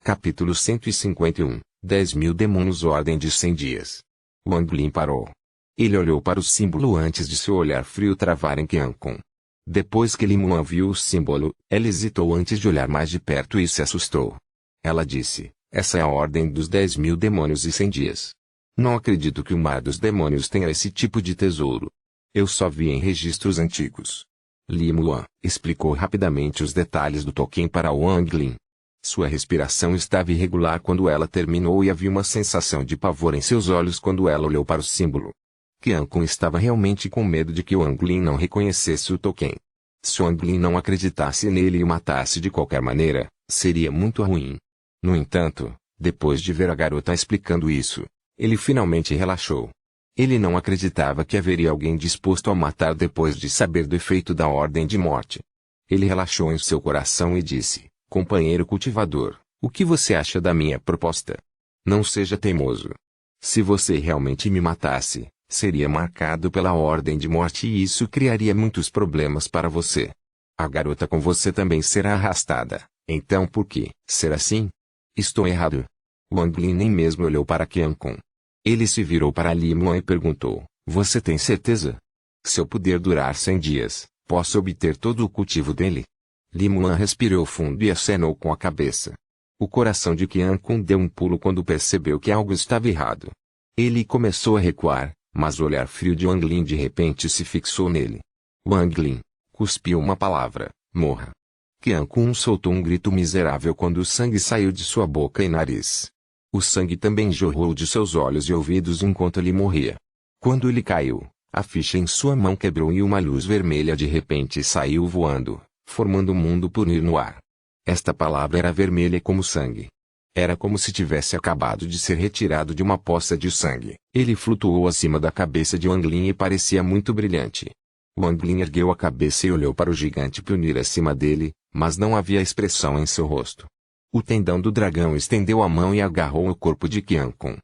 Capítulo 151, 10.000 demônios Ordem de 100 dias. Wang Lin parou. Ele olhou para o símbolo antes de seu olhar frio travar em Qiankun. Depois que Li Muan viu o símbolo, ela hesitou antes de olhar mais de perto e se assustou. Ela disse, essa é a ordem dos 10.000 demônios e 100 dias. Não acredito que o mar dos demônios tenha esse tipo de tesouro. Eu só vi em registros antigos. Li Muan explicou rapidamente os detalhes do token para Wang Lin. Sua respiração estava irregular quando ela terminou e havia uma sensação de pavor em seus olhos quando ela olhou para o símbolo. Qiankun estava realmente com medo de que Wang Lin não reconhecesse o token. Se Wang Lin não acreditasse nele e o matasse de qualquer maneira, seria muito ruim. No entanto, depois de ver a garota explicando isso, ele finalmente relaxou. Ele não acreditava que haveria alguém disposto a matar depois de saber do efeito da ordem de morte. Ele relaxou em seu coração e disse, companheiro cultivador, o que você acha da minha proposta? Não seja teimoso. Se você realmente me matasse, seria marcado pela ordem de morte e isso criaria muitos problemas para você. A garota com você também será arrastada, então por que ser assim? Estou errado? Wang Lin nem mesmo olhou para Qiankun. Ele se virou para Li Muan e perguntou, você tem certeza? Se eu puder durar 100 dias, posso obter todo o cultivo dele? Li Muan respirou fundo e acenou com a cabeça. O coração de Qiankun deu um pulo quando percebeu que algo estava errado. Ele começou a recuar, mas o olhar frio de Wang Lin de repente se fixou nele. Wang Lin cuspiu uma palavra, morra. Qiankun soltou um grito miserável quando o sangue saiu de sua boca e nariz. O sangue também jorrou de seus olhos e ouvidos enquanto ele morria. Quando ele caiu, a ficha em sua mão quebrou e uma luz vermelha de repente saiu voando, formando um mundo punir no ar. Esta palavra era vermelha como sangue. Era como se tivesse acabado de ser retirado de uma poça de sangue. Ele flutuou acima da cabeça de Wang Lin e parecia muito brilhante. Wang Lin ergueu a cabeça e olhou para o gigante punir acima dele, mas não havia expressão em seu rosto. O tendão do dragão estendeu a mão e agarrou o corpo de Qiankun.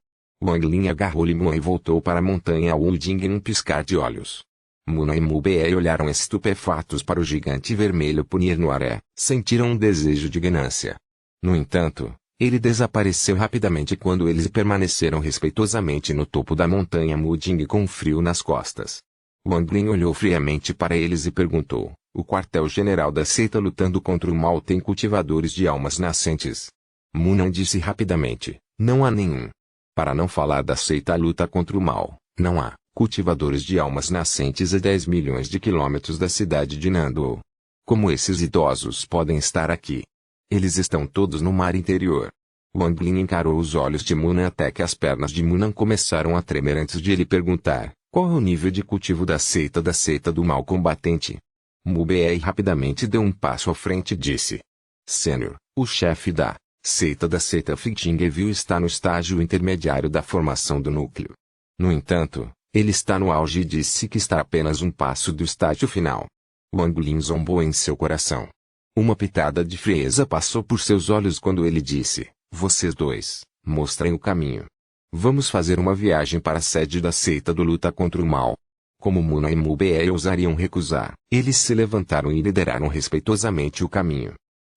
Wang Lin agarrou Li Muan e voltou para a montanha Wuding em um piscar de olhos. Muna e Mubei olharam estupefatos para o gigante vermelho punir no ar. Sentiram um desejo de ganância. No entanto, ele desapareceu rapidamente quando eles permaneceram respeitosamente no topo da montanha Wuding com frio nas costas. Wang Lin olhou friamente para eles e perguntou, o quartel-general da seita lutando contra o mal tem cultivadores de almas nascentes? Munan disse rapidamente, não há nenhum. Para não falar da seita luta contra o mal, não há cultivadores de almas nascentes a 10 milhões de quilômetros da cidade de Nando. Como esses idosos podem estar aqui? Eles estão todos no mar interior. Wang Lin encarou os olhos de Munan até que as pernas de Munan começaram a tremer antes de ele perguntar, qual é o nível de cultivo da seita do mal combatente? Mubei rapidamente deu um passo à frente e disse. Sênior, o chefe da seita Fighting está no estágio intermediário da formação do núcleo. No entanto, ele está no auge e disse que está apenas um passo do estágio final. Wang Lin zombou em seu coração. Uma pitada de frieza passou por seus olhos quando ele disse, vocês dois, mostrem o caminho. Vamos fazer uma viagem para a sede da seita do luta contra o mal. Como Muna e Mubei ousariam recusar, eles se levantaram e lideraram respeitosamente o caminho.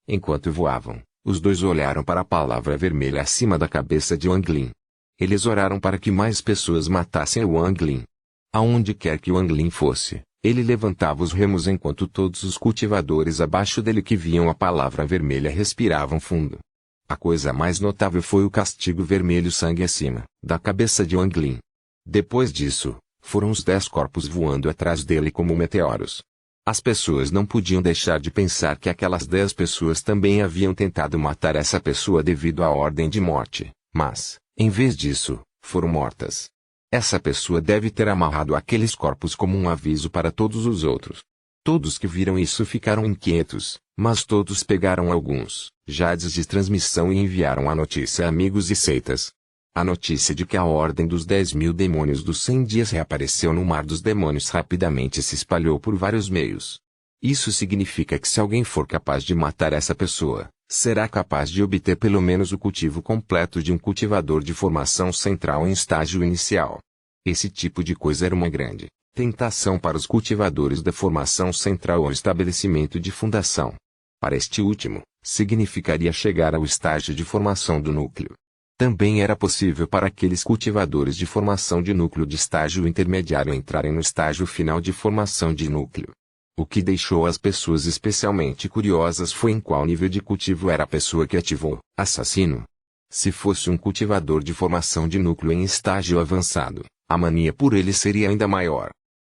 Enquanto voavam, os dois olharam para a palavra vermelha acima da cabeça de Wang Lin. Eles oraram para que mais pessoas matassem Wang Lin. Aonde quer que Wang Lin fosse, ele levantava os remos enquanto todos os cultivadores abaixo dele que viam a palavra vermelha respiravam fundo. A coisa mais notável foi o castigo vermelho sangue acima da cabeça de Wang Lin. Depois disso, foram os 10 corpos voando atrás dele como meteoros. As pessoas não podiam deixar de pensar que aquelas 10 pessoas também haviam tentado matar essa pessoa devido à ordem de morte, mas, em vez disso, foram mortas. Essa pessoa deve ter amarrado aqueles corpos como um aviso para todos os outros. Todos que viram isso ficaram inquietos, mas todos pegaram alguns jades de transmissão e enviaram a notícia a amigos e seitas. A notícia de que a ordem dos 10.000 demônios dos 100 dias reapareceu no mar dos demônios rapidamente se espalhou por vários meios. Isso significa que se alguém for capaz de matar essa pessoa, será capaz de obter pelo menos o cultivo completo de um cultivador de formação central em estágio inicial. Esse tipo de coisa era uma grande tentação para os cultivadores da formação central ou estabelecimento de fundação. Para este último, significaria chegar ao estágio de formação do núcleo. Também era possível para aqueles cultivadores de formação de núcleo de estágio intermediário entrarem no estágio final de formação de núcleo. O que deixou as pessoas especialmente curiosas foi em qual nível de cultivo era a pessoa que ativou, assassino. Se fosse um cultivador de formação de núcleo em estágio avançado, a mania por ele seria ainda maior.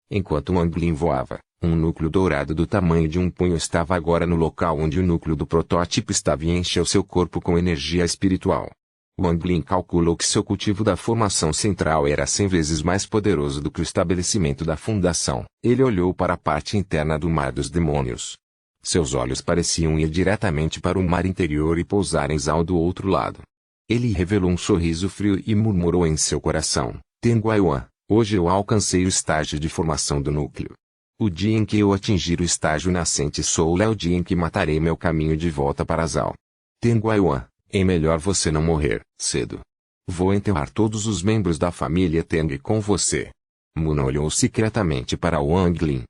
Enquanto o Anglin voava, um núcleo dourado do tamanho de um punho estava agora no local onde o núcleo do protótipo estava e encheu seu corpo com energia espiritual. O Anglin calculou que seu cultivo da formação central era 100 vezes mais poderoso do que o estabelecimento da fundação. Ele olhou para a parte interna do mar dos demônios. Seus olhos pareciam ir diretamente para o mar interior e pousar em Zal do outro lado. Ele revelou um sorriso frio e murmurou em seu coração: Tenguaiwan, hoje eu alcancei o estágio de formação do núcleo. O dia em que eu atingir o estágio nascente Soul é o dia em que matarei meu caminho de volta para Zal. Tenguaiwan, é melhor você não morrer cedo. Vou enterrar todos os membros da família Teng com você. Muna olhou secretamente para Wang Lin.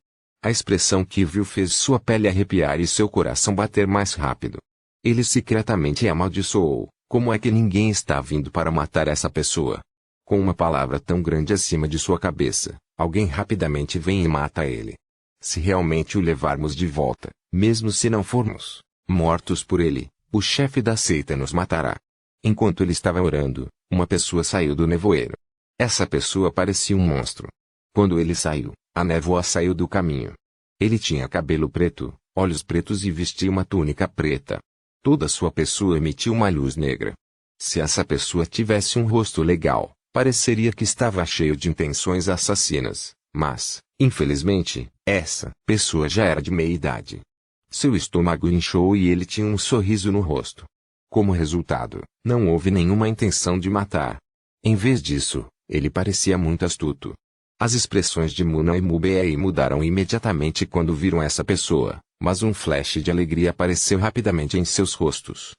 A expressão que viu fez sua pele arrepiar e seu coração bater mais rápido. Ele secretamente amaldiçoou. Como é que ninguém está vindo para matar essa pessoa? Com uma palavra tão grande acima de sua cabeça, alguém rapidamente vem e mata ele. Se realmente o levarmos de volta, mesmo se não formos mortos por ele, o chefe da seita nos matará. Enquanto ele estava orando, uma pessoa saiu do nevoeiro. Essa pessoa parecia um monstro. Quando ele saiu, a névoa saiu do caminho. Ele tinha cabelo preto, olhos pretos e vestia uma túnica preta. Toda sua pessoa emitia uma luz negra. Se essa pessoa tivesse um rosto legal, pareceria que estava cheio de intenções assassinas, mas, infelizmente, essa pessoa já era de meia idade. Seu estômago inchou e ele tinha um sorriso no rosto. Como resultado, não houve nenhuma intenção de matar. Em vez disso, ele parecia muito astuto. As expressões de Muna e Mubei mudaram imediatamente quando viram essa pessoa, mas um flash de alegria apareceu rapidamente em seus rostos.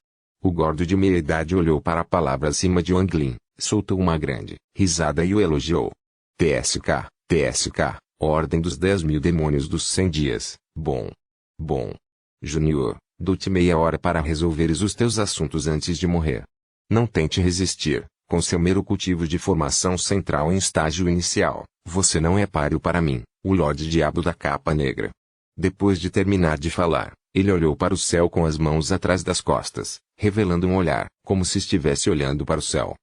O gordo de meia-idade olhou para a palavra acima de Wang Lin, soltou uma grande risada e o elogiou. TSK, TSK, Ordem dos 10.000 Demônios dos 100 Dias, bom. Bom. Junior, dou-te meia hora para resolveres os teus assuntos antes de morrer. Não tente resistir, com seu mero cultivo de formação central em estágio inicial, você não é páreo para mim, o Lorde Diabo da Capa Negra. Depois de terminar de falar, ele olhou para o céu com as mãos atrás das costas, revelando um olhar, como se estivesse olhando para o céu.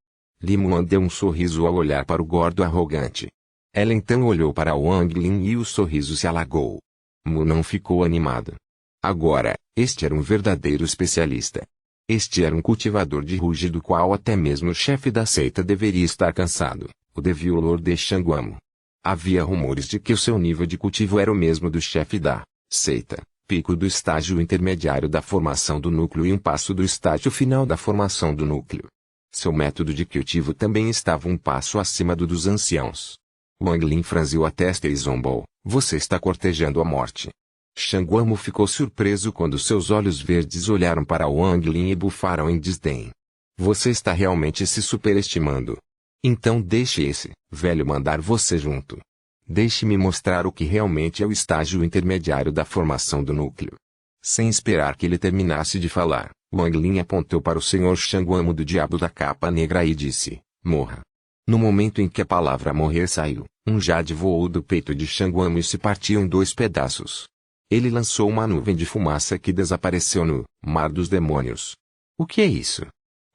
Li Muan deu um sorriso ao olhar para o gordo arrogante. Ela então olhou para Wang Lin e o sorriso se alagou. Mu não ficou animado. Agora, este era um verdadeiro especialista. Este era um cultivador de ruge do qual até mesmo o chefe da seita deveria estar cansado, o Deviolor de Shanguamo. Havia rumores de que o seu nível de cultivo era o mesmo do chefe da seita, pico do estágio intermediário da formação do núcleo e um passo do estágio final da formação do núcleo. Seu método de cultivo também estava um passo acima do dos anciãos. Wang Lin franziu a testa e zombou: você está cortejando a morte. Shanguamo ficou surpreso quando seus olhos verdes olharam para Wang Lin e bufaram em desdém. Você está realmente se superestimando. Então deixe esse velho mandar você junto. Deixe-me mostrar o que realmente é o estágio intermediário da formação do núcleo. Sem esperar que ele terminasse de falar, Wang Lin apontou para o Sr. Shanguamo do Diabo da Capa Negra e disse: morra. No momento em que a palavra morrer saiu, um jade voou do peito de Shanguamo e se partiu em 2 pedaços. Ele lançou uma nuvem de fumaça que desapareceu no Mar dos Demônios. O que é isso?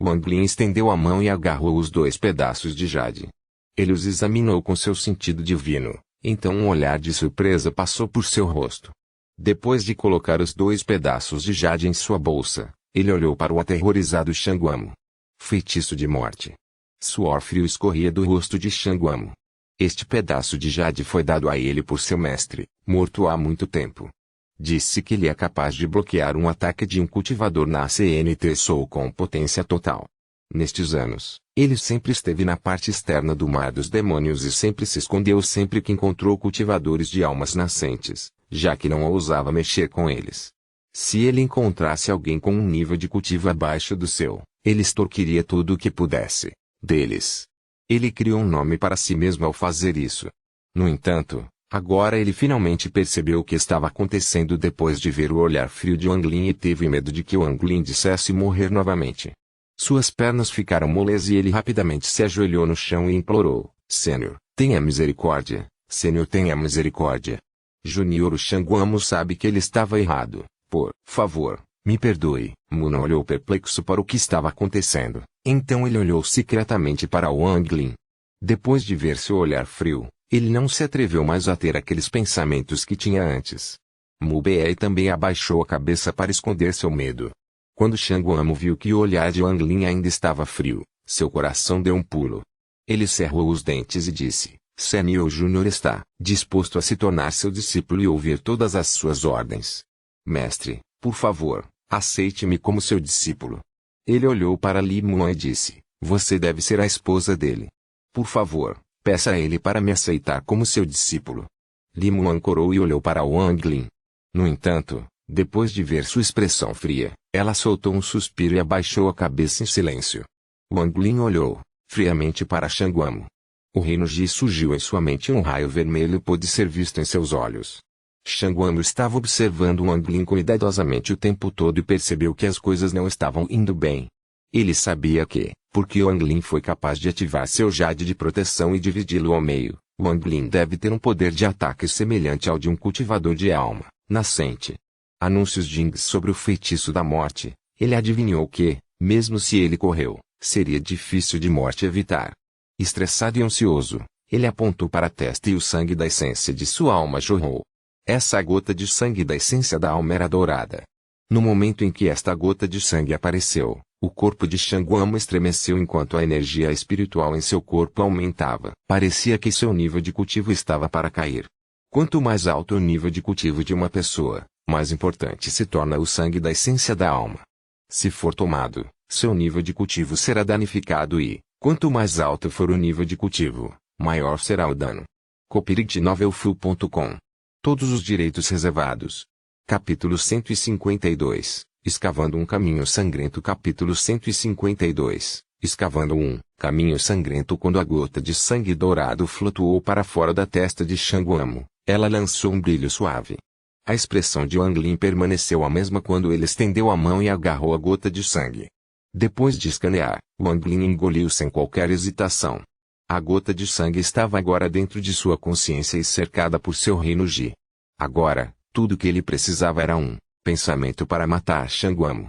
Wang Lin estendeu a mão e agarrou os 2 pedaços de jade. Ele os examinou com seu sentido divino, então um olhar de surpresa passou por seu rosto. Depois de colocar os 2 pedaços de jade em sua bolsa, ele olhou para o aterrorizado Shanguamo. Feitiço de morte. Suor frio escorria do rosto de Shanguamo. Este pedaço de jade foi dado a ele por seu mestre, morto há muito tempo. Disse que ele é capaz de bloquear um ataque de um cultivador na CNT Soul com potência total. Nestes anos, ele sempre esteve na parte externa do Mar dos Demônios e sempre se escondeu sempre que encontrou cultivadores de almas nascentes, já que não ousava mexer com eles. Se ele encontrasse alguém com um nível de cultivo abaixo do seu, ele extorquiria tudo o que pudesse deles. Ele criou um nome para si mesmo ao fazer isso. No entanto, Agora ele finalmente percebeu o que estava acontecendo depois de ver o olhar frio de Wang Lin e teve medo de que Wang Lin dissesse morrer novamente. Suas pernas ficaram moles e ele rapidamente se ajoelhou no chão e implorou: Senhor, tenha misericórdia. Senhor, tenha misericórdia. Junior Shanguamo sabe que ele estava errado. Por favor, me perdoe. Muna olhou perplexo para o que estava acontecendo. Então ele olhou secretamente para Wang Lin. Depois de ver seu olhar frio, ele não se atreveu mais a ter aqueles pensamentos que tinha antes. Mu Bei também abaixou a cabeça para esconder seu medo. Quando Shanguamo viu que o olhar de Wang Lin ainda estava frio, seu coração deu um pulo. Ele cerrou os dentes e disse: Senhor Júnior está disposto a se tornar seu discípulo e ouvir todas as suas ordens. Mestre, por favor, aceite-me como seu discípulo. Ele olhou para Li Muan e disse: Você deve ser a esposa dele. Por favor, peça a ele para me aceitar como seu discípulo. Li Muan corou e olhou para Wang Lin. No entanto, depois de ver sua expressão fria, ela soltou um suspiro e abaixou a cabeça em silêncio. Wang Lin olhou friamente para Shanguamo. O reino Ji surgiu em sua mente e um raio vermelho pôde ser visto em seus olhos. Shanguamo estava observando Wang Lin cuidadosamente o tempo todo e percebeu que as coisas não estavam indo bem. Ele sabia que, porque Wang Lin foi capaz de ativar seu jade de proteção e dividi-lo ao meio, Wang Lin deve ter um poder de ataque semelhante ao de um cultivador de alma nascente. Anúncios Jings sobre o feitiço da morte. Ele adivinhou que, mesmo se ele correu, seria difícil de morte evitar. Estressado e ansioso, ele apontou para a testa e o sangue da essência de sua alma jorrou. Essa gota de sangue da essência da alma era dourada. No momento em que esta gota de sangue apareceu, o corpo de Shanguamo estremeceu enquanto a energia espiritual em seu corpo aumentava. Parecia que seu nível de cultivo estava para cair. Quanto mais alto o nível de cultivo de uma pessoa, mais importante se torna o sangue da essência da alma. Se for tomado, seu nível de cultivo será danificado e, quanto mais alto for o nível de cultivo, maior será o dano. copyrightnovelfull.com. Todos os direitos reservados. Capítulo 152. Escavando um caminho sangrento. Capítulo 152. Escavando um caminho sangrento. Quando a gota de sangue dourado flutuou para fora da testa de Shanguamo, ela lançou um brilho suave. A expressão de Wang Lin permaneceu a mesma quando ele estendeu a mão e agarrou a gota de sangue. Depois de escanear, Wang Lin engoliu sem qualquer hesitação. A gota de sangue estava agora dentro de sua consciência e cercada por seu reino Ji. Agora, tudo que ele precisava era um pensamento para matar Shanguamo.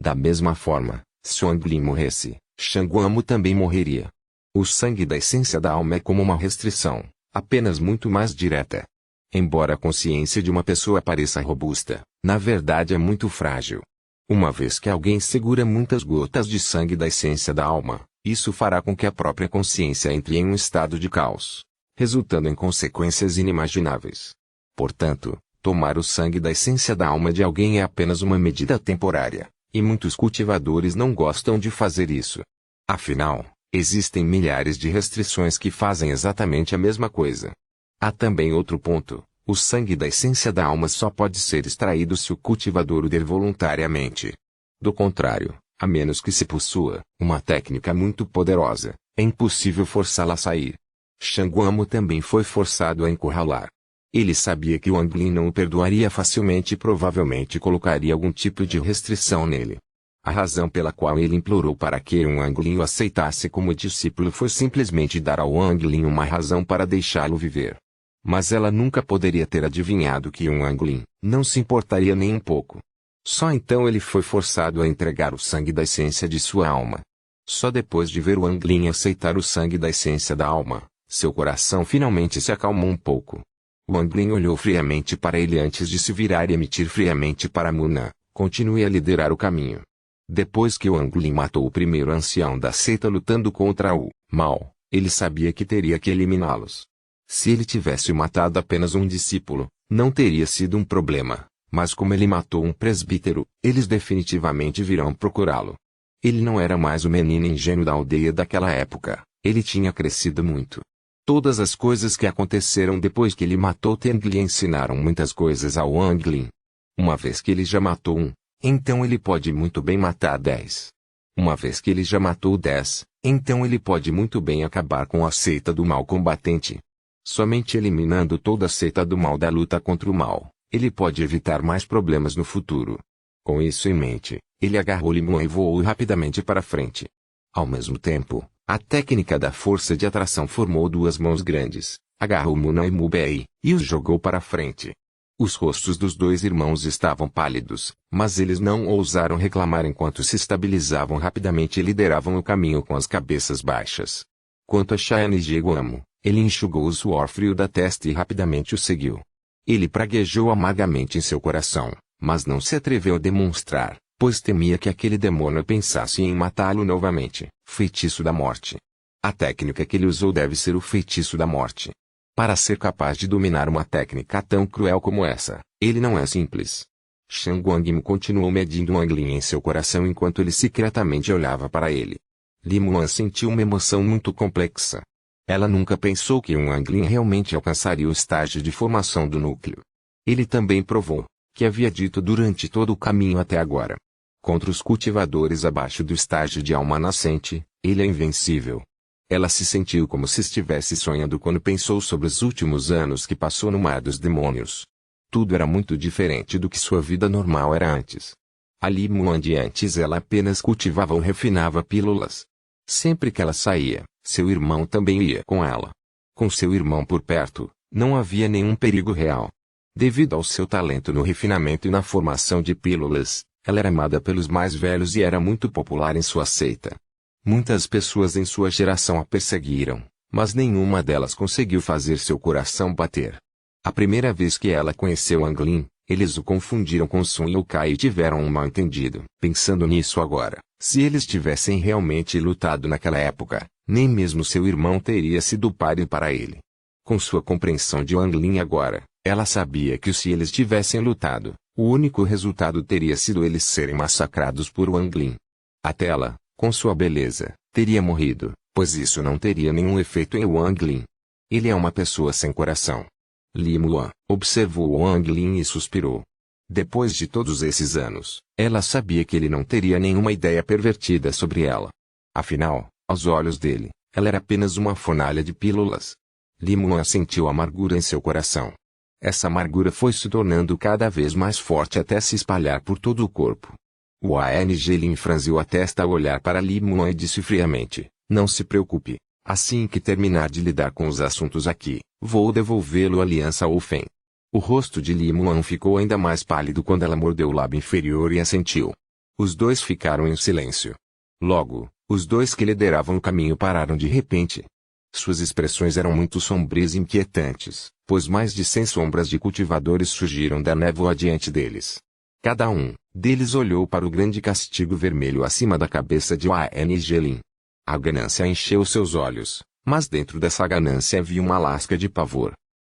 Da mesma forma, se Wang Lin morresse, Shanguamo também morreria. O sangue da essência da alma é como uma restrição, apenas muito mais direta. Embora a consciência de uma pessoa pareça robusta, na verdade é muito frágil. Uma vez que alguém segura muitas gotas de sangue da essência da alma, isso fará com que a própria consciência entre em um estado de caos, resultando em consequências inimagináveis. Portanto, tomar o sangue da essência da alma de alguém é apenas uma medida temporária, e muitos cultivadores não gostam de fazer isso. Afinal, existem milhares de restrições que fazem exatamente a mesma coisa. Há também outro ponto: o sangue da essência da alma só pode ser extraído se o cultivador o der voluntariamente. Do contrário, a menos que se possua uma técnica muito poderosa, é impossível forçá-la a sair. Shanguamo também foi forçado a encurralar. Ele sabia que Wang Lin não o perdoaria facilmente e provavelmente colocaria algum tipo de restrição nele. A razão pela qual ele implorou para que Wang Lin o aceitasse como discípulo foi simplesmente dar ao Wang Lin uma razão para deixá-lo viver. Mas ela nunca poderia ter adivinhado que Wang Lin não se importaria nem um pouco. Só então ele foi forçado a entregar o sangue da essência de sua alma. Só depois de ver Wang Lin aceitar o sangue da essência da alma, seu coração finalmente se acalmou um pouco. Wang Lin olhou friamente para ele antes de se virar e emitir friamente para Muna: continue a liderar o caminho. Depois que Wang Lin matou o primeiro ancião da seita lutando contra o mal, ele sabia que teria que eliminá-los. Se ele tivesse matado apenas um discípulo, não teria sido um problema, mas como ele matou um presbítero, eles definitivamente virão procurá-lo. Ele não era mais o menino ingênuo da aldeia daquela época, ele tinha crescido muito. Todas as coisas que aconteceram depois que ele matou Teng lhe ensinaram muitas coisas ao Wang Lin. Uma vez que ele já matou um, então ele pode muito bem matar 10. Uma vez que ele já matou 10, então ele pode muito bem acabar com a seita do mal combatente. Somente eliminando toda a seita do mal da luta contra o mal, ele pode evitar mais problemas no futuro. Com isso em mente, ele agarrou Li Muan e voou rapidamente para frente. Ao mesmo tempo, a técnica da força de atração formou duas mãos grandes, agarrou Muan e Mubei, e os jogou para frente. Os rostos dos dois irmãos estavam pálidos, mas eles não ousaram reclamar enquanto se estabilizavam rapidamente e lideravam o caminho com as cabeças baixas. Quanto a Xian Jiguamo, ele enxugou o suor frio da testa e rapidamente o seguiu. Ele praguejou amargamente em seu coração, mas não se atreveu a demonstrar, pois temia que aquele demônio pensasse em matá-lo novamente. Feitiço da morte. A técnica que ele usou deve ser o feitiço da morte. Para ser capaz de dominar uma técnica tão cruel como essa, ele não é simples. Shan Guangmu continuou medindo Wang Lin em seu coração enquanto ele secretamente olhava para ele. Li Muan sentiu uma emoção muito complexa. Ela nunca pensou que Wang Lin realmente alcançaria o estágio de formação do núcleo. Ele também provou, que havia dito durante todo o caminho até agora. Contra os cultivadores abaixo do estágio de alma nascente, ele é invencível. Ela se sentiu como se estivesse sonhando quando pensou sobre os últimos anos que passou no mar dos demônios. Tudo era muito diferente do que sua vida normal era antes. Ali Muan de antes ela apenas cultivava ou refinava pílulas. Sempre que ela saía, seu irmão também ia com ela. Com seu irmão por perto, não havia nenhum perigo real. Devido ao seu talento no refinamento e na formação de pílulas, ela era amada pelos mais velhos e era muito popular em sua seita. Muitas pessoas em sua geração a perseguiram, mas nenhuma delas conseguiu fazer seu coração bater. A primeira vez que ela conheceu Wang Lin, eles o confundiram com Sun Youkai e tiveram um mal-entendido. Pensando nisso agora, se eles tivessem realmente lutado naquela época, nem mesmo seu irmão teria sido páreo para ele. Com sua compreensão de Wang Lin agora, ela sabia que se eles tivessem lutado, o único resultado teria sido eles serem massacrados por Wang Lin. Até ela, com sua beleza, teria morrido, pois isso não teria nenhum efeito em Wang Lin. Ele é uma pessoa sem coração. Li Muan observou Wang Lin e suspirou. Depois de todos esses anos, ela sabia que ele não teria nenhuma ideia pervertida sobre ela. Afinal, aos olhos dele, ela era apenas uma fornalha de pílulas. Li Muan sentiu amargura em seu coração. Essa amargura foi se tornando cada vez mais forte até se espalhar por todo o corpo. Wang Lin franziu a testa ao olhar para Li Muan e disse friamente, não se preocupe. Assim que terminar de lidar com os assuntos aqui, vou devolvê-lo à Aliança Ofen. O rosto de Li Muan ficou ainda mais pálido quando ela mordeu o lábio inferior e assentiu. Os dois ficaram em silêncio. Logo, os dois que lideravam o caminho pararam de repente. Suas expressões eram muito sombrias e inquietantes, pois mais de 100 sombras de cultivadores surgiram da névoa diante deles. Cada um deles olhou para o grande castigo vermelho acima da cabeça de Wang Lin. A ganância encheu seus olhos, mas dentro dessa ganância havia uma lasca de pavor.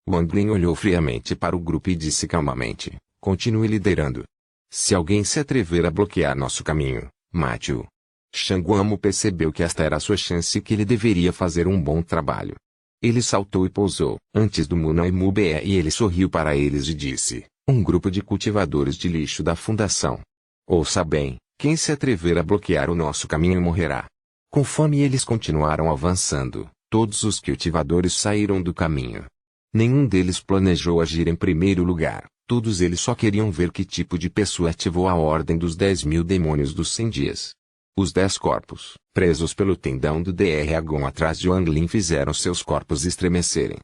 Wang Lin olhou friamente para o grupo e disse calmamente, continue liderando. Se alguém se atrever a bloquear nosso caminho, mate-o. Shan Guangmu percebeu que esta era a sua chance e que ele deveria fazer um bom trabalho. Ele saltou e pousou antes do Muan e Mubei e ele sorriu para eles e disse, um grupo de cultivadores de lixo da fundação. Ouça bem, quem se atrever a bloquear o nosso caminho morrerá. Conforme eles continuaram avançando, todos os cultivadores saíram do caminho. Nenhum deles planejou agir em primeiro lugar, todos eles só queriam ver que tipo de pessoa ativou a ordem dos 10.000 demônios dos 100 dias. Os 10 corpos, presos pelo tendão do Dragon atrás de Wang Lin fizeram seus corpos estremecerem.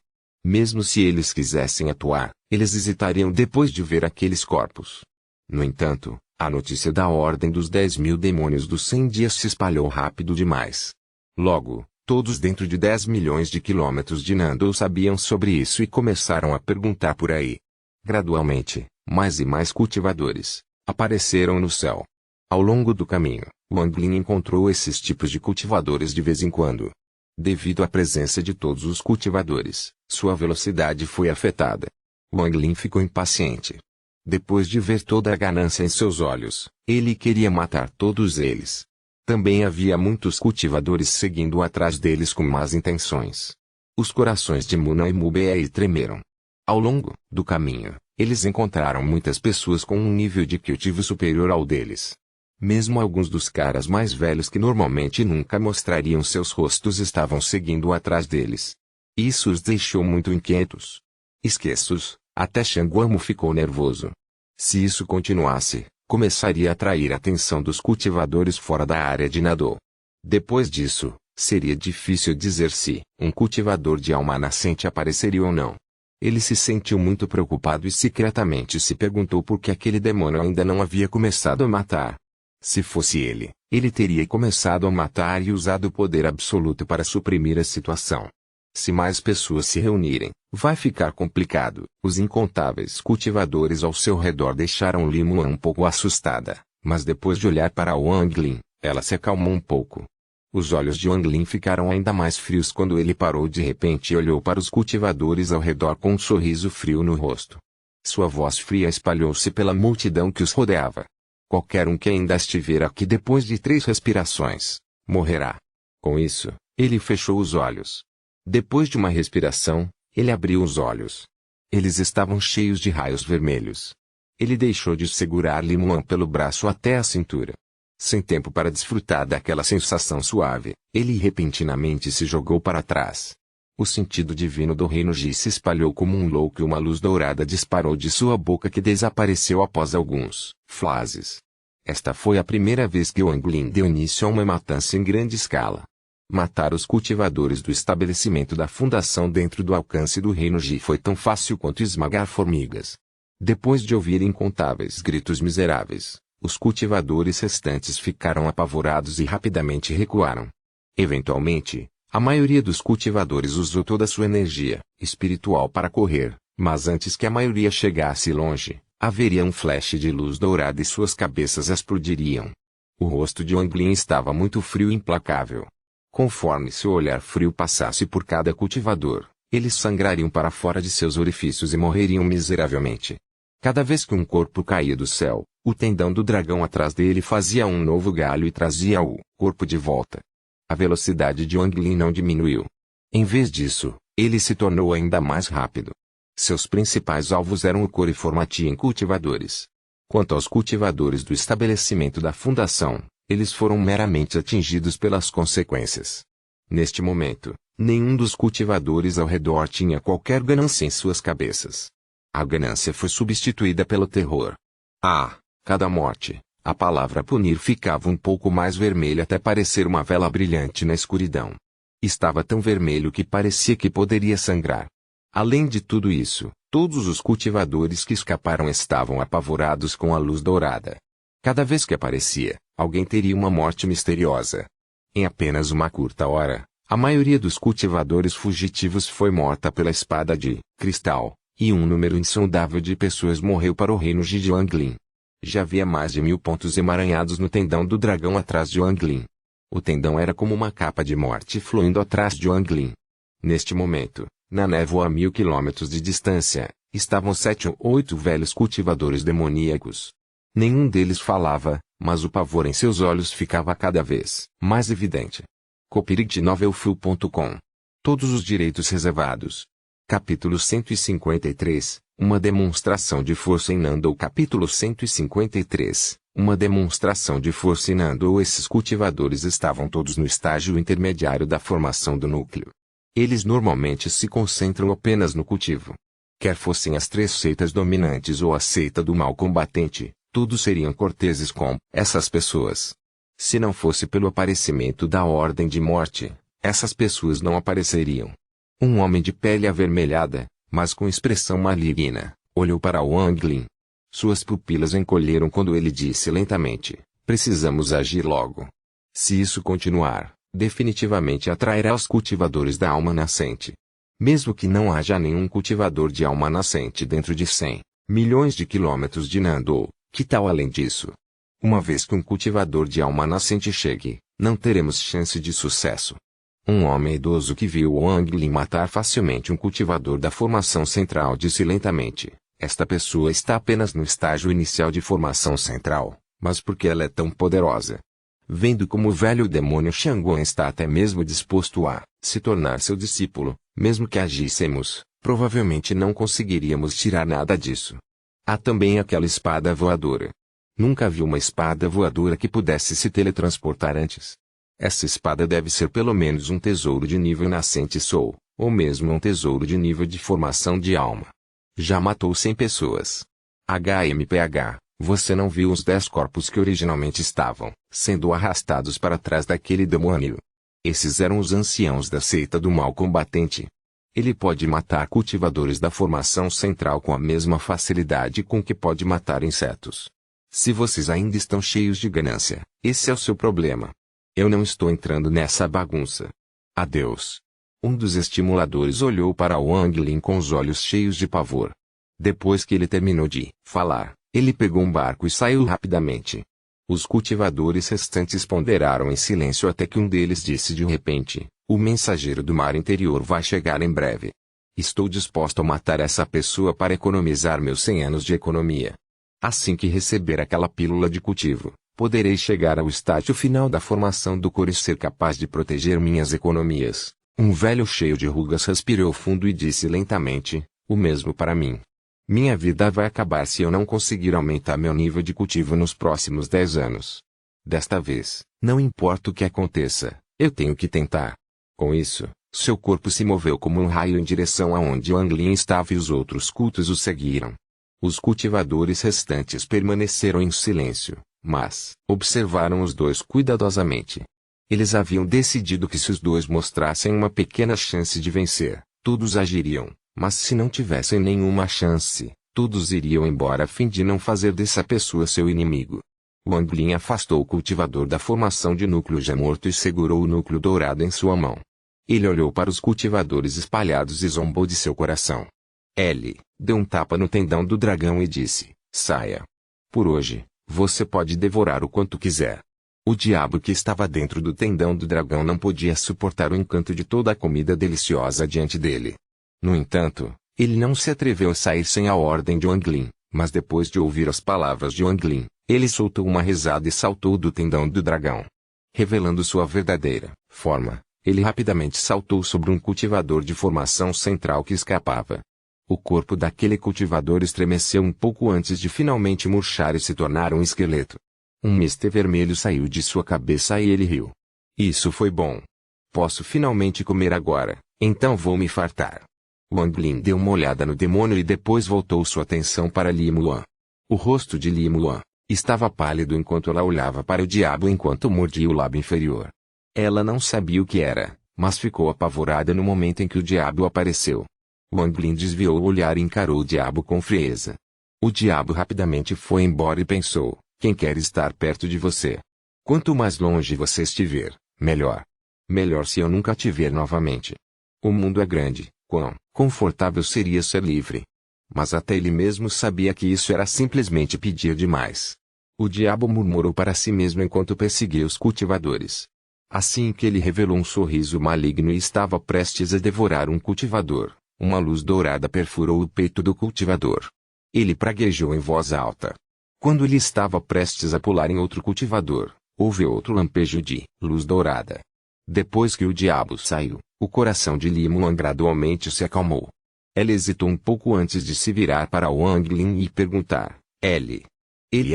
Mesmo se eles quisessem atuar, eles hesitariam depois de ver aqueles corpos. No entanto, a notícia da ordem dos 10.000 demônios dos 100 dias se espalhou rápido demais. Logo, todos dentro de 10 milhões de quilômetros de Nando sabiam sobre isso e começaram a perguntar por aí. Gradualmente, mais e mais cultivadores apareceram no céu. Ao longo do caminho, Wang Lin encontrou esses tipos de cultivadores de vez em quando. Devido à presença de todos os cultivadores, sua velocidade foi afetada. Wang Lin ficou impaciente. Depois de ver toda a ganância em seus olhos, ele queria matar todos eles. Também havia muitos cultivadores seguindo atrás deles com más intenções. Os corações de Muan e Mubei tremeram. Ao longo do caminho, eles encontraram muitas pessoas com um nível de cultivo superior ao deles. Mesmo alguns dos caras mais velhos que normalmente nunca mostrariam seus rostos estavam seguindo atrás deles. Isso os deixou muito inquietos. Esqueços, até Shanguamo ficou nervoso. Se isso continuasse, começaria a atrair a atenção dos cultivadores fora da área de Nado. Depois disso, seria difícil dizer se um cultivador de alma nascente apareceria ou não. Ele se sentiu muito preocupado e secretamente se perguntou por que aquele demônio ainda não havia começado a matar. Se fosse ele, ele teria começado a matar e usado o poder absoluto para suprimir a situação. Se mais pessoas se reunirem, vai ficar complicado. Os incontáveis cultivadores ao seu redor deixaram Li Muan um pouco assustada, mas depois de olhar para Wang Lin, ela se acalmou um pouco. Os olhos de Wang Lin ficaram ainda mais frios quando ele parou de repente e olhou para os cultivadores ao redor com um sorriso frio no rosto. Sua voz fria espalhou-se pela multidão que os rodeava. Qualquer um que ainda estiver aqui depois de 3 respirações, morrerá. Com isso, ele fechou os olhos. Depois de uma respiração, ele abriu os olhos. Eles estavam cheios de raios vermelhos. Ele deixou de segurar Li Muan pelo braço até a cintura. Sem tempo para desfrutar daquela sensação suave, ele repentinamente se jogou para trás. O sentido divino do reino Ji se espalhou como um louco e uma luz dourada disparou de sua boca que desapareceu após alguns flashes. Esta foi a primeira vez que Wang Lin deu início a uma matança em grande escala. Matar os cultivadores do estabelecimento da fundação dentro do alcance do reino Ji foi tão fácil quanto esmagar formigas. Depois de ouvir incontáveis gritos miseráveis, os cultivadores restantes ficaram apavorados e rapidamente recuaram. Eventualmente, a maioria dos cultivadores usou toda sua energia espiritual para correr, mas antes que a maioria chegasse longe, haveria um flash de luz dourada e suas cabeças explodiriam. O rosto de Wang Lin estava muito frio e implacável. Conforme seu olhar frio passasse por cada cultivador, eles sangrariam para fora de seus orifícios e morreriam miseravelmente. Cada vez que um corpo caía do céu, o tendão do dragão atrás dele fazia um novo galho e trazia o corpo de volta. A velocidade de Wang Lin não diminuiu. Em vez disso, ele se tornou ainda mais rápido. Seus principais alvos eram o Coriformati em cultivadores. Quanto aos cultivadores do estabelecimento da fundação, eles foram meramente atingidos pelas consequências. Neste momento, nenhum dos cultivadores ao redor tinha qualquer ganância em suas cabeças. A ganância foi substituída pelo terror. Cada morte, a palavra punir ficava um pouco mais vermelha até parecer uma vela brilhante na escuridão. Estava tão vermelho que parecia que poderia sangrar. Além de tudo isso, todos os cultivadores que escaparam estavam apavorados com a luz dourada. Cada vez que aparecia, alguém teria uma morte misteriosa. Em apenas uma curta hora, a maioria dos cultivadores fugitivos foi morta pela espada de cristal, e um número insondável de pessoas morreu para o reino de Wang Lin. Já havia mais de 1000 pontos emaranhados no tendão do dragão atrás de Wang Lin. O tendão era como uma capa de morte fluindo atrás de Wang Lin. Neste momento, na névoa a 1000 quilômetros de distância, estavam 7 ou 8 velhos cultivadores demoníacos. Nenhum deles falava, mas o pavor em seus olhos ficava cada vez mais evidente. Copyright Todos os direitos reservados. Capítulo 153, uma demonstração de força em Nando. Capítulo 153, uma demonstração de força em Nando. Esses cultivadores estavam todos no estágio intermediário da formação do núcleo. Eles normalmente se concentram apenas no cultivo. Quer fossem as 3 seitas dominantes ou a seita do mal combatente, todos seriam corteses com essas pessoas. Se não fosse pelo aparecimento da Ordem de Morte, essas pessoas não apareceriam. Um homem de pele avermelhada, mas com expressão maligna, olhou para Wang Lin. Suas pupilas encolheram quando ele disse lentamente: precisamos agir logo. Se isso continuar, definitivamente atrairá os cultivadores da alma nascente. Mesmo que não haja nenhum cultivador de alma nascente dentro de 100 milhões de quilômetros de Nando, que tal além disso? Uma vez que um cultivador de alma nascente chegue, não teremos chance de sucesso. Um homem idoso que viu Wang Lin matar facilmente um cultivador da formação central disse lentamente: esta pessoa está apenas no estágio inicial de formação central, mas por que ela é tão poderosa? Vendo como o velho demônio Shanguan está até mesmo disposto a se tornar seu discípulo, mesmo que agíssemos, provavelmente não conseguiríamos tirar nada disso. Há também aquela espada voadora. Nunca vi uma espada voadora que pudesse se teletransportar antes. Essa espada deve ser pelo menos um tesouro de nível nascente. Sou ou mesmo um tesouro de nível de formação de alma. Já matou 100 pessoas. HMPH, você não viu os 10 corpos que originalmente estavam sendo arrastados para trás daquele demônio. Esses eram os anciãos da seita do mal combatente. Ele pode matar cultivadores da formação central com a mesma facilidade com que pode matar insetos. Se vocês ainda estão cheios de ganância, esse é o seu problema. Eu não estou entrando nessa bagunça. Adeus. Um dos estimuladores olhou para Wang Lin com os olhos cheios de pavor. Depois que ele terminou de falar, ele pegou um barco e saiu rapidamente. Os cultivadores restantes ponderaram em silêncio até que um deles disse de repente: o mensageiro do mar interior vai chegar em breve. Estou disposto a matar essa pessoa para economizar meus 100 anos de economia. Assim que receber aquela pílula de cultivo, poderei chegar ao estágio final da formação do coro e ser capaz de proteger minhas economias. Um velho cheio de rugas respirou fundo e disse lentamente: o mesmo para mim. Minha vida vai acabar se eu não conseguir aumentar meu nível de cultivo nos próximos 10 anos. Desta vez, não importa o que aconteça, eu tenho que tentar. Com isso, seu corpo se moveu como um raio em direção aonde Wang Lin estava e os outros cultos o seguiram. Os cultivadores restantes permaneceram em silêncio, mas observaram os dois cuidadosamente. Eles haviam decidido que se os dois mostrassem uma pequena chance de vencer, todos agiriam, mas se não tivessem nenhuma chance, todos iriam embora a fim de não fazer dessa pessoa seu inimigo. Wang Lin afastou o cultivador da formação de núcleo já morto e segurou o núcleo dourado em sua mão. Ele olhou para os cultivadores espalhados e zombou de seu coração. Ele deu um tapa no tendão do dragão e disse: saia. Por hoje, você pode devorar o quanto quiser. O diabo que estava dentro do tendão do dragão não podia suportar o encanto de toda a comida deliciosa diante dele. No entanto, ele não se atreveu a sair sem a ordem de Wang Lin, mas depois de ouvir as palavras de Wang Lin, ele soltou uma risada e saltou do tendão do dragão. Revelando sua verdadeira forma, ele rapidamente saltou sobre um cultivador de formação central que escapava. O corpo daquele cultivador estremeceu um pouco antes de finalmente murchar e se tornar um esqueleto. Um miste vermelho saiu de sua cabeça e ele riu. Isso foi bom. Posso finalmente comer agora, então vou me fartar. Wang Lin deu uma olhada no demônio e depois voltou sua atenção para Li Muan. O rosto de Li Muan estava pálido enquanto ela olhava para o diabo enquanto mordia o lábio inferior. Ela não sabia o que era, mas ficou apavorada no momento em que o diabo apareceu. Wang Lin desviou o olhar e encarou o diabo com frieza. O diabo rapidamente foi embora e pensou: quem quer estar perto de você? Quanto mais longe você estiver, melhor. Melhor se eu nunca te ver novamente. O mundo é grande, quão confortável seria ser livre. Mas até ele mesmo sabia que isso era simplesmente pedir demais. O diabo murmurou para si mesmo enquanto perseguia os cultivadores. Assim que ele revelou um sorriso maligno e estava prestes a devorar um cultivador, uma luz dourada perfurou o peito do cultivador. Ele praguejou em voz alta. Quando ele estava prestes a pular em outro cultivador, houve outro lampejo de luz dourada. Depois que o diabo saiu, o coração de Li Muan gradualmente se acalmou. Ela hesitou um pouco antes de se virar para Wang Lin e perguntar: Ele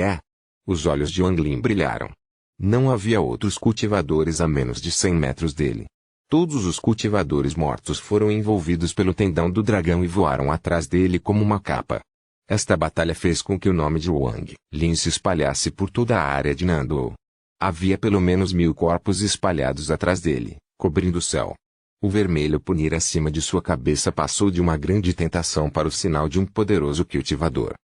é? Os olhos de Wang Lin brilharam. Não havia outros cultivadores a menos de 100 metros dele. Todos os cultivadores mortos foram envolvidos pelo tendão do dragão e voaram atrás dele como uma capa. Esta batalha fez com que o nome de Wang Lin se espalhasse por toda a área de Nandou. Havia pelo menos 1000 corpos espalhados atrás dele, cobrindo o céu. O vermelho punir acima de sua cabeça passou de uma grande tentação para o sinal de um poderoso cultivador.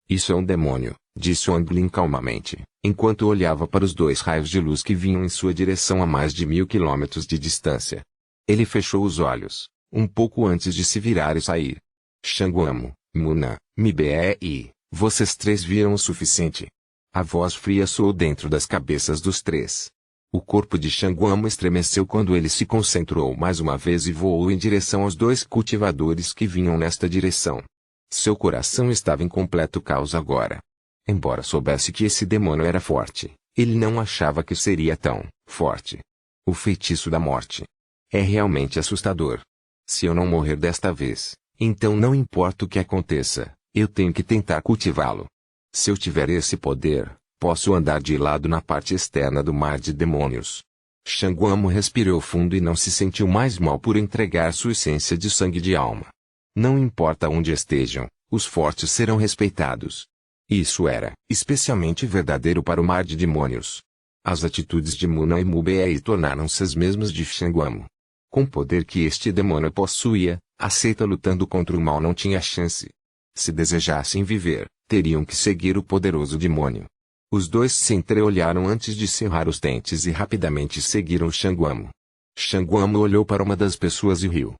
Isso é um demônio, disse Wang Lin calmamente, enquanto olhava para os 2 raios de luz que vinham em sua direção a mais de 1000 quilômetros de distância. Ele fechou os olhos, um pouco antes de se virar e sair. Shanguamo, Muna, Mibe, vocês 3 viram o suficiente. A voz fria soou dentro das cabeças dos 3. O corpo de Shanguamo estremeceu quando ele se concentrou mais uma vez e voou em direção aos 2 cultivadores que vinham nesta direção. Seu coração estava em completo caos agora. Embora soubesse que esse demônio era forte, ele não achava que seria tão forte. O feitiço da morte é realmente assustador. Se eu não morrer desta vez, então não importa o que aconteça, eu tenho que tentar cultivá-lo. Se eu tiver esse poder, posso andar de lado na parte externa do mar de demônios. Shanguamo respirou fundo e não se sentiu mais mal por entregar sua essência de sangue de alma. Não importa onde estejam, os fortes serão respeitados. Isso era especialmente verdadeiro para o mar de demônios. As atitudes de Muna e Mubei tornaram-se as mesmas de Shanguamo. Com o poder que este demônio possuía, a seita lutando contra o mal não tinha chance. Se desejassem viver, teriam que seguir o poderoso demônio. Os dois se entreolharam antes de cerrar os dentes e rapidamente seguiram Shanguamo. Shanguamo olhou para uma das pessoas e riu.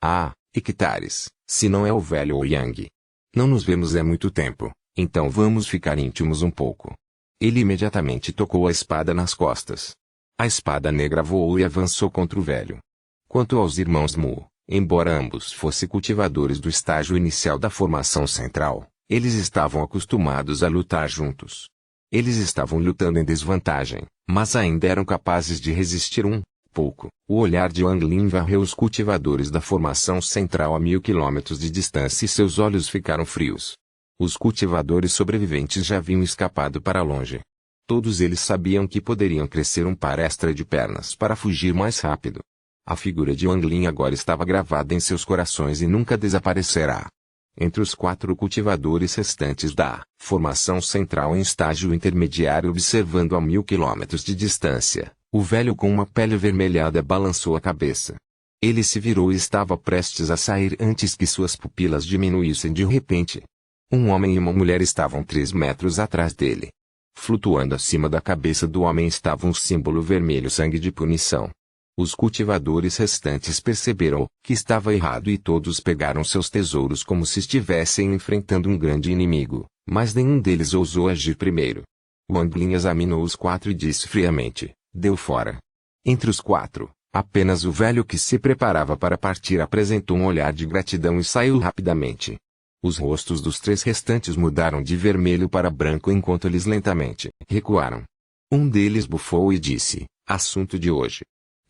Ah, Ictares, se não é o velho Ouyang. Não nos vemos há muito tempo, então vamos ficar íntimos um pouco. Ele imediatamente tocou a espada nas costas. A espada negra voou e avançou contra o velho. Quanto aos irmãos Mu, embora ambos fossem cultivadores do estágio inicial da formação central, eles estavam acostumados a lutar juntos. Eles estavam lutando em desvantagem, mas ainda eram capazes de resistir pouco. O olhar de Wang Lin varreu os cultivadores da formação central a 1000 quilômetros de distância e seus olhos ficaram frios. Os cultivadores sobreviventes já haviam escapado para longe. Todos eles sabiam que poderiam crescer um par extra de pernas para fugir mais rápido. A figura de Wang Lin agora estava gravada em seus corações e nunca desaparecerá. Entre os 4 cultivadores restantes da formação central em estágio intermediário observando a 1000 quilômetros de distância, o velho com uma pele avermelhada balançou a cabeça. Ele se virou e estava prestes a sair antes que suas pupilas diminuíssem de repente. Um homem e uma mulher estavam 3 metros atrás dele. Flutuando acima da cabeça do homem estava um símbolo vermelho sangue de punição. Os cultivadores restantes perceberam que estava errado e todos pegaram seus tesouros como se estivessem enfrentando um grande inimigo, mas nenhum deles ousou agir primeiro. Wang Lin examinou os 4 e disse friamente, deu fora. Entre os 4, apenas o velho que se preparava para partir apresentou um olhar de gratidão e saiu rapidamente. Os rostos dos 3 restantes mudaram de vermelho para branco enquanto eles lentamente recuaram. Um deles bufou e disse, assunto de hoje.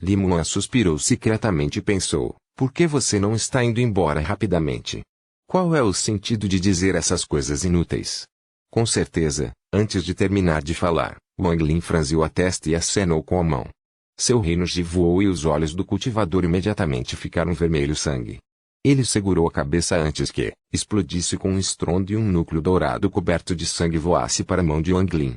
Li Muan suspirou secretamente e pensou, por que você não está indo embora rapidamente? Qual é o sentido de dizer essas coisas inúteis? Com certeza, antes de terminar de falar, Wang Lin franziu a testa e acenou com a mão. Seu reino voou e os olhos do cultivador imediatamente ficaram vermelho sangue. Ele segurou a cabeça antes que explodisse com um estrondo e um núcleo dourado coberto de sangue voasse para a mão de Wang Lin.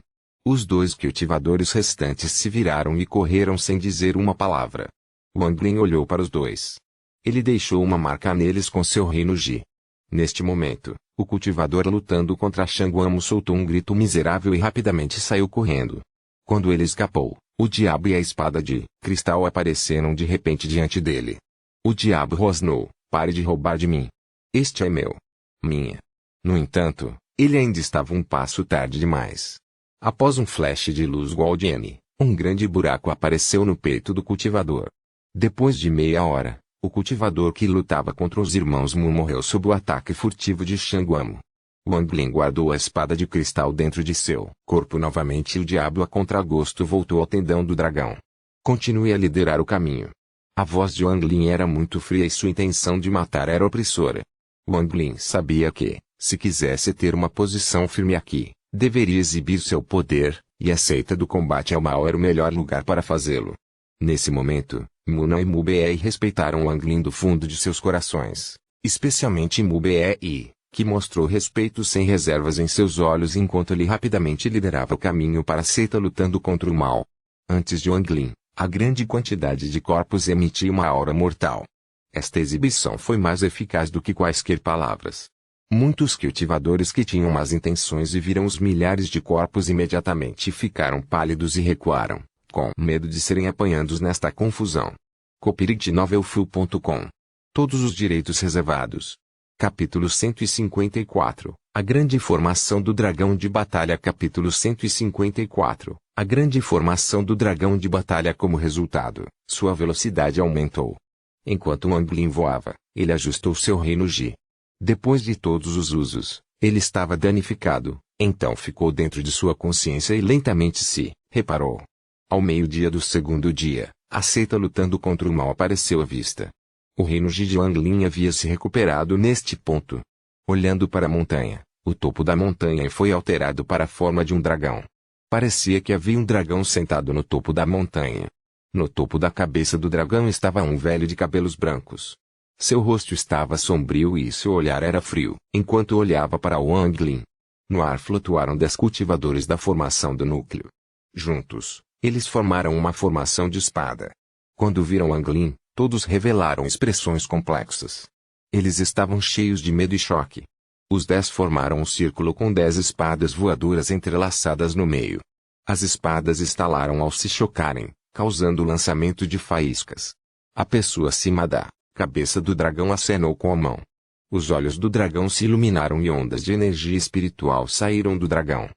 Os 2 cultivadores restantes se viraram e correram sem dizer uma palavra. Wang Lin olhou para os 2. Ele deixou uma marca neles com seu reino Ji. Neste momento, o cultivador lutando contra Shanguamo soltou um grito miserável e rapidamente saiu correndo. Quando ele escapou, o diabo e a espada de cristal apareceram de repente diante dele. O diabo rosnou, pare de roubar de mim. Este é meu. Minha. No entanto, ele ainda estava um passo tarde demais. Após um flash de luz Goldienne, um grande buraco apareceu no peito do cultivador. Depois de meia hora, o cultivador que lutava contra os irmãos Mu morreu sob o ataque furtivo de Shanguamo. Wang Lin guardou a espada de cristal dentro de seu corpo novamente e o diabo a contragosto voltou ao tendão do dragão. Continue a liderar o caminho. A voz de Wang Lin era muito fria e sua intenção de matar era opressora. Wang Lin sabia que, se quisesse ter uma posição firme aqui, deveria exibir seu poder, e a seita do combate ao mal era o melhor lugar para fazê-lo. Nesse momento, Muna e Mubei respeitaram Wang Lin do fundo de seus corações, especialmente Mubei, que mostrou respeito sem reservas em seus olhos enquanto ele rapidamente liderava o caminho para a seita lutando contra o mal. Antes de Wang Lin, a grande quantidade de corpos emitia uma aura mortal. Esta exibição foi mais eficaz do que quaisquer palavras. Muitos cultivadores que tinham más intenções e viram os milhares de corpos imediatamente ficaram pálidos e recuaram, com medo de serem apanhados nesta confusão. copyright.novelfull.com. Todos os direitos reservados. Capítulo 154. A grande formação do dragão de batalha. Capítulo 154. A grande formação do dragão de batalha. Como resultado, sua velocidade aumentou. Enquanto Wang Lin voava, ele ajustou seu reino Ji. Depois de todos os usos, ele estava danificado, então ficou dentro de sua consciência e lentamente se reparou. Ao meio-dia do segundo dia, a seita lutando contra o mal apareceu à vista. O reino Ji de Wang Lin havia se recuperado neste ponto. Olhando para a montanha, o topo da montanha foi alterado para a forma de um dragão. Parecia que havia um dragão sentado no topo da montanha. No topo da cabeça do dragão estava um velho de cabelos brancos. Seu rosto estava sombrio e seu olhar era frio, enquanto olhava para Wang Lin. No ar flutuaram 10 cultivadores da formação do núcleo. Juntos, eles formaram uma formação de espada. Quando viram Wang Lin, todos revelaram expressões complexas. Eles estavam cheios de medo e choque. Os 10 formaram um círculo com 10 espadas voadoras entrelaçadas no meio. As espadas estalaram ao se chocarem, causando o lançamento de faíscas. A pessoa acima da cabeça do dragão acenou com a mão. Os olhos do dragão se iluminaram e ondas de energia espiritual saíram do dragão.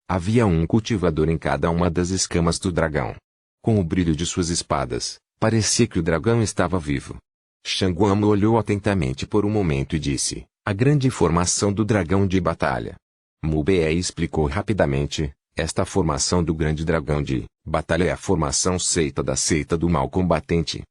Havia um cultivador em cada uma das escamas do dragão. Com o brilho de suas espadas, parecia que o dragão estava vivo. Shanguama olhou atentamente por um momento e disse: a grande formação do dragão de batalha. Mubei explicou rapidamente: esta formação do grande dragão de batalha é a formação seita da seita do mal combatente.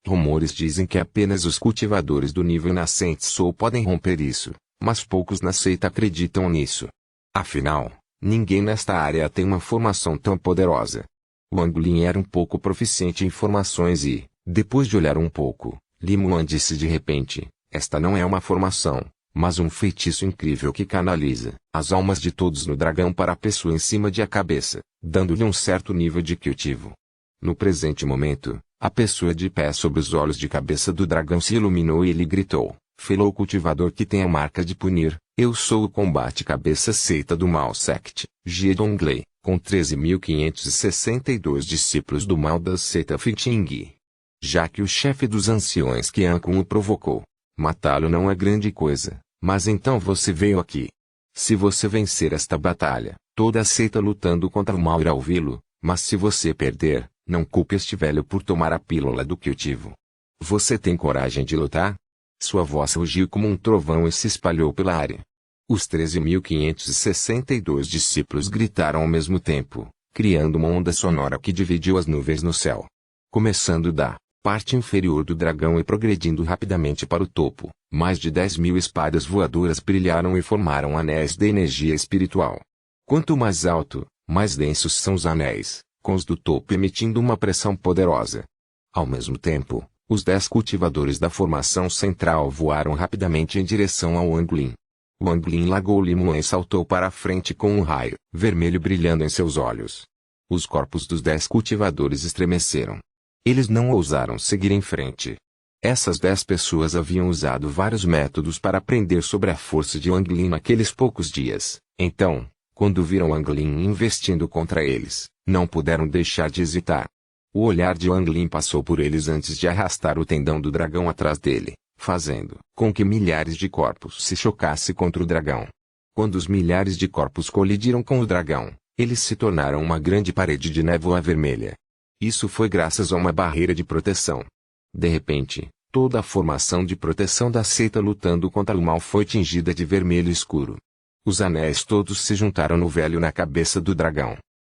Rumores dizem que apenas os cultivadores do nível nascente Soul podem romper isso, mas poucos na seita acreditam nisso. Afinal, ninguém nesta área tem uma formação tão poderosa. Wang Lin era um pouco proficiente em formações e, depois de olhar um pouco, Li Muan disse de repente: esta não é uma formação, mas um feitiço incrível que canaliza as almas de todos no dragão para a pessoa em cima de a cabeça, dando-lhe um certo nível de cultivo. No presente momento, a pessoa de pé sobre os olhos de cabeça do dragão se iluminou e ele gritou: fellow cultivador que tem a marca de punir, eu sou o combate cabeça seita do mal sect, Jie Donglei, com 13.562 discípulos do mal da seita Fiting. Já que o chefe dos anciões Qian Kun o provocou, matá-lo não é grande coisa, mas então você veio aqui. Se você vencer esta batalha, toda a seita lutando contra o mal irá ouvi-lo, mas se você perder, não culpe este velho por tomar a pílula do cultivo. Você tem coragem de lutar? Sua voz rugiu como um trovão e se espalhou pela área. Os 13.562 discípulos gritaram ao mesmo tempo, criando uma onda sonora que dividiu as nuvens no céu. Começando da parte inferior do dragão e progredindo rapidamente para o topo, mais de 10.000 espadas voadoras brilharam e formaram anéis de energia espiritual. Quanto mais alto, mais densos são os anéis, com os do topo emitindo uma pressão poderosa. Ao mesmo tempo, os 10 cultivadores da formação central voaram rapidamente em direção ao Wang Lin. Wang Lin largou Li Muan e saltou para a frente com um raio vermelho brilhando em seus olhos. Os corpos dos 10 cultivadores estremeceram. Eles não ousaram seguir em frente. Essas 10 pessoas haviam usado vários métodos para aprender sobre a força de Wang Lin naqueles poucos dias. Então, quando viram Wang Lin investindo contra eles, não puderam deixar de hesitar. O olhar de Wang Lin passou por eles antes de arrastar o tendão do dragão atrás dele, fazendo com que milhares de corpos se chocassem contra o dragão. Quando os milhares de corpos colidiram com o dragão, eles se tornaram uma grande parede de névoa vermelha. Isso foi graças a uma barreira de proteção. De repente, toda a formação de proteção da seita lutando contra o mal foi tingida de vermelho escuro. Os anéis todos se juntaram no velho na cabeça do dragão.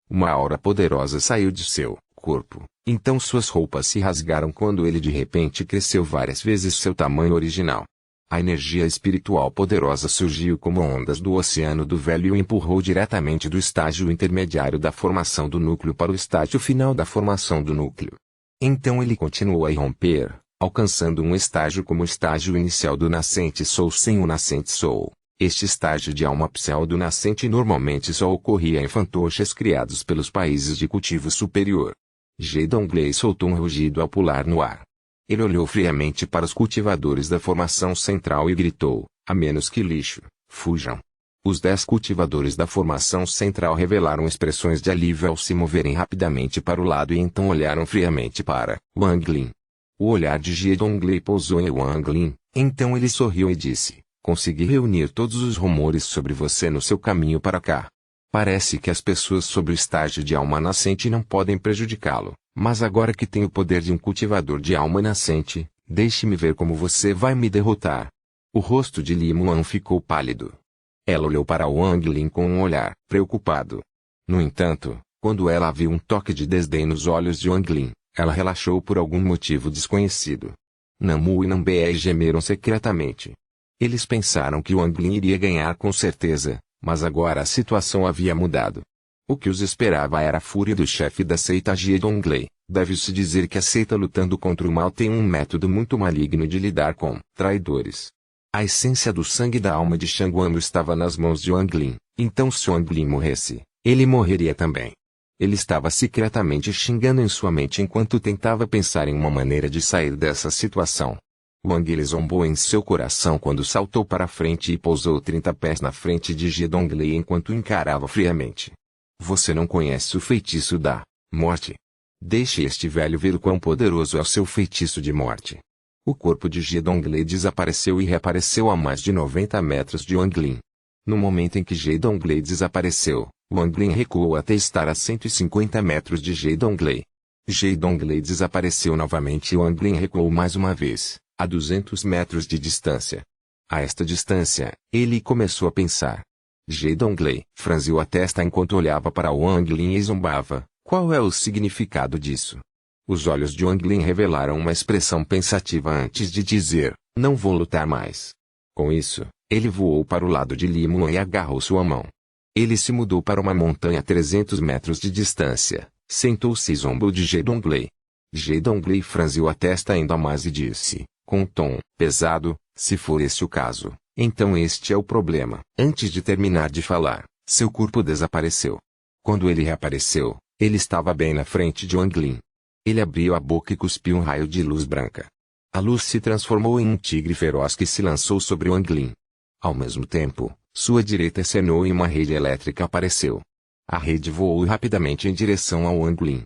Uma aura poderosa saiu de seu corpo, então suas roupas se rasgaram quando ele de repente cresceu várias vezes seu tamanho original. A energia espiritual poderosa surgiu como ondas do oceano do velho e o empurrou diretamente do estágio intermediário da formação do núcleo para o estágio final da formação do núcleo. Então ele continuou a irromper, alcançando um estágio como o estágio inicial do nascente Soul sem o nascente Soul. Este estágio de alma pseudo-nascente normalmente só ocorria em fantoches criados pelos países de cultivo superior. Jie Donglei soltou um rugido ao pular no ar. Ele olhou friamente para os cultivadores da formação central e gritou: a menos que lixo, fujam. Os 10 cultivadores da formação central revelaram expressões de alívio ao se moverem rapidamente para o lado e então olharam friamente para Wang Lin. O olhar de Jie Donglei pousou em Wang Lin, então ele sorriu e disse: consegui reunir todos os rumores sobre você no seu caminho para cá. Parece que as pessoas sobre o estágio de alma nascente não podem prejudicá-lo, mas agora que tenho o poder de um cultivador de alma nascente, deixe-me ver como você vai me derrotar. O rosto de Li Muan ficou pálido. Ela olhou para Wang Lin com um olhar preocupado. No entanto, quando ela viu um toque de desdém nos olhos de Wang Lin, ela relaxou por algum motivo desconhecido. Namu e Nambei gemeram secretamente. Eles pensaram que Wang Lin iria ganhar com certeza, mas agora a situação havia mudado. O que os esperava era a fúria do chefe da seita Jie Donglei. Deve-se dizer que a seita lutando contra o mal tem um método muito maligno de lidar com traidores. A essência do sangue da alma de Shanguang estava nas mãos de Wang Lin, então se Wang Lin morresse, ele morreria também. Ele estava secretamente xingando em sua mente enquanto tentava pensar em uma maneira de sair dessa situação. Wang Li zombou em seu coração quando saltou para a frente e pousou 30 pés na frente de Jie Donglei enquanto encarava friamente. Você não conhece o feitiço da morte? Deixe este velho ver o quão poderoso é o seu feitiço de morte. O corpo de Jie Donglei desapareceu e reapareceu a mais de 90 metros de Wang Lin. No momento em que Jie Donglei desapareceu, Wang Lin recuou até estar a 150 metros de Jie Donglei. Jie Donglei desapareceu novamente e Wang Lin recuou mais uma vez, a 200 metros de distância. A esta distância, ele começou a pensar. Jie Donglei franziu a testa enquanto olhava para Wang Lin e zombava. Qual é o significado disso? Os olhos de Wang Lin revelaram uma expressão pensativa antes de dizer, não vou lutar mais. Com isso, ele voou para o lado de Li Muan e agarrou sua mão. Ele se mudou para uma montanha a 300 metros de distância, sentou-se e zombou de Jie Donglei. Jie Donglei franziu a testa ainda mais e disse, com um tom pesado, se for esse o caso, então este é o problema. Antes de terminar de falar, seu corpo desapareceu. Quando ele reapareceu, ele estava bem na frente de Wang Lin. Ele abriu a boca e cuspiu um raio de luz branca. A luz se transformou em um tigre feroz que se lançou sobre Wang Lin. Ao mesmo tempo, sua direita acenou e uma rede elétrica apareceu. A rede voou rapidamente em direção a Wang Lin.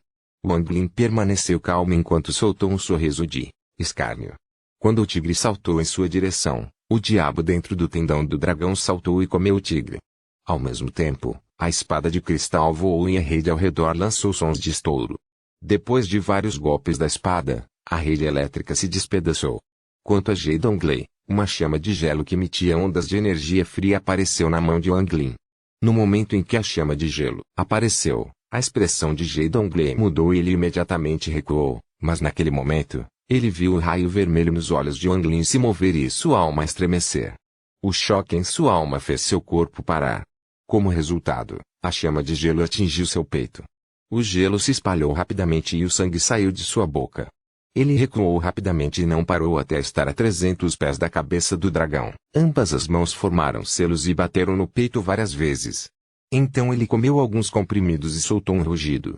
Wang Lin permaneceu calmo enquanto soltou um sorriso de escárnio. Quando o tigre saltou em sua direção, o diabo dentro do tendão do dragão saltou e comeu o tigre. Ao mesmo tempo, a espada de cristal voou e a rede ao redor lançou sons de estouro. Depois de vários golpes da espada, a rede elétrica se despedaçou. Quanto a Jie Donglei, uma chama de gelo que emitia ondas de energia fria apareceu na mão de Wang Lin. No momento em que a chama de gelo apareceu, a expressão de Jie Donglei mudou e ele imediatamente recuou, mas naquele momento, ele viu o raio vermelho nos olhos de Wang Lin se mover e sua alma estremecer. O choque em sua alma fez seu corpo parar. Como resultado, a chama de gelo atingiu seu peito. O gelo se espalhou rapidamente e o sangue saiu de sua boca. Ele recuou rapidamente e não parou até estar a 300 pés da cabeça do dragão. Ambas as mãos formaram selos e bateram no peito várias vezes. Então ele comeu alguns comprimidos e soltou um rugido.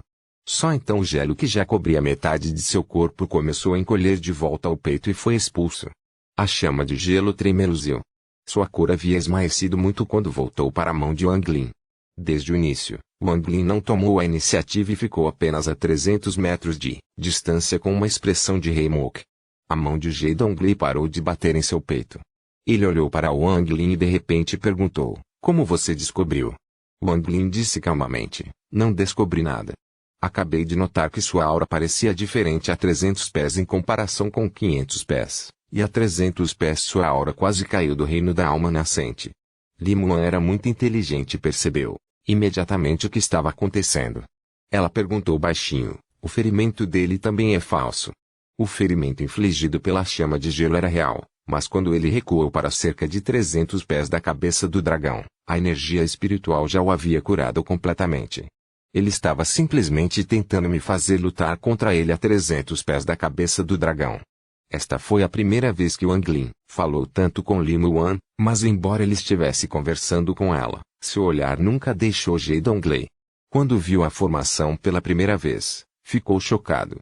Só então o gelo que já cobria metade de seu corpo começou a encolher de volta ao peito e foi expulso. A chama de gelo tremeluziu. Sua cor havia esmaecido muito quando voltou para a mão de Wang Lin. Desde o início, Wang Lin não tomou a iniciativa e ficou apenas a 300 metros de distância com uma expressão de rei Mok. A mão de Jie Donglei parou de bater em seu peito. Ele olhou para Wang Lin e de repente perguntou, como você descobriu? Wang Lin disse calmamente, não descobri nada. Acabei de notar que sua aura parecia diferente a 300 pés em comparação com 500 pés. E a 300 pés sua aura quase caiu do reino da alma nascente. Li Muan era muito inteligente e percebeu, imediatamente o que estava acontecendo. Ela perguntou baixinho, o ferimento dele também é falso. O ferimento infligido pela chama de gelo era real, mas quando ele recuou para cerca de 300 pés da cabeça do dragão, a energia espiritual já o havia curado completamente. Ele estava simplesmente tentando me fazer lutar contra ele a 300 pés da cabeça do dragão. Esta foi a primeira vez que Wang Lin falou tanto com Li Muan, mas embora ele estivesse conversando com ela, seu olhar nunca deixou Jie Donglei. Quando viu a formação pela primeira vez, ficou chocado.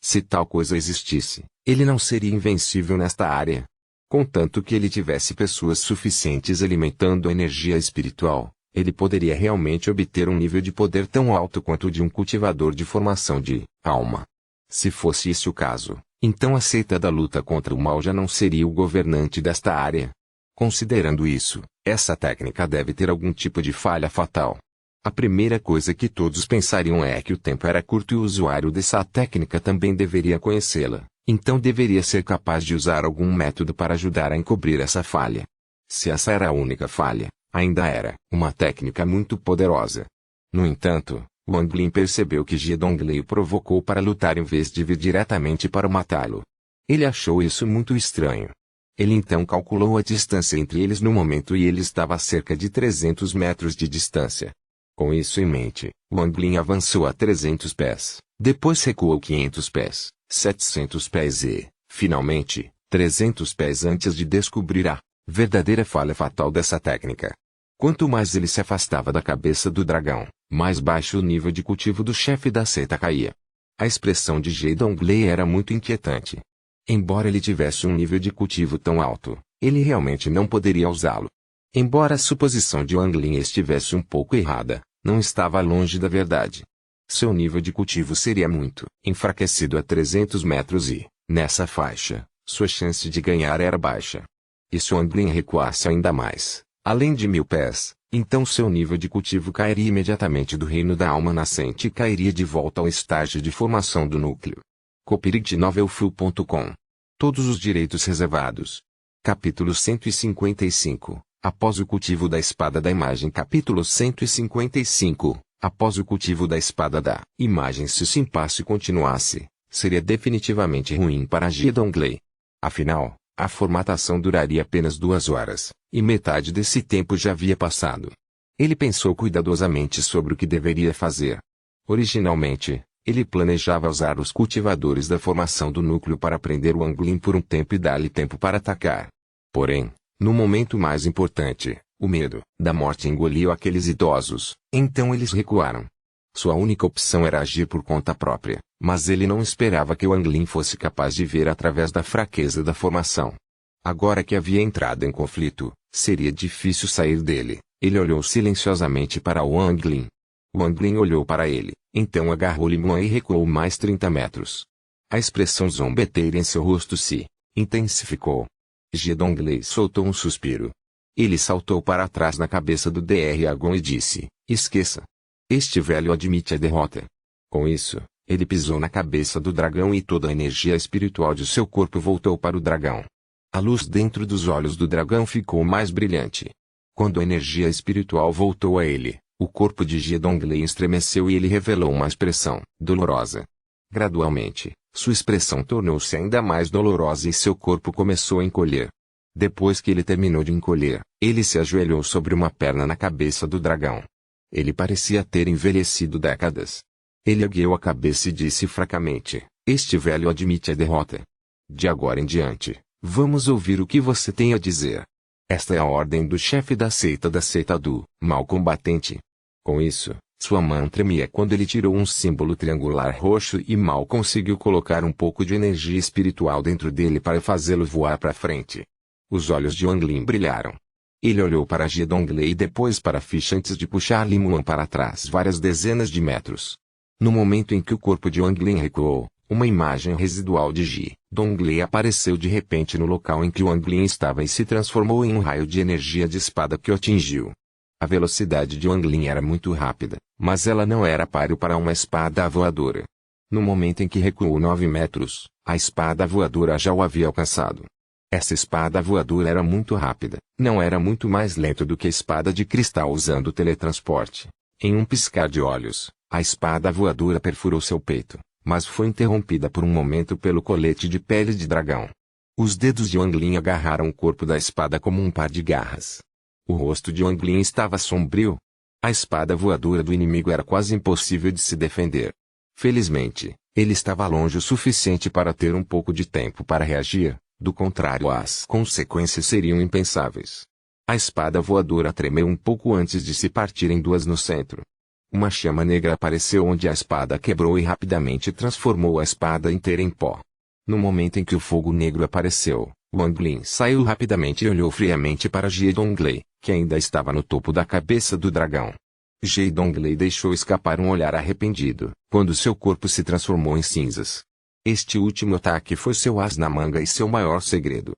Se tal coisa existisse, ele não seria invencível nesta área. Contanto que ele tivesse pessoas suficientes alimentando a energia espiritual, ele poderia realmente obter um nível de poder tão alto quanto o de um cultivador de formação de alma. Se fosse esse o caso, então a seita da luta contra o mal já não seria o governante desta área. Considerando isso, essa técnica deve ter algum tipo de falha fatal. A primeira coisa que todos pensariam é que o tempo era curto e o usuário dessa técnica também deveria conhecê-la, então deveria ser capaz de usar algum método para ajudar a encobrir essa falha. Se essa era a única falha, ainda era uma técnica muito poderosa. No entanto, Wang Lin percebeu que Jie Donglei o provocou para lutar em vez de vir diretamente para matá-lo. Ele achou isso muito estranho. Ele então calculou a distância entre eles no momento e ele estava a cerca de 300 metros de distância. Com isso em mente, Wang Lin avançou a 300 pés, depois recuou 500 pés, 700 pés e, finalmente, 300 pés antes de descobrir a verdadeira falha fatal dessa técnica. Quanto mais ele se afastava da cabeça do dragão, mais baixo o nível de cultivo do chefe da seita caía. A expressão de Zhe Donglei era muito inquietante. Embora ele tivesse um nível de cultivo tão alto, ele realmente não poderia usá-lo. Embora a suposição de Wang Lin estivesse um pouco errada, não estava longe da verdade. Seu nível de cultivo seria muito enfraquecido a 300 metros e, nessa faixa, sua chance de ganhar era baixa. E se Wang Lin recuasse ainda mais, além de 1000 pés, então seu nível de cultivo cairia imediatamente do reino da alma nascente e cairia de volta ao estágio de formação do núcleo. Copyright Novelful.com. Todos os direitos reservados. Capítulo 155. Após o cultivo da espada da imagem. Capítulo 155. Após o cultivo da espada da imagem. Se esse impasse continuasse, seria definitivamente ruim para Zhe Donglei. Afinal, a formatação duraria apenas 2 horas, e metade desse tempo já havia passado. Ele pensou cuidadosamente sobre o que deveria fazer. Originalmente, ele planejava usar os cultivadores da formação do núcleo para prender Wang Lin por um tempo e dar-lhe tempo para atacar. Porém, no momento mais importante, o medo da morte engoliu aqueles idosos, então eles recuaram. Sua única opção era agir por conta própria, mas ele não esperava que Wang Lin fosse capaz de ver através da fraqueza da formação. Agora que havia entrado em conflito, seria difícil sair dele. Ele olhou silenciosamente para Wang Lin. Wang Lin olhou para ele, então agarrou Li Muan e recuou mais 30 metros. A expressão zombeteira em seu rosto se intensificou. Zhe Donglei soltou um suspiro. Ele saltou para trás na cabeça do Dragon e disse, esqueça. Este velho admite a derrota. Com isso, ele pisou na cabeça do dragão e toda a energia espiritual de seu corpo voltou para o dragão. A luz dentro dos olhos do dragão ficou mais brilhante. Quando a energia espiritual voltou a ele, o corpo de Zhe Donglei estremeceu e ele revelou uma expressão dolorosa. Gradualmente, sua expressão tornou-se ainda mais dolorosa e seu corpo começou a encolher. Depois que ele terminou de encolher, ele se ajoelhou sobre uma perna na cabeça do dragão. Ele parecia ter envelhecido décadas. Ele ergueu a cabeça e disse fracamente, este velho admite a derrota. De agora em diante, vamos ouvir o que você tem a dizer. Esta é a ordem do chefe da seita do mal combatente. Com isso, sua mão tremia quando ele tirou um símbolo triangular roxo e mal conseguiu colocar um pouco de energia espiritual dentro dele para fazê-lo voar para frente. Os olhos de Wang Lin brilharam. Ele olhou para Zhe Donglei e depois para a ficha antes de puxar Li Muan para trás várias dezenas de metros. No momento em que o corpo de Wang Lin recuou, uma imagem residual de Zhe Donglei apareceu de repente no local em que Wang Lin estava e se transformou em um raio de energia de espada que o atingiu. A velocidade de Wang Lin era muito rápida, mas ela não era páreo para uma espada voadora. No momento em que recuou 9 metros, a espada voadora já o havia alcançado. Essa espada voadora era muito rápida, não era muito mais lento do que a espada de cristal usando teletransporte. Em um piscar de olhos, a espada voadora perfurou seu peito, mas foi interrompida por um momento pelo colete de pele de dragão. Os dedos de Wang Lin agarraram o corpo da espada como um par de garras. O rosto de Wang Lin estava sombrio. A espada voadora do inimigo era quase impossível de se defender. Felizmente, ele estava longe o suficiente para ter um pouco de tempo para reagir. Do contrário, as consequências seriam impensáveis. A espada voadora tremeu um pouco antes de se partir em duas no centro. Uma chama negra apareceu onde a espada quebrou e rapidamente transformou a espada inteira em pó. No momento em que o fogo negro apareceu, Wang Lin saiu rapidamente e olhou friamente para Zhe Donglei, que ainda estava no topo da cabeça do dragão. Zhe Donglei deixou escapar um olhar arrependido, quando seu corpo se transformou em cinzas. Este último ataque foi seu as na manga e seu maior segredo.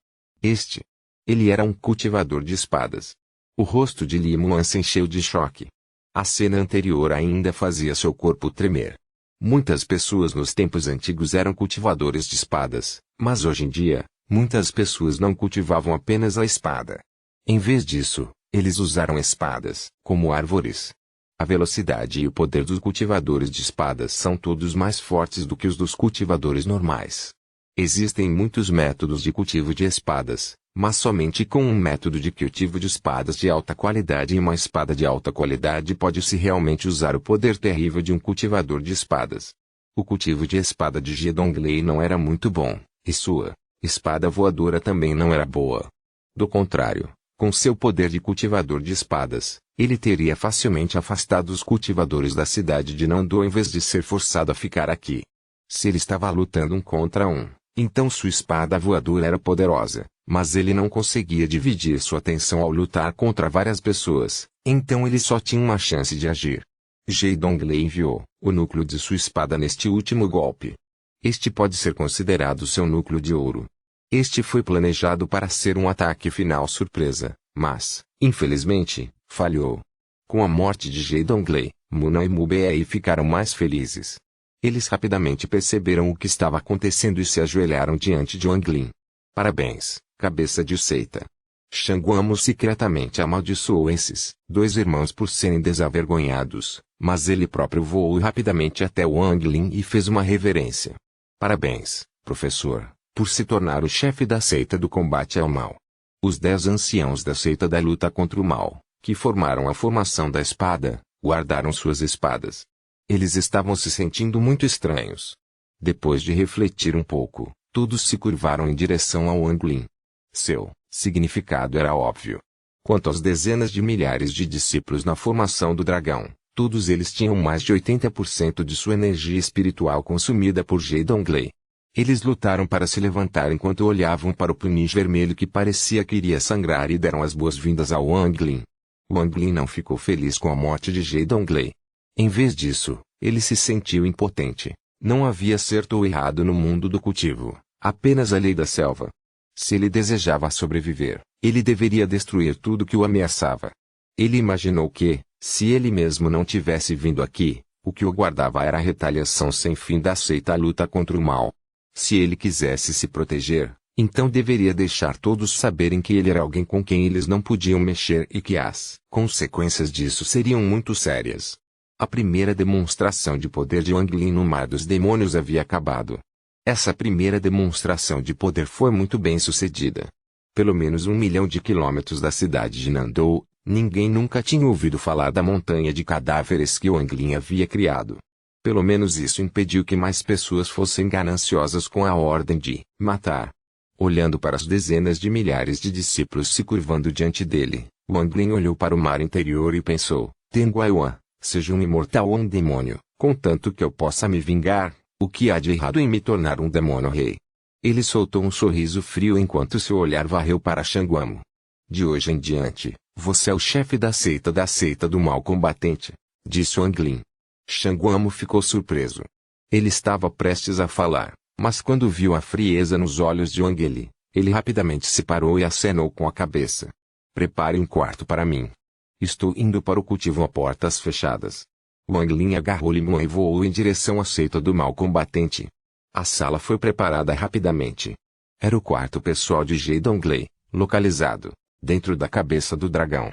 Ele era um cultivador de espadas. O rosto de Li Muan se encheu de choque. A cena anterior ainda fazia seu corpo tremer. Muitas pessoas nos tempos antigos eram cultivadores de espadas, mas hoje em dia, muitas pessoas não cultivavam apenas a espada. Em vez disso, eles usaram espadas como árvores. A velocidade e o poder dos cultivadores de espadas são todos mais fortes do que os dos cultivadores normais. Existem muitos métodos de cultivo de espadas, mas somente com um método de cultivo de espadas de alta qualidade, e uma espada de alta qualidade pode-se realmente usar o poder terrível de um cultivador de espadas. O cultivo de espada de Zhe Donglei não era muito bom, e sua espada voadora também não era boa. Do contrário, com seu poder de cultivador de espadas, ele teria facilmente afastado os cultivadores da cidade de Nandou em vez de ser forçado a ficar aqui. Se ele estava lutando um contra um, então sua espada voadora era poderosa, mas ele não conseguia dividir sua atenção ao lutar contra várias pessoas, então ele só tinha uma chance de agir. Zhe Donglei enviou o núcleo de sua espada neste último golpe. Este pode ser considerado seu núcleo de ouro. Este foi planejado para ser um ataque final surpresa, mas, infelizmente, falhou. Com a morte de Zhe Donglei, Muna e Mu Bei ficaram mais felizes. Eles rapidamente perceberam o que estava acontecendo e se ajoelharam diante de Wang Lin. Parabéns, cabeça de seita. Shanguamo secretamente amaldiçoou esses dois irmãos por serem desavergonhados, mas ele próprio voou rapidamente até Wang Lin e fez uma reverência. Parabéns, professor, por se tornar o chefe da seita do combate ao mal. Os 10 anciãos da seita da luta contra o mal, que formaram a formação da espada, guardaram suas espadas. Eles estavam se sentindo muito estranhos. Depois de refletir um pouco, todos se curvaram em direção ao Wang Lin. Seu significado era óbvio. Quanto às dezenas de milhares de discípulos na formação do dragão, todos eles tinham mais de 80% de sua energia espiritual consumida por Zhe Donglei. Eles lutaram para se levantar enquanto olhavam para o punish vermelho que parecia que iria sangrar e deram as boas-vindas ao Wang Lin. Wang Lin não ficou feliz com a morte de Zhe Donglei. Em vez disso, ele se sentiu impotente. Não havia certo ou errado no mundo do cultivo, apenas a lei da selva. Se ele desejava sobreviver, ele deveria destruir tudo que o ameaçava. Ele imaginou que, se ele mesmo não tivesse vindo aqui, o que o guardava era a retaliação sem fim da seita à luta contra o mal. Se ele quisesse se proteger, então deveria deixar todos saberem que ele era alguém com quem eles não podiam mexer e que as consequências disso seriam muito sérias. A primeira demonstração de poder de Wang Lin no Mar dos Demônios havia acabado. Essa primeira demonstração de poder foi muito bem sucedida. Pelo menos 1 milhão de quilômetros da cidade de Nandou, ninguém nunca tinha ouvido falar da montanha de cadáveres que Wang Lin havia criado. Pelo menos isso impediu que mais pessoas fossem gananciosas com a ordem de matar. Olhando para as dezenas de milhares de discípulos se curvando diante dele, Wang Lin olhou para o mar interior e pensou, Tenguaiwan, seja um imortal ou um demônio, contanto que eu possa me vingar, o que há de errado em me tornar um demônio rei? Ele soltou um sorriso frio enquanto seu olhar varreu para Shanguamo. De hoje em diante, você é o chefe da seita do mal combatente, disse Wang Lin. Shanguamo ficou surpreso. Ele estava prestes a falar, mas quando viu a frieza nos olhos de Wang Li, ele rapidamente se parou e acenou com a cabeça. Prepare um quarto para mim. Estou indo para o cultivo a portas fechadas. Wang Lin agarrou Limão e voou em direção à seita do mal combatente. A sala foi preparada rapidamente. Era o quarto pessoal de Zhe Donglei, localizado dentro da cabeça do dragão.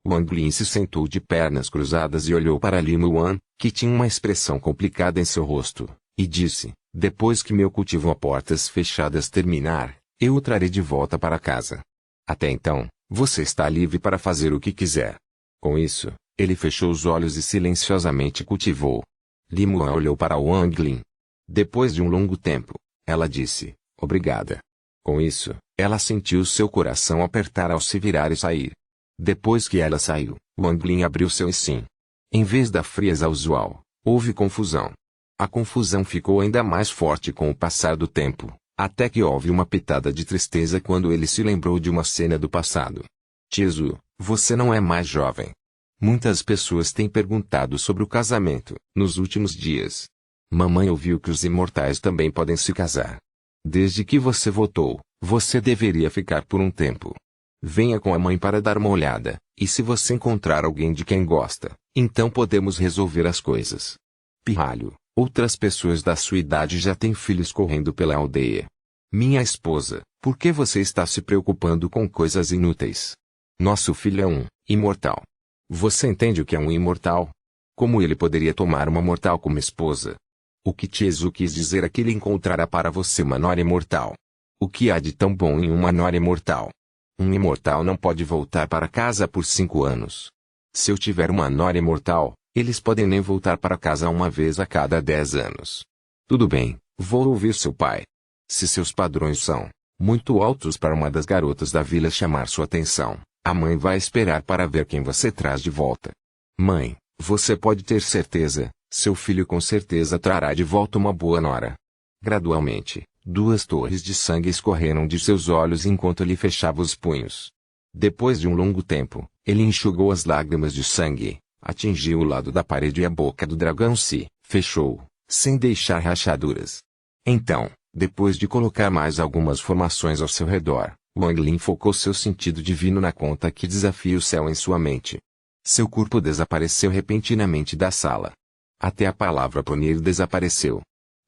Wang Lin se sentou de pernas cruzadas e olhou para Limuan, que tinha uma expressão complicada em seu rosto, e disse, depois que meu cultivo a portas fechadas terminar, eu o trarei de volta para casa. Até então, você está livre para fazer o que quiser. Com isso, ele fechou os olhos e silenciosamente cultivou. Limuan olhou para Wang Lin. Depois de um longo tempo, ela disse, obrigada. Com isso, ela sentiu seu coração apertar ao se virar e sair. Depois que ela saiu, Wang Lin abriu seu sim. Em vez da frieza usual, houve confusão. A confusão ficou ainda mais forte com o passar do tempo, até que houve uma pitada de tristeza quando ele se lembrou de uma cena do passado. Tiezu, você não é mais jovem. Muitas pessoas têm perguntado sobre o casamento nos últimos dias. Mamãe ouviu que os imortais também podem se casar. Desde que você votou, você deveria ficar por um tempo. Venha com a mãe para dar uma olhada, e se você encontrar alguém de quem gosta, então podemos resolver as coisas. Pirralho, outras pessoas da sua idade já têm filhos correndo pela aldeia. Minha esposa, por que você está se preocupando com coisas inúteis? Nosso filho é um imortal. Você entende o que é um imortal? Como ele poderia tomar uma mortal como esposa? O que Tiezu quis dizer é que ele encontrará para você uma nora imortal. O que há de tão bom em uma nora imortal? Um imortal não pode voltar para casa por 5 anos. Se eu tiver uma nora imortal, eles podem nem voltar para casa uma vez a cada 10 anos. Tudo bem, vou ouvir seu pai. Se seus padrões são muito altos para uma das garotas da vila chamar sua atenção, a mãe vai esperar para ver quem você traz de volta. Mãe, você pode ter certeza, seu filho com certeza trará de volta uma boa nora. Gradualmente, 2 torres de sangue escorreram de seus olhos enquanto ele fechava os punhos. Depois de um longo tempo, ele enxugou as lágrimas de sangue, atingiu o lado da parede e a boca do dragão se fechou, sem deixar rachaduras. Então, depois de colocar mais algumas formações ao seu redor, Wang Lin focou seu sentido divino na conta que desafia o céu em sua mente. Seu corpo desapareceu repentinamente da sala. Até a palavra punir desapareceu.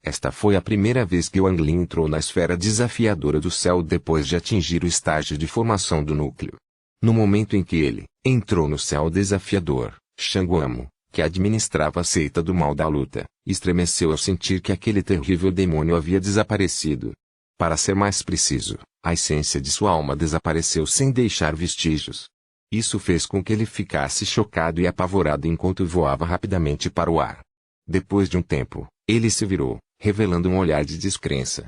Esta foi a primeira vez que Wang Lin entrou na esfera desafiadora do céu depois de atingir o estágio de formação do núcleo. No momento em que ele entrou no céu desafiador, Shanguamo, que administrava a seita do mal da luta, estremeceu ao sentir que aquele terrível demônio havia desaparecido. Para ser mais preciso, a essência de sua alma desapareceu sem deixar vestígios. Isso fez com que ele ficasse chocado e apavorado enquanto voava rapidamente para o ar. Depois de um tempo, ele se virou, revelando um olhar de descrença.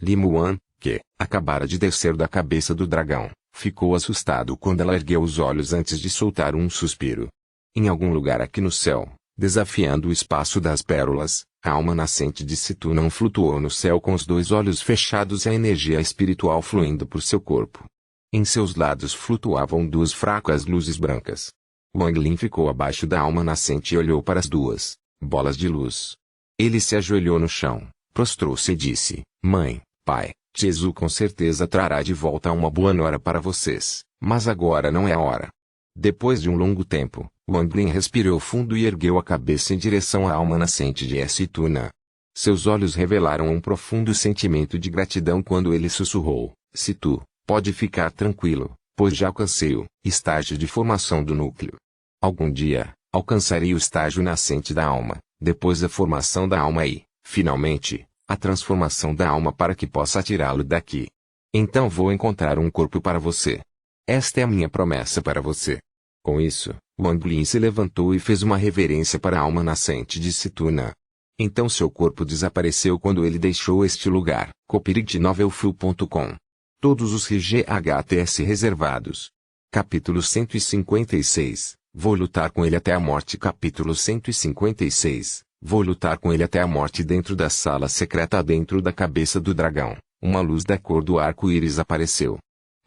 Li Muan, que acabara de descer da cabeça do dragão, ficou assustado quando ela ergueu os olhos antes de soltar um suspiro. Em algum lugar aqui no céu, desafiando o espaço das pérolas, a alma nascente de Situ não flutuou no céu com os 2 olhos fechados e a energia espiritual fluindo por seu corpo. Em seus lados flutuavam 2 fracas luzes brancas. Wang Lin ficou abaixo da alma nascente e olhou para as 2 bolas de luz. Ele se ajoelhou no chão, prostrou-se e disse: Mãe, pai, Jesus com certeza trará de volta uma boa nora para vocês, mas agora não é a hora. Depois de um longo tempo, Wang Lin respirou fundo e ergueu a cabeça em direção à alma nascente de Situna. Seus olhos revelaram um profundo sentimento de gratidão quando ele sussurrou: Situ, pode ficar tranquilo, pois já alcancei o estágio de formação do núcleo. Algum dia, alcançarei o estágio nascente da alma, depois a formação da alma e, finalmente, a transformação da alma para que possa tirá-lo daqui. Então vou encontrar um corpo para você. Esta é a minha promessa para você. Com isso, Wang Lin se levantou e fez uma reverência para a alma nascente de Situna. Então seu corpo desapareceu quando ele deixou este lugar. copyright-novelfu.com. Todos os RGHTS reservados. Capítulo 156. Vou lutar com ele até a morte. Capítulo 156. Vou lutar com ele até a morte. Dentro da sala secreta dentro da cabeça do dragão, uma luz da cor do arco-íris apareceu.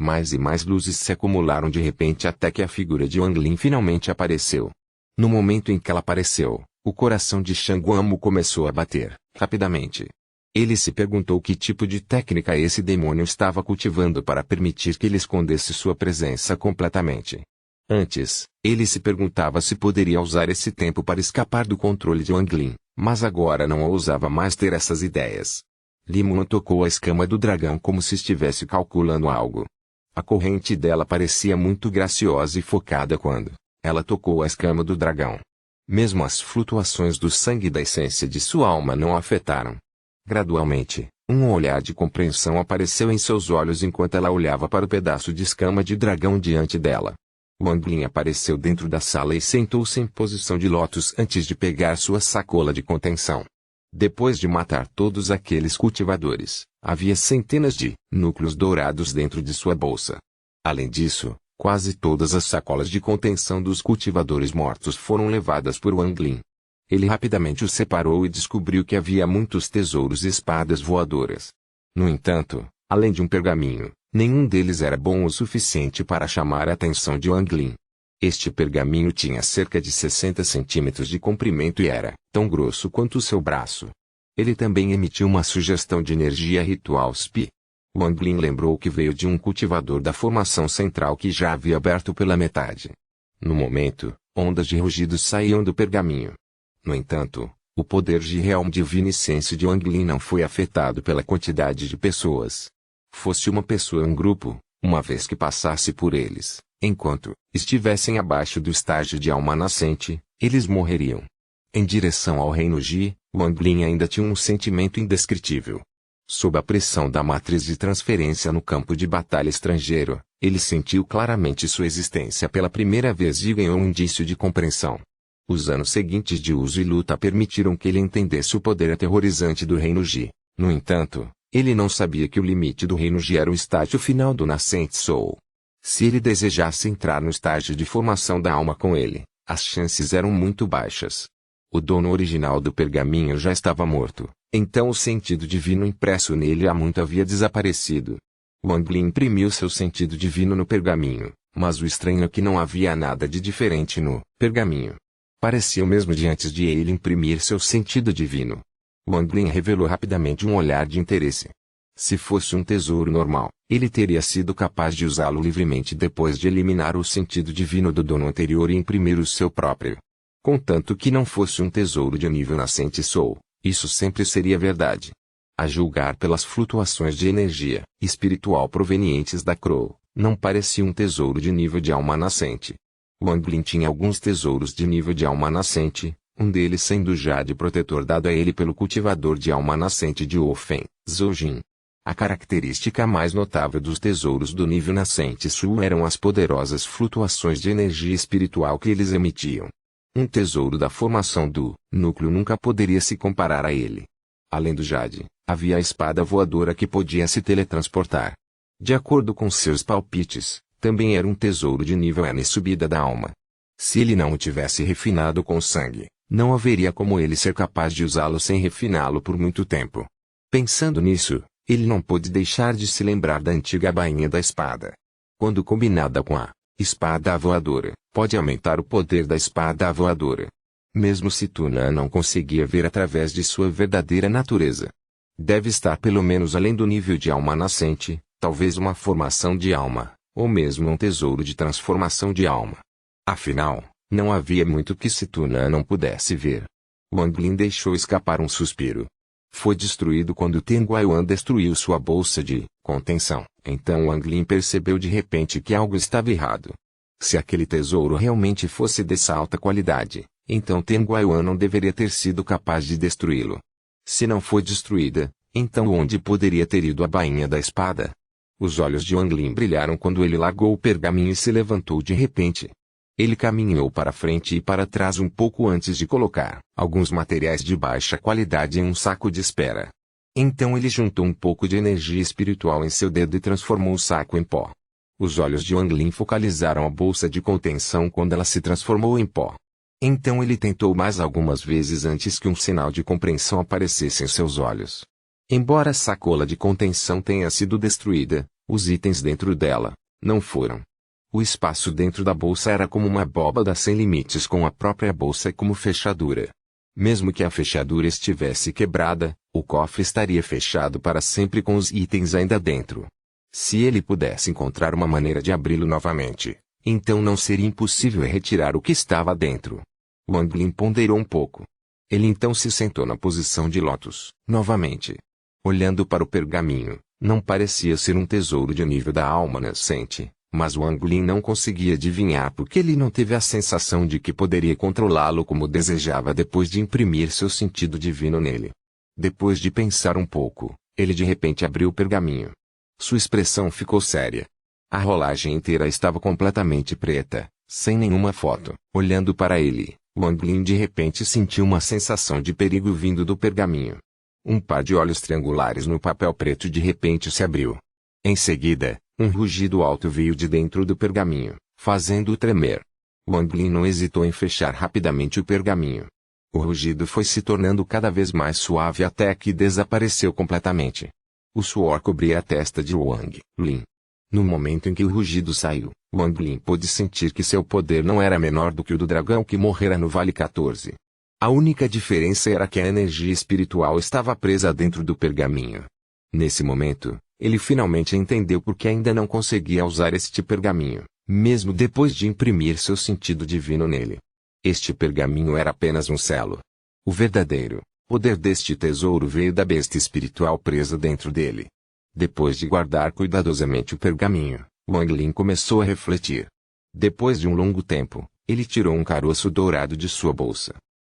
Mais e mais luzes se acumularam de repente até que a figura de Wang Lin finalmente apareceu. No momento em que ela apareceu, o coração de Shanguamo começou a bater, rapidamente. Ele se perguntou que tipo de técnica esse demônio estava cultivando para permitir que ele escondesse sua presença completamente. Antes, ele se perguntava se poderia usar esse tempo para escapar do controle de Wang Lin, mas agora não ousava mais ter essas ideias. Li Muan tocou a escama do dragão como se estivesse calculando algo. A corrente dela parecia muito graciosa e focada quando ela tocou a escama do dragão. Mesmo as flutuações do sangue da essência de sua alma não a afetaram. Gradualmente, um olhar de compreensão apareceu em seus olhos enquanto ela olhava para o pedaço de escama de dragão diante dela. Wang Lin apareceu dentro da sala e sentou-se em posição de lótus antes de pegar sua sacola de contenção. Depois de matar todos aqueles cultivadores, havia centenas de núcleos dourados dentro de sua bolsa. Além disso, quase todas as sacolas de contenção dos cultivadores mortos foram levadas por Wang Lin. Ele rapidamente os separou e descobriu que havia muitos tesouros e espadas voadoras. No entanto, além de um pergaminho, nenhum deles era bom o suficiente para chamar a atenção de Wang Lin. Este pergaminho tinha cerca de 60 centímetros de comprimento e era tão grosso quanto o seu braço. Ele também emitiu uma sugestão de energia ritual SPI. Wang Lin lembrou que veio de um cultivador da formação central que já havia aberto pela metade. No momento, ondas de rugidos saíam do pergaminho. No entanto, o poder de Realm Diviniscência de Wang Lin não foi afetado pela quantidade de pessoas. Fosse uma pessoa em grupo, uma vez que passasse por eles, enquanto estivessem abaixo do estágio de alma nascente, eles morreriam. Em direção ao reino Ji, Wang Lin ainda tinha um sentimento indescritível. Sob a pressão da matriz de transferência no campo de batalha estrangeiro, Ele sentiu claramente sua existência pela primeira vez e ganhou um indício de compreensão. Os anos seguintes de uso e luta permitiram que ele entendesse o poder aterrorizante do Reino Ji. No entanto, ele não sabia que o limite do Reino Ji era o estágio final do nascente Soul. Se ele desejasse entrar no estágio de formação da alma com ele, as chances eram muito baixas. O dono original do pergaminho já estava morto, então o sentido divino impresso nele há muito havia desaparecido. Wang Lin imprimiu seu sentido divino no pergaminho, mas o estranho é que não havia nada de diferente no pergaminho. Parecia o mesmo de antes de ele imprimir seu sentido divino. Wang Lin revelou rapidamente um olhar de interesse. Se fosse um tesouro normal, ele teria sido capaz de usá-lo livremente depois de eliminar o sentido divino do dono anterior e imprimir o seu próprio. Contanto que não fosse um tesouro de nível nascente Soul, isso sempre seria verdade. A julgar pelas flutuações de energia espiritual provenientes da Crow, não parecia um tesouro de nível de alma nascente. Wang Lin tinha alguns tesouros de nível de alma nascente, um deles sendo o jade protetor dado a ele pelo cultivador de alma nascente de Ofen, Zhou-Jin. A característica mais notável dos tesouros do nível nascente Sul eram as poderosas flutuações de energia espiritual que eles emitiam. Um tesouro da formação do núcleo nunca poderia se comparar a ele. Além do jade, havia a espada voadora que podia se teletransportar. De acordo com seus palpites, também era um tesouro de nível N subida da alma. Se ele não o tivesse refinado com sangue, não haveria como ele ser capaz de usá-lo sem refiná-lo por muito tempo. Pensando nisso, ele não pôde deixar de se lembrar da antiga bainha da espada. Quando combinada com a espada voadora, pode aumentar o poder da espada voadora. Mesmo se Tuna não conseguia ver através de sua verdadeira natureza. Deve estar pelo menos além do nível de alma nascente, talvez uma formação de alma, ou mesmo um tesouro de transformação de alma. Afinal, não havia muito que Tuna não pudesse ver. Wang Lin deixou escapar um suspiro. Foi destruído quando Ten Guiyuan destruiu sua bolsa de contenção. Então Wang Lin percebeu de repente que algo estava errado. Se aquele tesouro realmente fosse dessa alta qualidade, então Ten Guiyuan não deveria ter sido capaz de destruí-lo. Se não foi destruída, então onde poderia ter ido a bainha da espada? Os olhos de Wang Lin brilharam quando ele largou o pergaminho e se levantou de repente. Ele caminhou para frente e para trás um pouco antes de colocar alguns materiais de baixa qualidade em um saco de espera. Então ele juntou um pouco de energia espiritual em seu dedo e transformou o saco em pó. Os olhos de Wang Lin focalizaram a bolsa de contenção quando ela se transformou em pó. Então ele tentou mais algumas vezes antes que um sinal de compreensão aparecesse em seus olhos. Embora a sacola de contenção tenha sido destruída, os itens dentro dela não foram. O espaço dentro da bolsa era como uma abóbada sem limites com a própria bolsa como fechadura. Mesmo que a fechadura estivesse quebrada, o cofre estaria fechado para sempre com os itens ainda dentro. Se ele pudesse encontrar uma maneira de abri-lo novamente, então não seria impossível retirar o que estava dentro. Wang Lin ponderou um pouco. Ele então se sentou na posição de lótus, novamente. Olhando para o pergaminho, não parecia ser um tesouro de nível da alma nascente. Mas Wang Lin não conseguia adivinhar porque ele não teve a sensação de que poderia controlá-lo como desejava depois de imprimir seu sentido divino nele. Depois de pensar um pouco, ele de repente abriu o pergaminho. Sua expressão ficou séria. A rolagem inteira estava completamente preta, sem nenhuma foto. Olhando para ele, Wang Lin de repente sentiu uma sensação de perigo vindo do pergaminho. Um par de olhos triangulares no papel preto de repente se abriu. Em seguida, um rugido alto veio de dentro do pergaminho, fazendo-o tremer. Wang Lin não hesitou em fechar rapidamente o pergaminho. O rugido foi se tornando cada vez mais suave até que desapareceu completamente. O suor cobria a testa de Wang Lin. No momento em que o rugido saiu, Wang Lin pôde sentir que seu poder não era menor do que o do dragão que morrera no Vale 14. A única diferença era que a energia espiritual estava presa dentro do pergaminho. Nesse momento, ele finalmente entendeu por que ainda não conseguia usar este pergaminho, mesmo depois de imprimir seu sentido divino nele. Este pergaminho era apenas um selo. O verdadeiro poder deste tesouro veio da besta espiritual presa dentro dele. Depois de guardar cuidadosamente o pergaminho, Wang Lin começou a refletir. Depois de um longo tempo, ele tirou um caroço dourado de sua bolsa.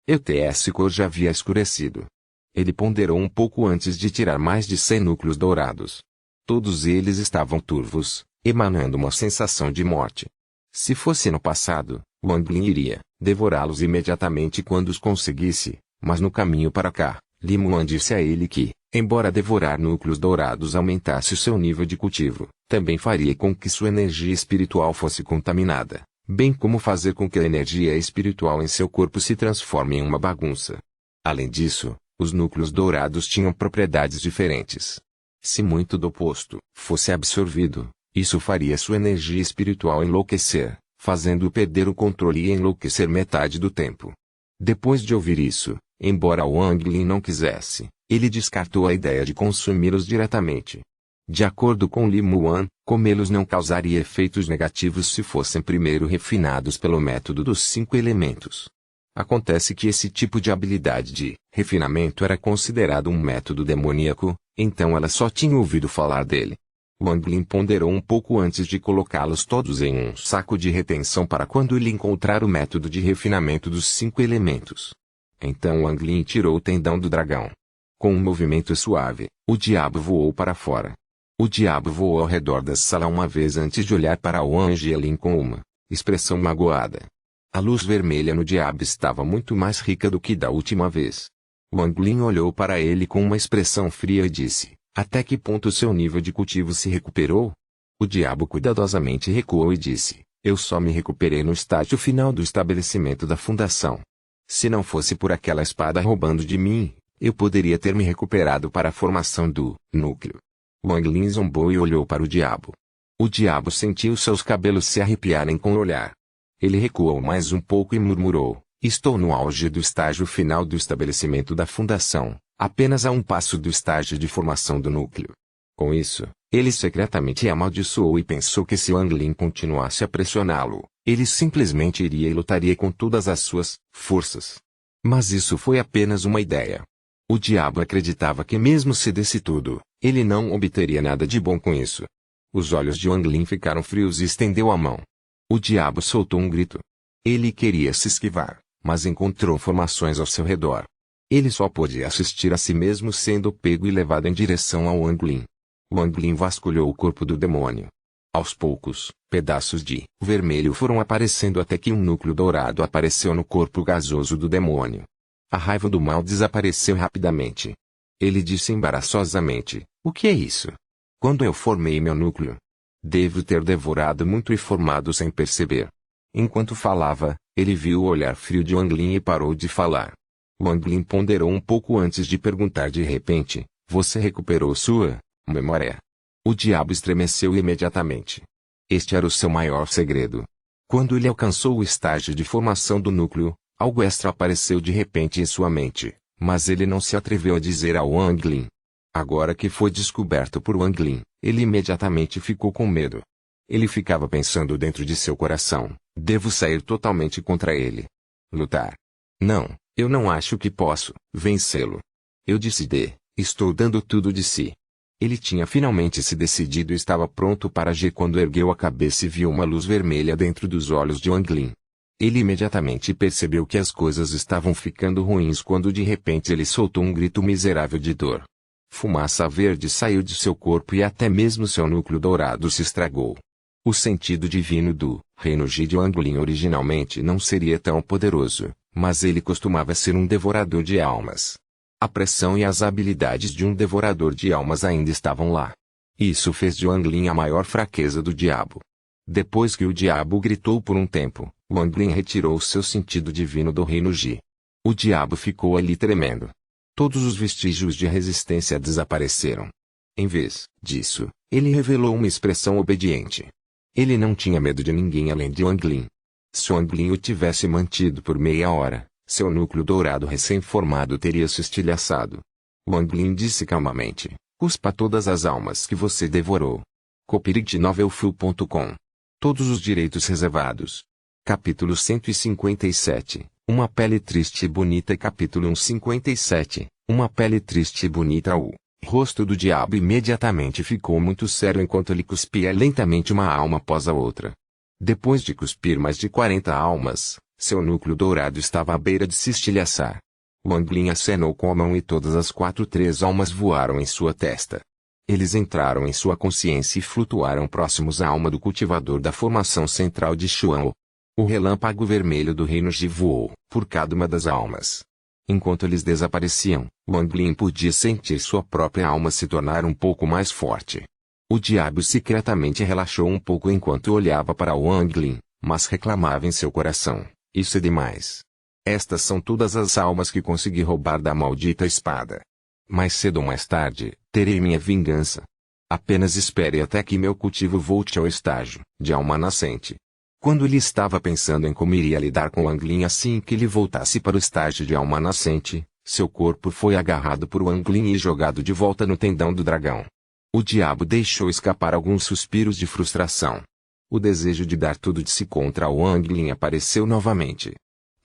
ETS cor já havia escurecido. Ele ponderou um pouco antes de tirar mais de 100 núcleos dourados. Todos eles estavam turvos, emanando uma sensação de morte. Se fosse no passado, Wang Lin iria devorá-los imediatamente quando os conseguisse, mas no caminho para cá, Li Muan disse a ele que, embora devorar núcleos dourados aumentasse o seu nível de cultivo, também faria com que sua energia espiritual fosse contaminada, bem como fazer com que a energia espiritual em seu corpo se transforme em uma bagunça. Além disso, os núcleos dourados tinham propriedades diferentes. Se muito do oposto fosse absorvido, isso faria sua energia espiritual enlouquecer, fazendo-o perder o controle e enlouquecer metade do tempo. Depois de ouvir isso, embora Wang Lin não quisesse, ele descartou a ideia de consumi-los diretamente. De acordo com Li Muan, comê-los não causaria efeitos negativos se fossem primeiro refinados pelo método dos 5 elementos. Acontece que esse tipo de habilidade de refinamento era considerado um método demoníaco, então ela só tinha ouvido falar dele. Wang Lin ponderou um pouco antes de colocá-los todos em um saco de retenção para quando ele encontrar o método de refinamento dos 5 elementos. Então Wang Lin tirou o tendão do dragão. Com um movimento suave, o diabo voou para fora. O diabo voou ao redor da sala uma vez antes de olhar para Wang Lin com uma expressão magoada. A luz vermelha no diabo estava muito mais rica do que da última vez. Wang Lin olhou para ele com uma expressão fria e disse: até que ponto seu nível de cultivo se recuperou? O diabo cuidadosamente recuou e disse: eu só me recuperei no estágio final do estabelecimento da fundação. Se não fosse por aquela espada roubando de mim, eu poderia ter me recuperado para a formação do núcleo. Wang Lin zombou e olhou para o diabo. O diabo sentiu seus cabelos se arrepiarem com o olhar. Ele recuou mais um pouco e murmurou: estou no auge do estágio final do estabelecimento da fundação, apenas a um passo do estágio de formação do núcleo. Com isso, ele secretamente amaldiçoou e pensou que se Wang Lin continuasse a pressioná-lo, ele simplesmente iria e lutaria com todas as suas forças. Mas isso foi apenas uma ideia. O diabo acreditava que mesmo se desse tudo, ele não obteria nada de bom com isso. Os olhos de Wang Lin ficaram frios e estendeu a mão. O diabo soltou um grito. Ele queria se esquivar, mas encontrou formações ao seu redor. Ele só pôde assistir a si mesmo sendo pego e levado em direção ao Wang Lin. Wang Lin vasculhou o corpo do demônio. Aos poucos, pedaços de vermelho foram aparecendo até que um núcleo dourado apareceu no corpo gasoso do demônio. A raiva do mal desapareceu rapidamente. Ele disse embaraçosamente: o que é isso? Quando eu formei meu núcleo, devo ter devorado muito e formado sem perceber. Enquanto falava, ele viu o olhar frio de Wang Lin e parou de falar. Wang Lin ponderou um pouco antes de perguntar de repente: você recuperou sua memória? O diabo estremeceu imediatamente. Este era o seu maior segredo. Quando ele alcançou o estágio de formação do núcleo, algo extra apareceu de repente em sua mente, mas ele não se atreveu a dizer a Wang Lin. Agora que foi descoberto por Wang Lin, ele imediatamente ficou com medo. Ele ficava pensando dentro de seu coração: devo sair totalmente contra ele. Lutar. Não, eu não acho que posso vencê-lo. Eu decidi, estou dando tudo de si. Ele tinha finalmente se decidido e estava pronto para agir quando ergueu a cabeça e viu uma luz vermelha dentro dos olhos de Wang Lin. Ele imediatamente percebeu que as coisas estavam ficando ruins quando de repente ele soltou um grito miserável de dor. Fumaça verde saiu de seu corpo e até mesmo seu núcleo dourado se estragou. O sentido divino do reino Ji de Wang Lin originalmente não seria tão poderoso, mas ele costumava ser um devorador de almas. A pressão e as habilidades de um devorador de almas ainda estavam lá. Isso fez de Wang Lin a maior fraqueza do diabo. Depois que o diabo gritou por um tempo, Wang Lin retirou seu sentido divino do reino Ji. O diabo ficou ali tremendo. Todos os vestígios de resistência desapareceram. Em vez disso, ele revelou uma expressão obediente. Ele não tinha medo de ninguém além de Wang Lin. Se Wang Lin o tivesse mantido por meia hora, seu núcleo dourado recém-formado teria se estilhaçado. Wang Lin disse calmamente: cuspa todas as almas que você devorou. Copyright Novelfu.com. Todos os direitos reservados. Capítulo 157. Uma pele triste e bonita. Capítulo 157. Uma pele triste e bonita. O rosto do diabo imediatamente ficou muito sério enquanto ele cuspia lentamente uma alma após a outra. Depois de cuspir mais de 40 almas, seu núcleo dourado estava à beira de se estilhaçar. Wang Lin acenou com a mão e todas as 3 almas voaram em sua testa. Eles entraram em sua consciência e flutuaram próximos à alma do cultivador da formação central de Xuan. O relâmpago vermelho do reino Ji voou por cada uma das almas. Enquanto eles desapareciam, Wang Lin podia sentir sua própria alma se tornar um pouco mais forte. O diabo secretamente relaxou um pouco enquanto olhava para Wang Lin, mas reclamava em seu coração: isso é demais. Estas são todas as almas que consegui roubar da maldita espada. Mais cedo ou mais tarde, terei minha vingança. Apenas espere até que meu cultivo volte ao estágio de alma nascente. Quando ele estava pensando em como iria lidar com Wang Lin assim que ele voltasse para o estágio de alma nascente, seu corpo foi agarrado por Wang Lin e jogado de volta no tendão do dragão. O diabo deixou escapar alguns suspiros de frustração. O desejo de dar tudo de si contra Wang Lin apareceu novamente.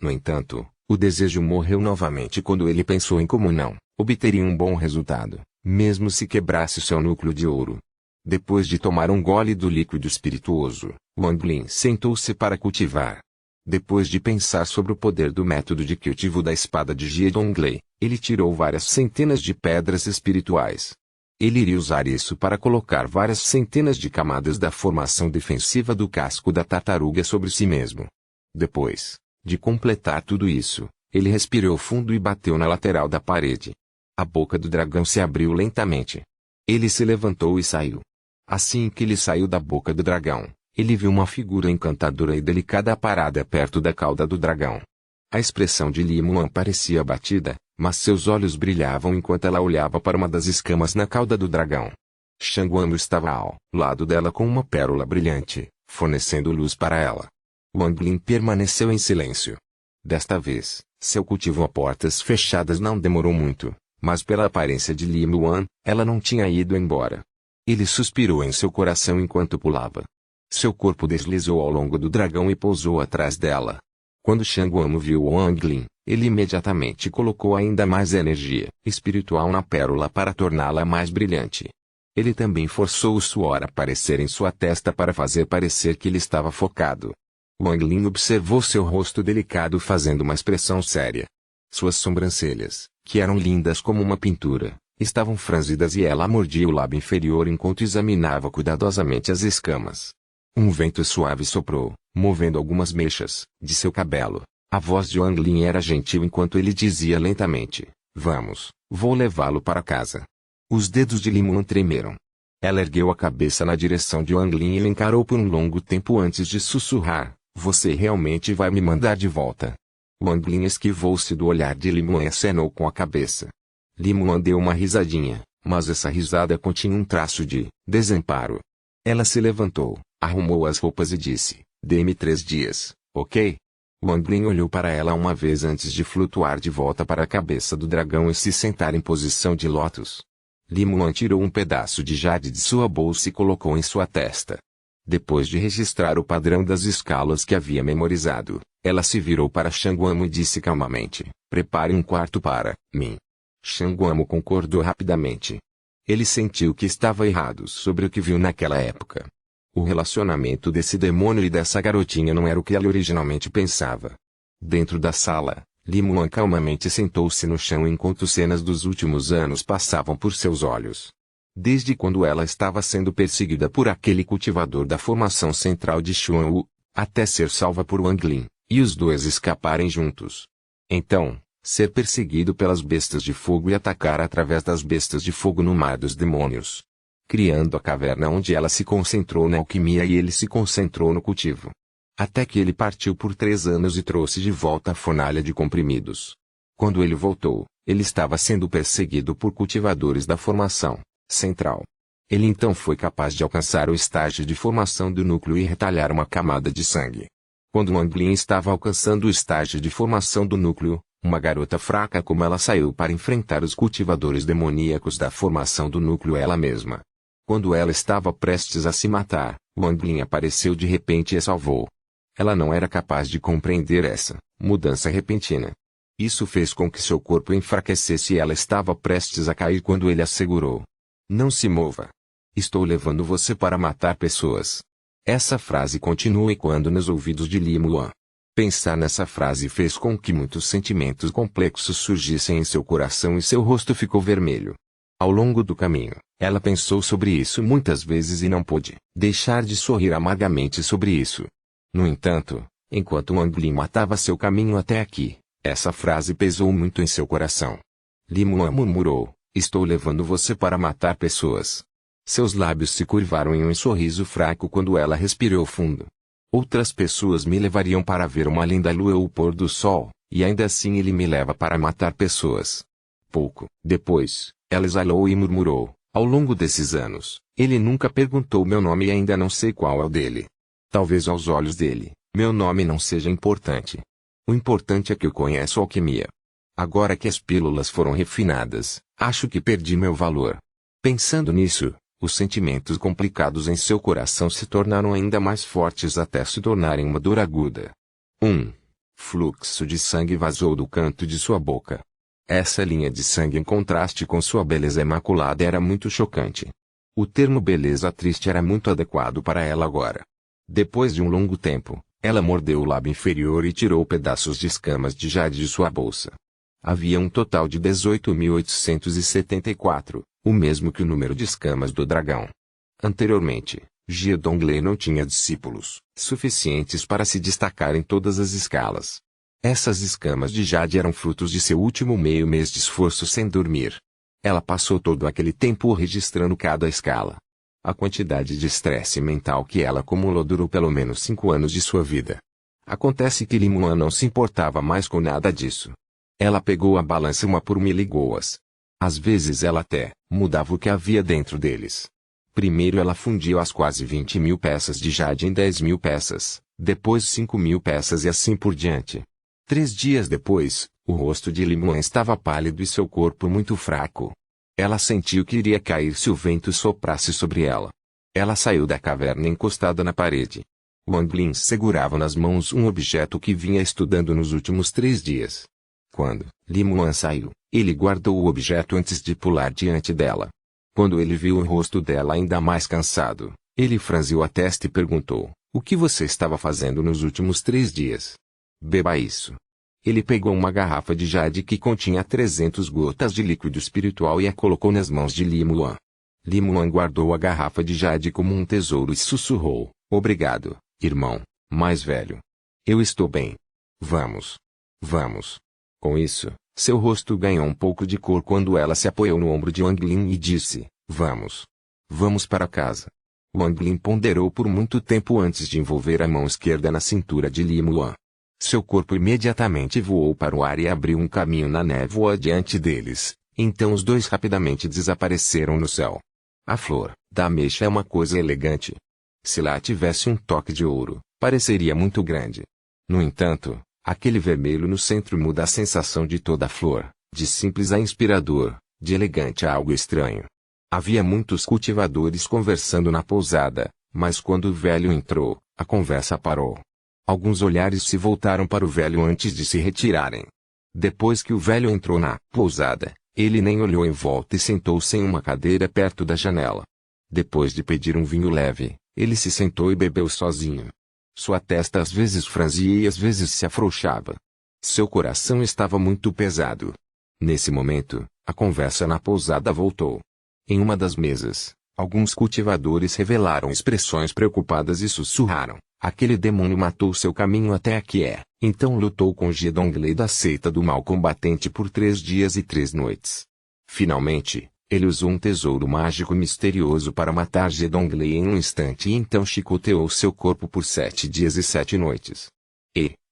No entanto, o desejo morreu novamente quando ele pensou em como não obteria um bom resultado, mesmo se quebrasse seu núcleo de ouro. Depois de tomar um gole do líquido espirituoso, Wang Lin sentou-se para cultivar. Depois de pensar sobre o poder do método de cultivo da espada de Jie Donglei, ele tirou várias centenas de pedras espirituais. Ele iria usar isso para colocar várias centenas de camadas da formação defensiva do casco da tartaruga sobre si mesmo. Depois de completar tudo isso, ele respirou fundo e bateu na lateral da parede. A boca do dragão se abriu lentamente. Ele se levantou e saiu. Assim que ele saiu da boca do dragão, ele viu uma figura encantadora e delicada parada perto da cauda do dragão. A expressão de Li Muan parecia abatida, mas seus olhos brilhavam enquanto ela olhava para uma das escamas na cauda do dragão. Shanguan estava ao lado dela com uma pérola brilhante, fornecendo luz para ela. Wang Lin permaneceu em silêncio. Desta vez, seu cultivo a portas fechadas não demorou muito, mas pela aparência de Li Muan, ela não tinha ido embora. Ele suspirou em seu coração enquanto pulava. Seu corpo deslizou ao longo do dragão e pousou atrás dela. Quando Shanguan viu Wang Lin, ele imediatamente colocou ainda mais energia espiritual na pérola para torná-la mais brilhante. Ele também forçou o suor a aparecer em sua testa para fazer parecer que ele estava focado. Wang Lin observou seu rosto delicado fazendo uma expressão séria. Suas sobrancelhas, que eram lindas como uma pintura, estavam franzidas e ela mordia o lábio inferior enquanto examinava cuidadosamente as escamas. Um vento suave soprou, movendo algumas mechas de seu cabelo. A voz de Wang Lin era gentil enquanto ele dizia lentamente: vamos, vou levá-lo para casa. Os dedos de Li Muan tremeram. Ela ergueu a cabeça na direção de Wang Lin e ele encarou por um longo tempo antes de sussurrar: você realmente vai me mandar de volta? Wang Lin esquivou-se do olhar de Li Muan e acenou com a cabeça. Li Muan deu uma risadinha, mas essa risada continha um traço de desamparo. Ela se levantou, arrumou as roupas e disse: dê-me 3 dias, ok? Wang Lin olhou para ela uma vez antes de flutuar de volta para a cabeça do dragão e se sentar em posição de lótus. Li Muan tirou um pedaço de jade de sua bolsa e colocou em sua testa. Depois de registrar o padrão das escalas que havia memorizado, ela se virou para Shanguan e disse calmamente: prepare um quarto para mim. Shanguan concordou rapidamente. Ele sentiu que estava errado sobre o que viu naquela época. O relacionamento desse demônio e dessa garotinha não era o que ele originalmente pensava. Dentro da sala, Li Muan calmamente sentou-se no chão enquanto cenas dos últimos anos passavam por seus olhos. Desde quando ela estava sendo perseguida por aquele cultivador da formação central de Xuanwu, até ser salva por Wang Lin, e os dois escaparem juntos. Então, ser perseguido pelas bestas de fogo e atacar através das bestas de fogo no mar dos demônios. Criando a caverna onde ela se concentrou na alquimia e ele se concentrou no cultivo. Até que ele partiu por 3 anos e trouxe de volta a fornalha de comprimidos. Quando ele voltou, ele estava sendo perseguido por cultivadores da formação central. Ele então foi capaz de alcançar o estágio de formação do núcleo e retalhar uma camada de sangue. Quando Wang Lin estava alcançando o estágio de formação do núcleo, uma garota fraca como ela saiu para enfrentar os cultivadores demoníacos da formação do núcleo ela mesma. Quando ela estava prestes a se matar, Wang Lin apareceu de repente e a salvou. Ela não era capaz de compreender essa mudança repentina. Isso fez com que seu corpo enfraquecesse e ela estava prestes a cair quando ele a segurou. Não se mova. Estou levando você para matar pessoas. Essa frase continua ecoando nos ouvidos de Li Muan. Pensar nessa frase fez com que muitos sentimentos complexos surgissem em seu coração e seu rosto ficou vermelho. Ao longo do caminho, Ela pensou sobre isso muitas vezes e não pôde deixar de sorrir amargamente sobre isso. No entanto, enquanto Wang Lin matava seu caminho até aqui, essa frase pesou muito em seu coração. Li Muan murmurou, estou levando você para matar pessoas. Seus lábios se curvaram em um sorriso fraco quando ela respirou fundo. Outras pessoas me levariam para ver uma linda lua ou o pôr do sol, e ainda assim ele me leva para matar pessoas. Pouco depois, ela exalou e murmurou, ao longo desses anos, ele nunca perguntou meu nome e ainda não sei qual é o dele. Talvez aos olhos dele, meu nome não seja importante. O importante é que eu conheço alquimia. Agora que as pílulas foram refinadas, acho que perdi meu valor. Pensando nisso, os sentimentos complicados em seu coração se tornaram ainda mais fortes até se tornarem uma dor aguda. Fluxo de sangue vazou do canto de sua boca. Essa linha de sangue em contraste com sua beleza imaculada era muito chocante. O termo beleza triste era muito adequado para ela agora. Depois de um longo tempo, ela mordeu o lábio inferior e tirou pedaços de escamas de jade de sua bolsa. Havia um total de 18.874, o mesmo que o número de escamas do dragão. Anteriormente, Jie Donglei não tinha discípulos suficientes para se destacar em todas as escalas. Essas escamas de jade eram frutos de seu último meio mês de esforço sem dormir. Ela passou todo aquele tempo registrando cada escala. A quantidade de estresse mental que ela acumulou durou pelo menos 5 anos de sua vida. Acontece que Li Muan não se importava mais com nada disso. Ela pegou a balança uma por uma e ligou-as. Às vezes ela até mudava o que havia dentro deles. Primeiro ela fundiu as quase 20.000 peças de jade em 10.000 peças, depois 5.000 peças e assim por diante. 3 dias depois, o rosto de Li Muan estava pálido e seu corpo muito fraco. Ela sentiu que iria cair se o vento soprasse sobre ela. Ela saiu da caverna encostada na parede. Wang Lin segurava nas mãos um objeto que vinha estudando nos últimos 3 dias. Quando Li Muan saiu, ele guardou o objeto antes de pular diante dela. Quando ele viu o rosto dela ainda mais cansado, ele franziu a testa e perguntou, o que você estava fazendo nos últimos 3 dias? Beba isso. Ele pegou uma garrafa de jade que continha 300 gotas de líquido espiritual e a colocou nas mãos de Li Muan. Li Muan guardou a garrafa de jade como um tesouro e sussurrou, obrigado, irmão, mais velho. Eu estou bem. Vamos. Vamos. Com isso, seu rosto ganhou um pouco de cor quando ela se apoiou no ombro de Wang Lin e disse, vamos. Vamos para casa. Wang Lin ponderou por muito tempo antes de envolver a mão esquerda na cintura de Li Muan. Seu corpo imediatamente voou para o ar e abriu um caminho na névoa diante deles, então os dois rapidamente desapareceram no céu. A flor da ameixa é uma coisa elegante. Se lá tivesse um toque de ouro, pareceria muito grande. No entanto, aquele vermelho no centro muda a sensação de toda a flor, de simples a inspirador, de elegante a algo estranho. Havia muitos cultivadores conversando na pousada, mas quando o velho entrou, a conversa parou. Alguns olhares se voltaram para o velho antes de se retirarem. Depois que o velho entrou na pousada, ele nem olhou em volta e sentou-se em uma cadeira perto da janela. Depois de pedir um vinho leve, ele se sentou e bebeu sozinho. Sua testa às vezes franzia e às vezes se afrouxava. Seu coração estava muito pesado. Nesse momento, a conversa na pousada voltou. Em uma das mesas, alguns cultivadores revelaram expressões preocupadas e sussurraram. Aquele demônio matou seu caminho até aqui então lutou com Jie Donglei da seita do mal combatente por 3 dias e 3 noites. Finalmente, ele usou um tesouro mágico misterioso para matar Jie Donglei em um instante e então chicoteou seu corpo por 7 dias e 7 noites.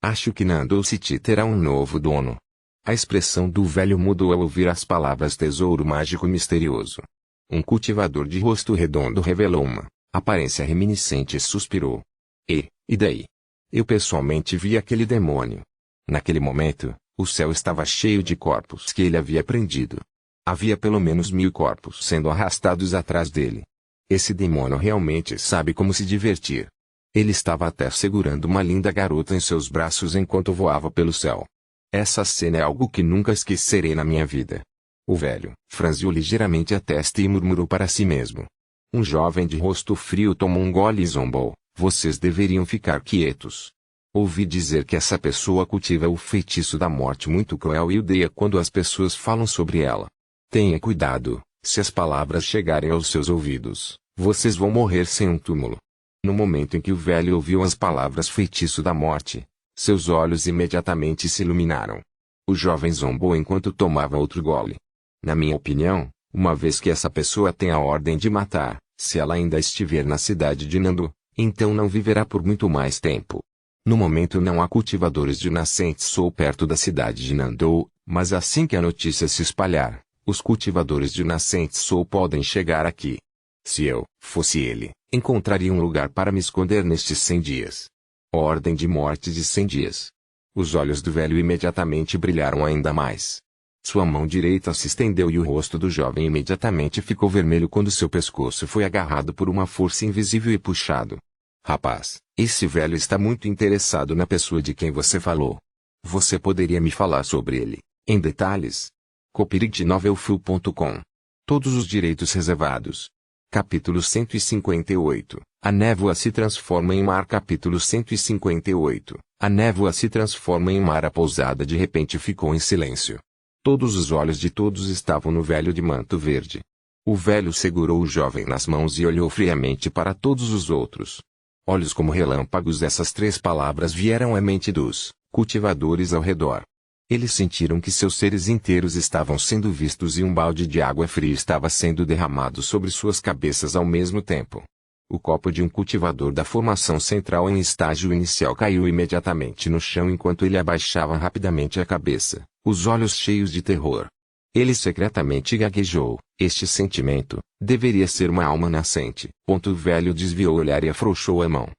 Acho que Nando City terá um novo dono. A expressão do velho mudou ao ouvir as palavras tesouro mágico misterioso. Um cultivador de rosto redondo revelou uma aparência reminiscente e suspirou. E daí? Eu pessoalmente vi aquele demônio. Naquele momento, o céu estava cheio de corpos que ele havia prendido. Havia pelo menos 1000 corpos sendo arrastados atrás dele. Esse demônio realmente sabe como se divertir. Ele estava até segurando uma linda garota em seus braços enquanto voava pelo céu. Essa cena é algo que nunca esquecerei na minha vida. O velho franziu ligeiramente a testa e murmurou para si mesmo. Um jovem de rosto frio tomou um gole e zombou. Vocês deveriam ficar quietos. Ouvi dizer que essa pessoa cultiva o feitiço da morte muito cruel e odeia quando as pessoas falam sobre ela. Tenha cuidado, Se as palavras chegarem aos seus ouvidos, vocês vão morrer sem um túmulo. No momento em que o velho ouviu as palavras feitiço da morte, seus olhos imediatamente se iluminaram. O jovem zombou enquanto tomava outro gole. Na minha opinião, uma vez que essa pessoa tem a ordem de matar, se ela ainda estiver na cidade de Nando, então não viverá por muito mais tempo. No momento não há cultivadores de nascentes Soul perto da cidade de Nando, mas assim que a notícia se espalhar, os cultivadores de nascentes Soul podem chegar aqui. Se eu fosse ele, encontraria um lugar para me esconder nestes 100 dias. Ordem de morte de 100 dias. Os olhos do velho imediatamente brilharam ainda mais. Sua mão direita se estendeu e o rosto do jovem imediatamente ficou vermelho quando seu pescoço foi agarrado por uma força invisível e puxado. Rapaz, esse velho está muito interessado na pessoa de quem você falou. Você poderia me falar sobre ele, em detalhes? copyrightnovelfull.com. Todos os direitos reservados. Capítulo 158. A névoa se transforma em mar. Capítulo 158. A névoa se transforma em mar. A pousada de repente ficou em silêncio. Todos os olhos de todos estavam no velho de manto verde. O velho segurou o jovem nas mãos e olhou friamente para todos os outros. Olhos como relâmpagos. Essas 3 palavras vieram à mente dos cultivadores ao redor. Eles sentiram que seus seres inteiros estavam sendo vistos e um balde de água fria estava sendo derramado sobre suas cabeças ao mesmo tempo. O copo de um cultivador da formação central em estágio inicial caiu imediatamente no chão enquanto ele abaixava rapidamente a cabeça, os olhos cheios de terror. Ele secretamente gaguejou. Este sentimento deveria ser uma alma nascente. O velho desviou o olhar e afrouxou a mão.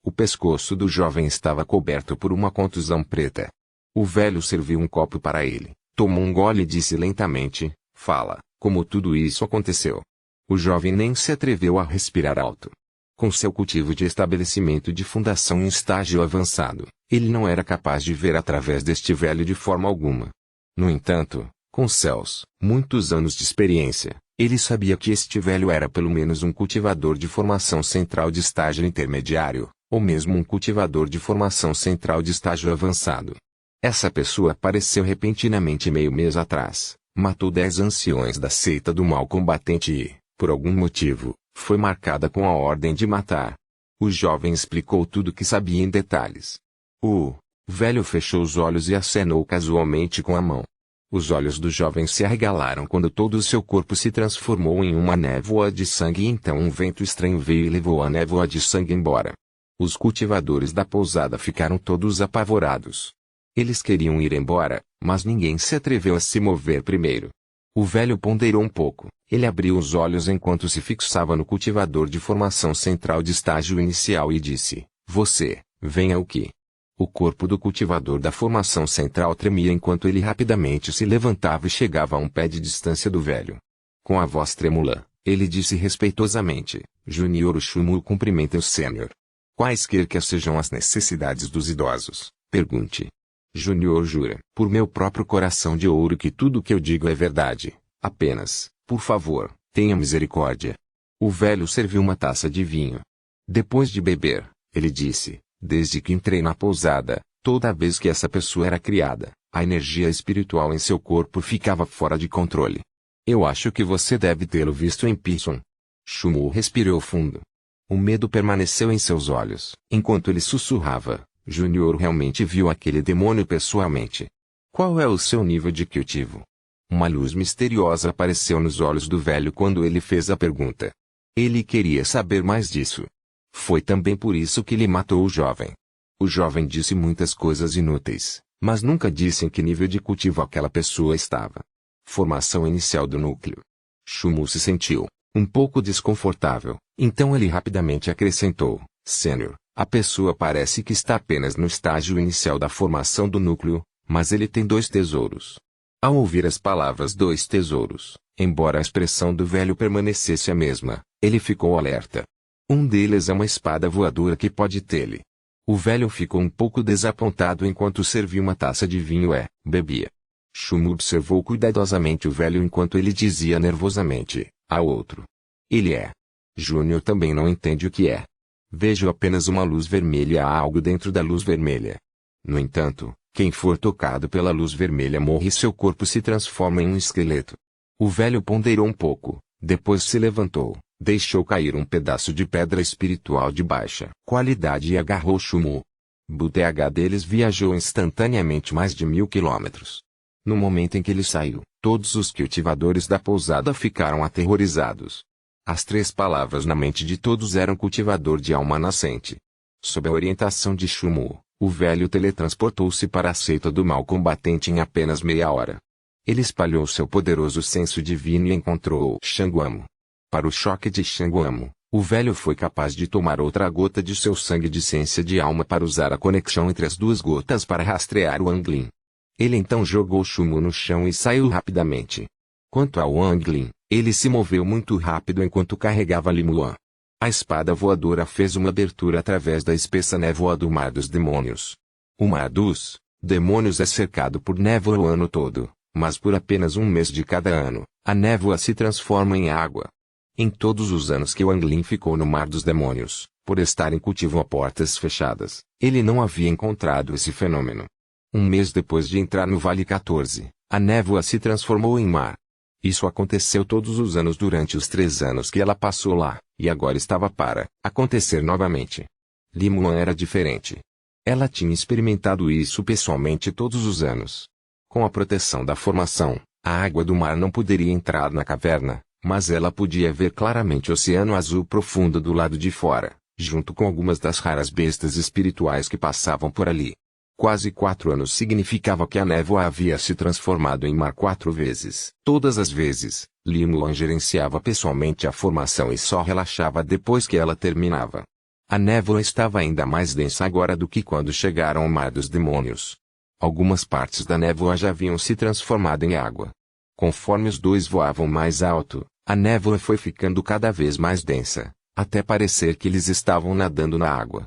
O pescoço do jovem estava coberto por uma contusão preta. O velho serviu um copo para ele, tomou um gole e disse lentamente, fala, como tudo isso aconteceu. O jovem nem se atreveu a respirar alto. Com seu cultivo de estabelecimento de fundação em estágio avançado, ele não era capaz de ver através deste velho de forma alguma. No entanto, com seus muitos anos de experiência, ele sabia que este velho era pelo menos um cultivador de formação central de estágio intermediário, ou mesmo um cultivador de formação central de estágio avançado. Essa pessoa apareceu repentinamente meio mês atrás, matou 10 anciões da seita do mal combatente e, por algum motivo, foi marcada com a ordem de matar. O jovem explicou tudo o que sabia em detalhes. O velho fechou os olhos e acenou casualmente com a mão. Os olhos do jovem se arregalaram quando todo o seu corpo se transformou em uma névoa de sangue e então um vento estranho veio e levou a névoa de sangue embora. Os cultivadores da pousada ficaram todos apavorados. Eles queriam ir embora, mas ninguém se atreveu a se mover primeiro. O velho ponderou um pouco. Ele abriu os olhos enquanto se fixava no cultivador de formação central de estágio inicial e disse, você, venha aqui. O corpo do cultivador da formação central tremia enquanto ele rapidamente se levantava e chegava a um pé de distância do velho. Com a voz trêmula, ele disse respeitosamente, Junior Ushumuo cumprimenta o sênior. Quaisquer que sejam as necessidades dos idosos, pergunte. Junior jura, por meu próprio coração de ouro que tudo o que eu digo é verdade. Apenas, por favor, tenha misericórdia. O velho serviu uma taça de vinho. Depois de beber, ele disse, desde que entrei na pousada, toda vez que essa pessoa era criada, a energia espiritual em seu corpo ficava fora de controle. Eu acho que você deve tê-lo visto em Pison. Shumuo respirou fundo. O medo permaneceu em seus olhos, enquanto ele sussurrava. Junior realmente viu aquele demônio pessoalmente. Qual é o seu nível de cultivo? Uma luz misteriosa apareceu nos olhos do velho quando ele fez a pergunta. Ele queria saber mais disso. Foi também por isso que ele matou o jovem. O jovem disse muitas coisas inúteis, mas nunca disse em que nível de cultivo aquela pessoa estava. Formação inicial do núcleo. Shumuo se sentiu um pouco desconfortável, então ele rapidamente acrescentou, Sênior. A pessoa parece que está apenas no estágio inicial da formação do núcleo, mas ele tem 2 tesouros. Ao ouvir as palavras 2 tesouros, embora a expressão do velho permanecesse a mesma, ele ficou alerta. Um deles é uma espada voadora que pode tê-lo. O velho ficou um pouco desapontado enquanto servia uma taça de vinho e bebia. Shumuo observou cuidadosamente o velho enquanto ele dizia nervosamente, ao outro. Ele é. Júnior também não entende o que é. Vejo apenas uma luz vermelha e há algo dentro da luz vermelha. No entanto, quem for tocado pela luz vermelha morre e seu corpo se transforma em um esqueleto. O velho ponderou um pouco, depois se levantou, deixou cair um pedaço de pedra espiritual de baixa qualidade e agarrou Shumu. O TH deles viajou instantaneamente mais de 1000 quilômetros. No momento em que ele saiu, todos os cultivadores da pousada ficaram aterrorizados. As 3 palavras na mente de todos eram cultivador de alma nascente. Sob a orientação de Shumu, o velho teletransportou-se para a seita do mal combatente em apenas meia hora. Ele espalhou seu poderoso senso divino e encontrou Shanguamo. Para o choque de Shanguamo, o velho foi capaz de tomar outra gota de seu sangue de essência de alma para usar a conexão entre as 2 gotas para rastrear o Anglin. Ele então jogou Shumu no chão e saiu rapidamente. Quanto ao Anglin, ele se moveu muito rápido enquanto carregava Limuan. A espada voadora fez uma abertura através da espessa névoa do Mar dos Demônios. O Mar dos Demônios é cercado por névoa o ano todo, mas por apenas um mês de cada ano, a névoa se transforma em água. Em todos os anos que o Anglin ficou no Mar dos Demônios, por estar em cultivo a portas fechadas, ele não havia encontrado esse fenômeno. Um mês depois de entrar no Vale 14, a névoa se transformou em mar. Isso aconteceu todos os anos durante os 3 anos que ela passou lá, e agora estava para acontecer novamente. Limuan era diferente. Ela tinha experimentado isso pessoalmente todos os anos. Com a proteção da formação, a água do mar não poderia entrar na caverna, mas ela podia ver claramente o oceano azul profundo do lado de fora, junto com algumas das raras bestas espirituais que passavam por ali. Quase 4 anos significava que a névoa havia se transformado em mar 4 vezes. Todas as vezes, Limuan gerenciava pessoalmente a formação e só relaxava depois que ela terminava. A névoa estava ainda mais densa agora do que quando chegaram ao Mar dos Demônios. Algumas partes da névoa já haviam se transformado em água. Conforme os 2 voavam mais alto, a névoa foi ficando cada vez mais densa, até parecer que eles estavam nadando na água.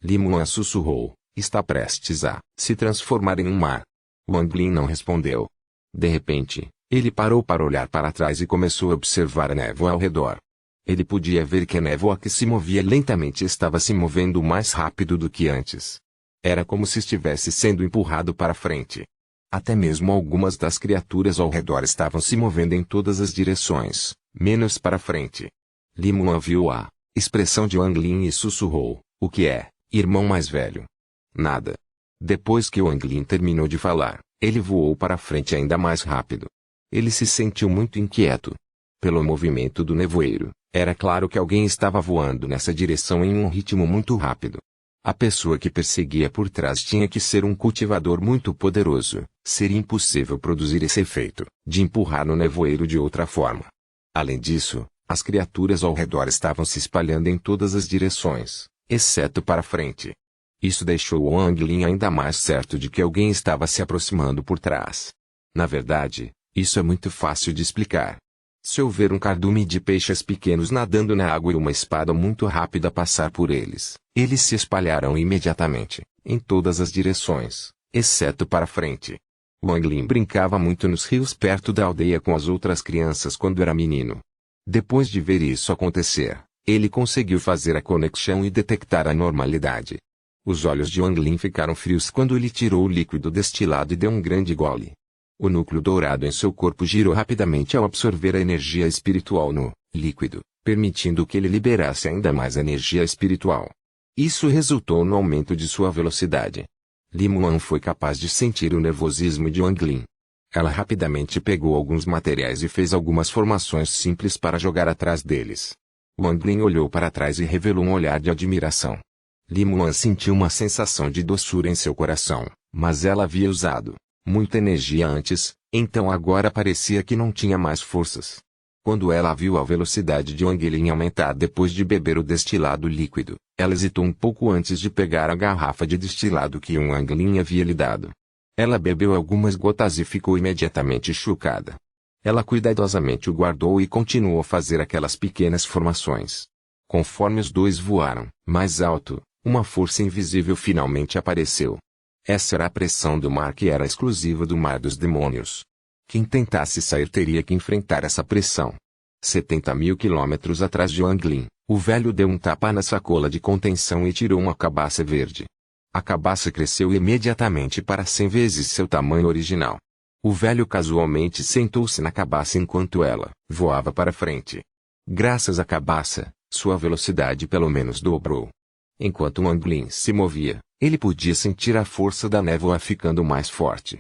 Limuan sussurrou: está prestes a se transformar em um mar. O Anglin não respondeu. De repente, ele parou para olhar para trás e começou a observar a névoa ao redor. Ele podia ver que a névoa que se movia lentamente estava se movendo mais rápido do que antes. Era como se estivesse sendo empurrado para frente. Até mesmo algumas das criaturas ao redor estavam se movendo em todas as direções, menos para frente. Limuan viu a expressão de Anglin e sussurrou: o que é, irmão mais velho? Nada. Depois que o Anglin terminou de falar, ele voou para frente ainda mais rápido. Ele se sentiu muito inquieto. Pelo movimento do nevoeiro, era claro que alguém estava voando nessa direção em um ritmo muito rápido. A pessoa que perseguia por trás tinha que ser um cultivador muito poderoso. Seria impossível produzir esse efeito, de empurrar no nevoeiro de outra forma. Além disso, as criaturas ao redor estavam se espalhando em todas as direções, exceto para frente. Isso deixou o Anglin ainda mais certo de que alguém estava se aproximando por trás. Na verdade, isso é muito fácil de explicar. Se houver um cardume de peixes pequenos nadando na água e uma espada muito rápida passar por eles se espalharão imediatamente, em todas as direções, exceto para frente. O Anglin brincava muito nos rios perto da aldeia com as outras crianças quando era menino. Depois de ver isso acontecer, ele conseguiu fazer a conexão e detectar a normalidade. Os olhos de Anglin ficaram frios quando ele tirou o líquido destilado e deu um grande gole. O núcleo dourado em seu corpo girou rapidamente ao absorver a energia espiritual no líquido, permitindo que ele liberasse ainda mais energia espiritual. Isso resultou no aumento de sua velocidade. Limuan foi capaz de sentir o nervosismo de Anglin. Ela rapidamente pegou alguns materiais e fez algumas formações simples para jogar atrás deles. O Anglin olhou para trás e revelou um olhar de admiração. Limuan sentiu uma sensação de doçura em seu coração, mas ela havia usado muita energia antes, então agora parecia que não tinha mais forças. Quando ela viu a velocidade de Anglin aumentar depois de beber o destilado líquido, ela hesitou um pouco antes de pegar a garrafa de destilado que Anglin havia lhe dado. Ela bebeu algumas gotas e ficou imediatamente chocada. Ela cuidadosamente o guardou e continuou a fazer aquelas pequenas formações. Conforme os 2 voaram mais alto, uma força invisível finalmente apareceu. Essa era a pressão do mar que era exclusiva do Mar dos Demônios. Quem tentasse sair teria que enfrentar essa pressão. 70.000 quilômetros atrás de Anglin, o velho deu um tapa na sacola de contenção e tirou uma cabaça verde. A cabaça cresceu imediatamente para 100 vezes seu tamanho original. O velho casualmente sentou-se na cabaça enquanto ela voava para frente. Graças à cabaça, sua velocidade pelo menos dobrou. Enquanto Wang Lin se movia, ele podia sentir a força da névoa ficando mais forte.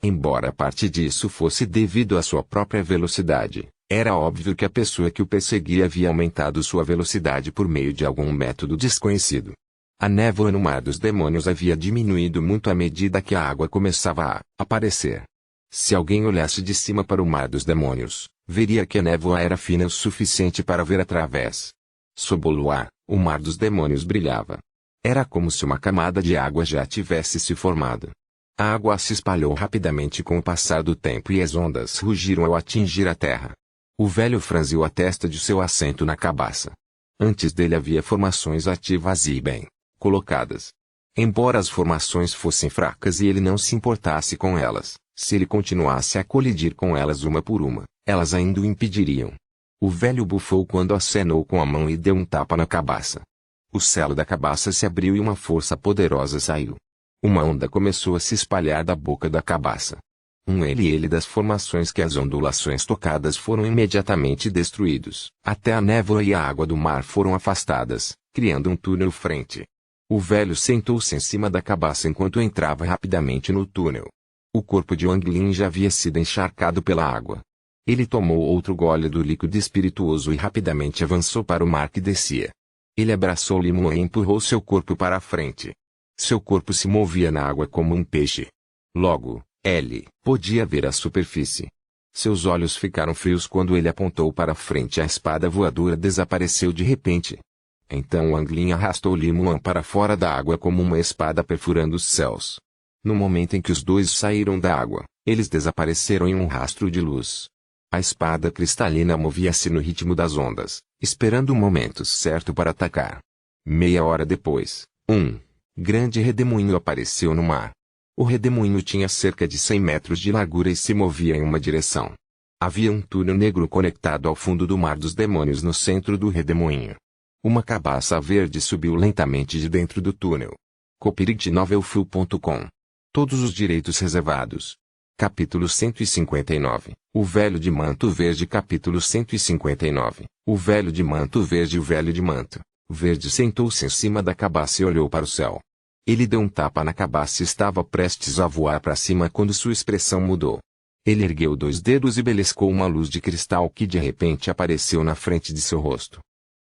Embora parte disso fosse devido à sua própria velocidade, era óbvio que a pessoa que o perseguia havia aumentado sua velocidade por meio de algum método desconhecido. A névoa no Mar dos Demônios havia diminuído muito à medida que a água começava a aparecer. Se alguém olhasse de cima para o Mar dos Demônios, veria que a névoa era fina o suficiente para ver através. Sob o luar, o Mar dos Demônios brilhava. Era como se uma camada de água já tivesse se formado. A água se espalhou rapidamente com o passar do tempo e as ondas rugiram ao atingir a terra. O velho franziu a testa de seu assento na cabaça. Antes dele havia formações ativas e bem colocadas. Embora as formações fossem fracas e ele não se importasse com elas, se ele continuasse a colidir com elas uma por uma, elas ainda o impediriam. O velho bufou quando acenou com a mão e deu um tapa na cabaça. O selo da cabaça se abriu e uma força poderosa saiu. Uma onda começou a se espalhar da boca da cabaça. Ele das formações que as ondulações tocadas foram imediatamente destruídos. Até a névoa e a água do mar foram afastadas, criando um túnel frente. O velho sentou-se em cima da cabaça enquanto entrava rapidamente no túnel. O corpo de Wang Lin já havia sido encharcado pela água. Ele tomou outro gole do líquido espirituoso e rapidamente avançou para o mar que descia. Ele abraçou Li Muan e empurrou seu corpo para a frente. Seu corpo se movia na água como um peixe. Logo, ele podia ver a superfície. Seus olhos ficaram frios quando ele apontou para a frente e a espada voadora desapareceu de repente. Então Wang Lin arrastou Li Muan para fora da água como uma espada perfurando os céus. No momento em que os dois saíram da água, eles desapareceram em um rastro de luz. A espada cristalina movia-se no ritmo das ondas, esperando o momento certo para atacar. Meia hora depois, um grande redemoinho apareceu no mar. O redemoinho tinha cerca de 100 metros de largura e se movia em uma direção. Havia um túnel negro conectado ao fundo do Mar dos Demônios no centro do redemoinho. Uma cabaça verde subiu lentamente de dentro do túnel. copyright.novelfull.com. Todos os direitos reservados. Capítulo 159. O velho de manto verde. Capítulo 159. O velho de manto verde. O velho de manto verde sentou-se em cima da cabaça e olhou para o céu. Ele deu um tapa na cabaça e estava prestes a voar para cima quando sua expressão mudou. Ele ergueu 2 dedos e beliscou uma luz de cristal que de repente apareceu na frente de seu rosto.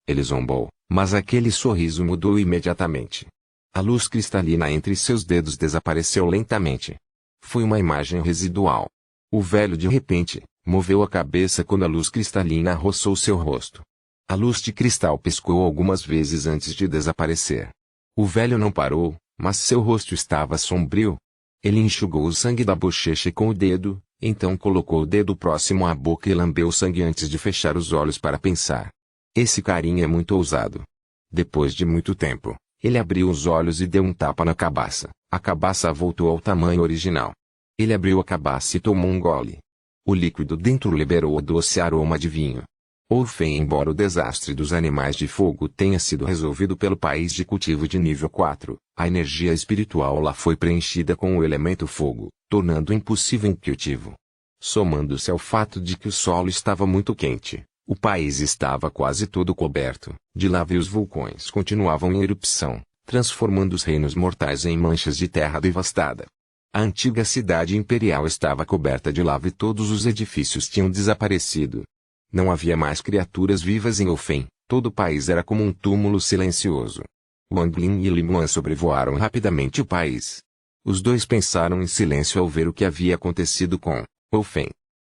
Ele zombou, mas aquele sorriso mudou imediatamente. A luz cristalina entre seus dedos desapareceu lentamente. Foi uma imagem residual. O velho de repente moveu a cabeça quando a luz cristalina roçou seu rosto. A luz de cristal piscou algumas vezes antes de desaparecer. O velho não parou, mas seu rosto estava sombrio. Ele enxugou o sangue da bochecha com o dedo, então colocou o dedo próximo à boca e lambeu o sangue antes de fechar os olhos para pensar. Esse carinha é muito ousado. Depois de muito tempo, ele abriu os olhos e deu um tapa na cabaça. A cabaça voltou ao tamanho original. Ele abriu a cabaça e tomou um gole. O líquido dentro liberou o doce aroma de vinho. Orfém. Embora o desastre dos animais de fogo tenha sido resolvido pelo país de cultivo de nível 4, a energia espiritual lá foi preenchida com o elemento fogo, tornando impossível o cultivo. Somando-se ao fato de que o solo estava muito quente, o país estava quase todo coberto de lava e os vulcões continuavam em erupção, transformando os reinos mortais em manchas de terra devastada. A antiga cidade imperial estava coberta de lava e todos os edifícios tinham desaparecido. Não havia mais criaturas vivas em Orfém, todo o país era como um túmulo silencioso. Wang Lin e Li Muan sobrevoaram rapidamente o país. Os dois pensaram em silêncio ao ver o que havia acontecido com Orfém.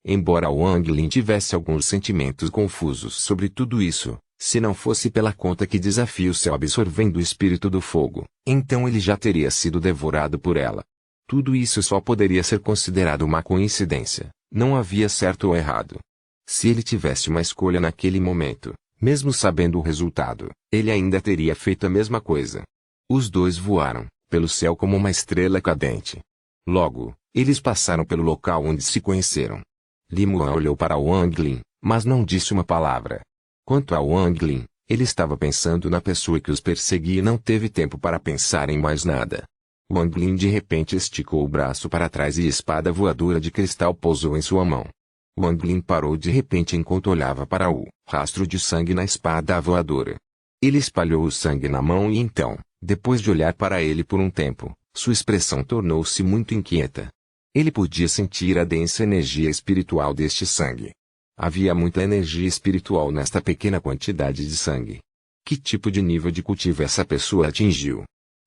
Embora Wang Lin tivesse alguns sentimentos confusos sobre tudo isso, se não fosse pela conta que desafia o céu absorvendo o espírito do fogo, então ele já teria sido devorado por ela. Tudo isso só poderia ser considerado uma coincidência, não havia certo ou errado. Se ele tivesse uma escolha naquele momento, mesmo sabendo o resultado, ele ainda teria feito a mesma coisa. Os dois voaram pelo céu como uma estrela cadente. Logo, eles passaram pelo local onde se conheceram. Li Muan olhou para Wang Lin, mas não disse uma palavra. Quanto a Wang Lin, ele estava pensando na pessoa que os perseguia e não teve tempo para pensar em mais nada. Wang Lin de repente esticou o braço para trás e a espada voadora de cristal pousou em sua mão. Wang Lin parou de repente enquanto olhava para o rastro de sangue na espada voadora. Ele espalhou o sangue na mão e então, depois de olhar para ele por um tempo, sua expressão tornou-se muito inquieta. Ele podia sentir a densa energia espiritual deste sangue. Havia muita energia espiritual nesta pequena quantidade de sangue. Que tipo de nível de cultivo essa pessoa atingiu?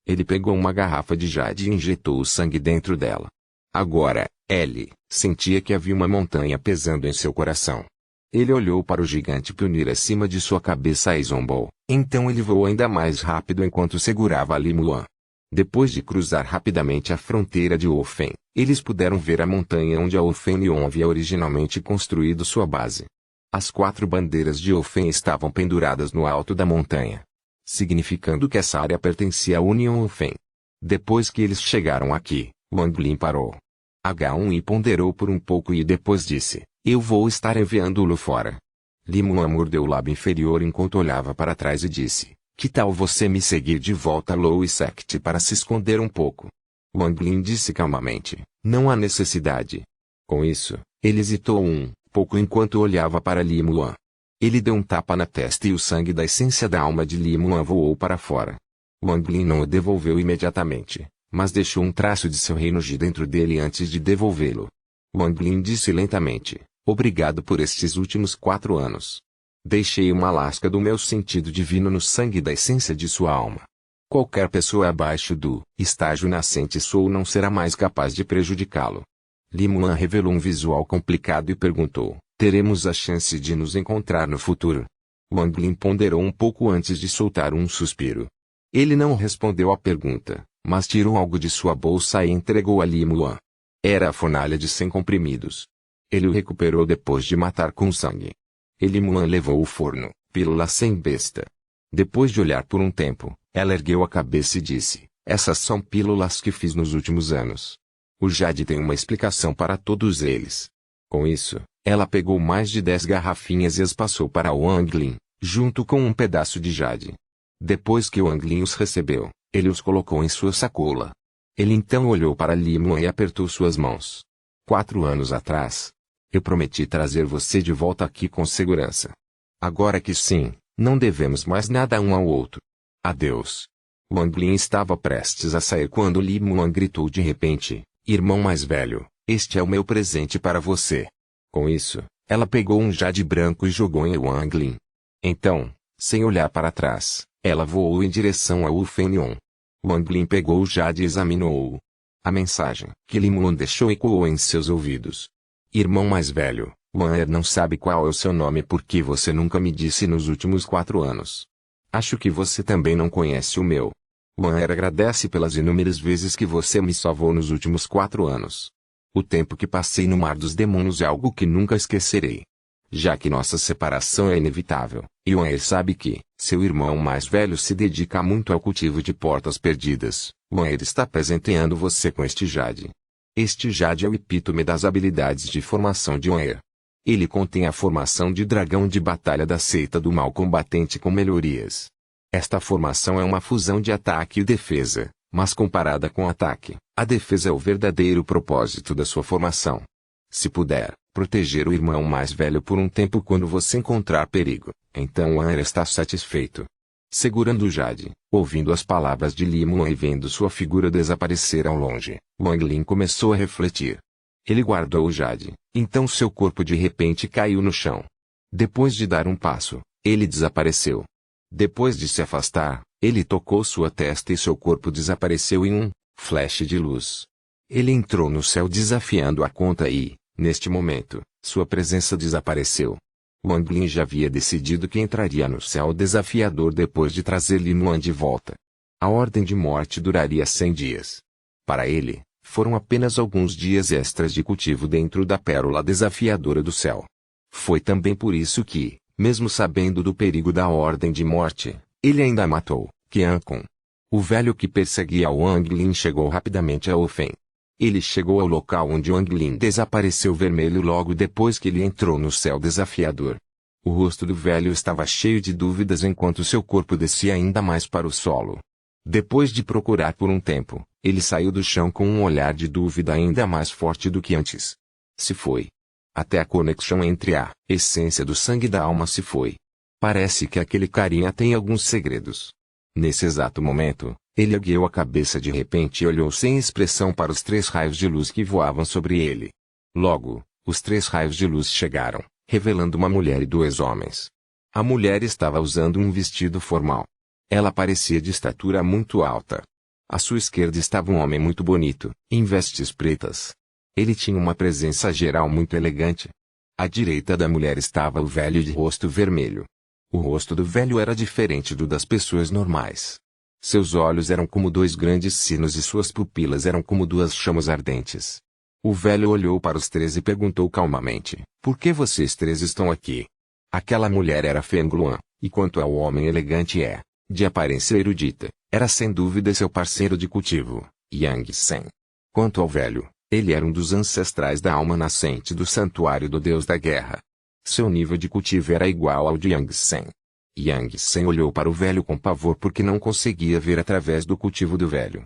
Ele pegou uma garrafa de jade e injetou o sangue dentro dela. Agora, ele sentia que havia uma montanha pesando em seu coração. Ele olhou para o gigante Pionir acima de sua cabeça e zombou. Então ele voou ainda mais rápido enquanto segurava Li Muan. Depois de cruzar rapidamente a fronteira de Ofen, eles puderam ver a montanha onde a Ofenion havia originalmente construído sua base. As 4 bandeiras de Ofen estavam penduradas no alto da montanha, significando que essa área pertencia à União Ofen. Depois que eles chegaram aqui, Wang Lin parou. H1 ponderou por um pouco e depois disse, eu vou estar enviando-lo fora. Li Muan mordeu o lábio inferior enquanto olhava para trás e disse, que tal você me seguir de volta a Low Sect para se esconder um pouco? Wang Lin disse calmamente, não há necessidade. Com isso, ele hesitou um pouco enquanto olhava para Li Muan. Ele deu um tapa na testa e o sangue da essência da alma de Li Muan voou para fora. Wang Lin não o devolveu imediatamente, mas deixou um traço de seu reino Ji dentro dele antes de devolvê-lo. Wang Lin disse lentamente, obrigado por estes últimos 4 anos. Deixei uma lasca do meu sentido divino no sangue da essência de sua alma. Qualquer pessoa abaixo do estágio nascente Soul não será mais capaz de prejudicá-lo. Li Muan revelou um visual complicado e perguntou, teremos a chance de nos encontrar no futuro? Wang Lin ponderou um pouco antes de soltar um suspiro. Ele não respondeu à pergunta, mas tirou algo de sua bolsa e entregou a Li Muan. Era a fornalha de 100 comprimidos. Ele o recuperou depois de matar com sangue. Li Muan levou o forno, pílula sem besta. Depois de olhar por um tempo, ela ergueu a cabeça e disse, essas são pílulas que fiz nos últimos anos. O Jade tem uma explicação para todos eles. Com isso, ela pegou mais de 10 garrafinhas e as passou para Wang Lin, junto com um pedaço de Jade. Depois que Wang Lin os recebeu, ele os colocou em sua sacola. Ele então olhou para Li Muan e apertou suas mãos. 4 anos atrás, eu prometi trazer você de volta aqui com segurança. Agora que sim, não devemos mais nada um ao outro. Adeus. Wang Lin estava prestes a sair quando Li Muan gritou de repente, irmão mais velho, este é o meu presente para você. Com isso, ela pegou um jade branco e jogou em Wang Lin. Então, sem olhar para trás, ela voou em direção a Ufenion. Wang Lin pegou o jade e examinou-o. A mensagem que Li Muan deixou ecoou em seus ouvidos. Irmão mais velho, Wang não sabe qual é o seu nome porque você nunca me disse nos últimos 4 anos. Acho que você também não conhece o meu. Wang agradece pelas inúmeras vezes que você me salvou nos últimos 4 anos. O tempo que passei no mar dos demônios é algo que nunca esquecerei. Já que nossa separação é inevitável, e Wang sabe que seu irmão mais velho se dedica muito ao cultivo de portas perdidas, Wang está presenteando você com este jade. Este jade é o epítome das habilidades de formação de Wang. Ele contém a formação de dragão de batalha da seita do mal combatente com melhorias. Esta formação é uma fusão de ataque e defesa, mas comparada com ataque, a defesa é o verdadeiro propósito da sua formação. Se puder proteger o irmão mais velho por um tempo quando você encontrar perigo, então Wang está satisfeito. Segurando o jade, ouvindo as palavras de Li Muan e vendo sua figura desaparecer ao longe, Wang Lin começou a refletir. Ele guardou o jade, então seu corpo de repente caiu no chão. Depois de dar um passo, ele desapareceu. Depois de se afastar, ele tocou sua testa e seu corpo desapareceu em um flash de luz. Ele entrou no céu desafiando a conta e, neste momento, sua presença desapareceu. Wang Lin já havia decidido que entraria no céu desafiador depois de trazer Li Muan de volta. A ordem de morte duraria 100 dias. Para ele, foram apenas alguns dias extras de cultivo dentro da pérola desafiadora do céu. Foi também por isso que, mesmo sabendo do perigo da ordem de morte, ele ainda matou Qian Kun. O velho que perseguia Wang Lin chegou rapidamente a Ofen. Ele chegou ao local onde Wang Lin desapareceu vermelho logo depois que ele entrou no céu desafiador. O rosto do velho estava cheio de dúvidas enquanto seu corpo descia ainda mais para o solo. Depois de procurar por um tempo, Ele saiu do chão com um olhar de dúvida ainda mais forte do que antes. Se foi. Até a conexão entre a essência do sangue e da alma se foi. Parece que aquele carinha tem alguns segredos. Nesse exato momento, ele ergueu a cabeça de repente e olhou sem expressão para os 3 raios de luz que voavam sobre ele. Logo, os 3 raios de luz chegaram, revelando uma mulher e 2 homens. A mulher estava usando um vestido formal. Ela parecia de estatura muito alta. À sua esquerda estava um homem muito bonito, em vestes pretas. Ele tinha uma presença geral muito elegante. À direita da mulher estava o velho de rosto vermelho. O rosto do velho era diferente do das pessoas normais. Seus olhos eram como 2 grandes sinos e suas pupilas eram como 2 chamas ardentes. O velho olhou para os 3 e perguntou calmamente: "Por que vocês 3 estão aqui?" Aquela mulher era Feng Luan, e quanto ao homem elegante de aparência erudita, era sem dúvida seu parceiro de cultivo, Yang Sen. Quanto ao velho, ele era um dos ancestrais da alma nascente do santuário do deus da guerra. Seu nível de cultivo era igual ao de Yang Sen. Yang Sen olhou para o velho com pavor porque não conseguia ver através do cultivo do velho.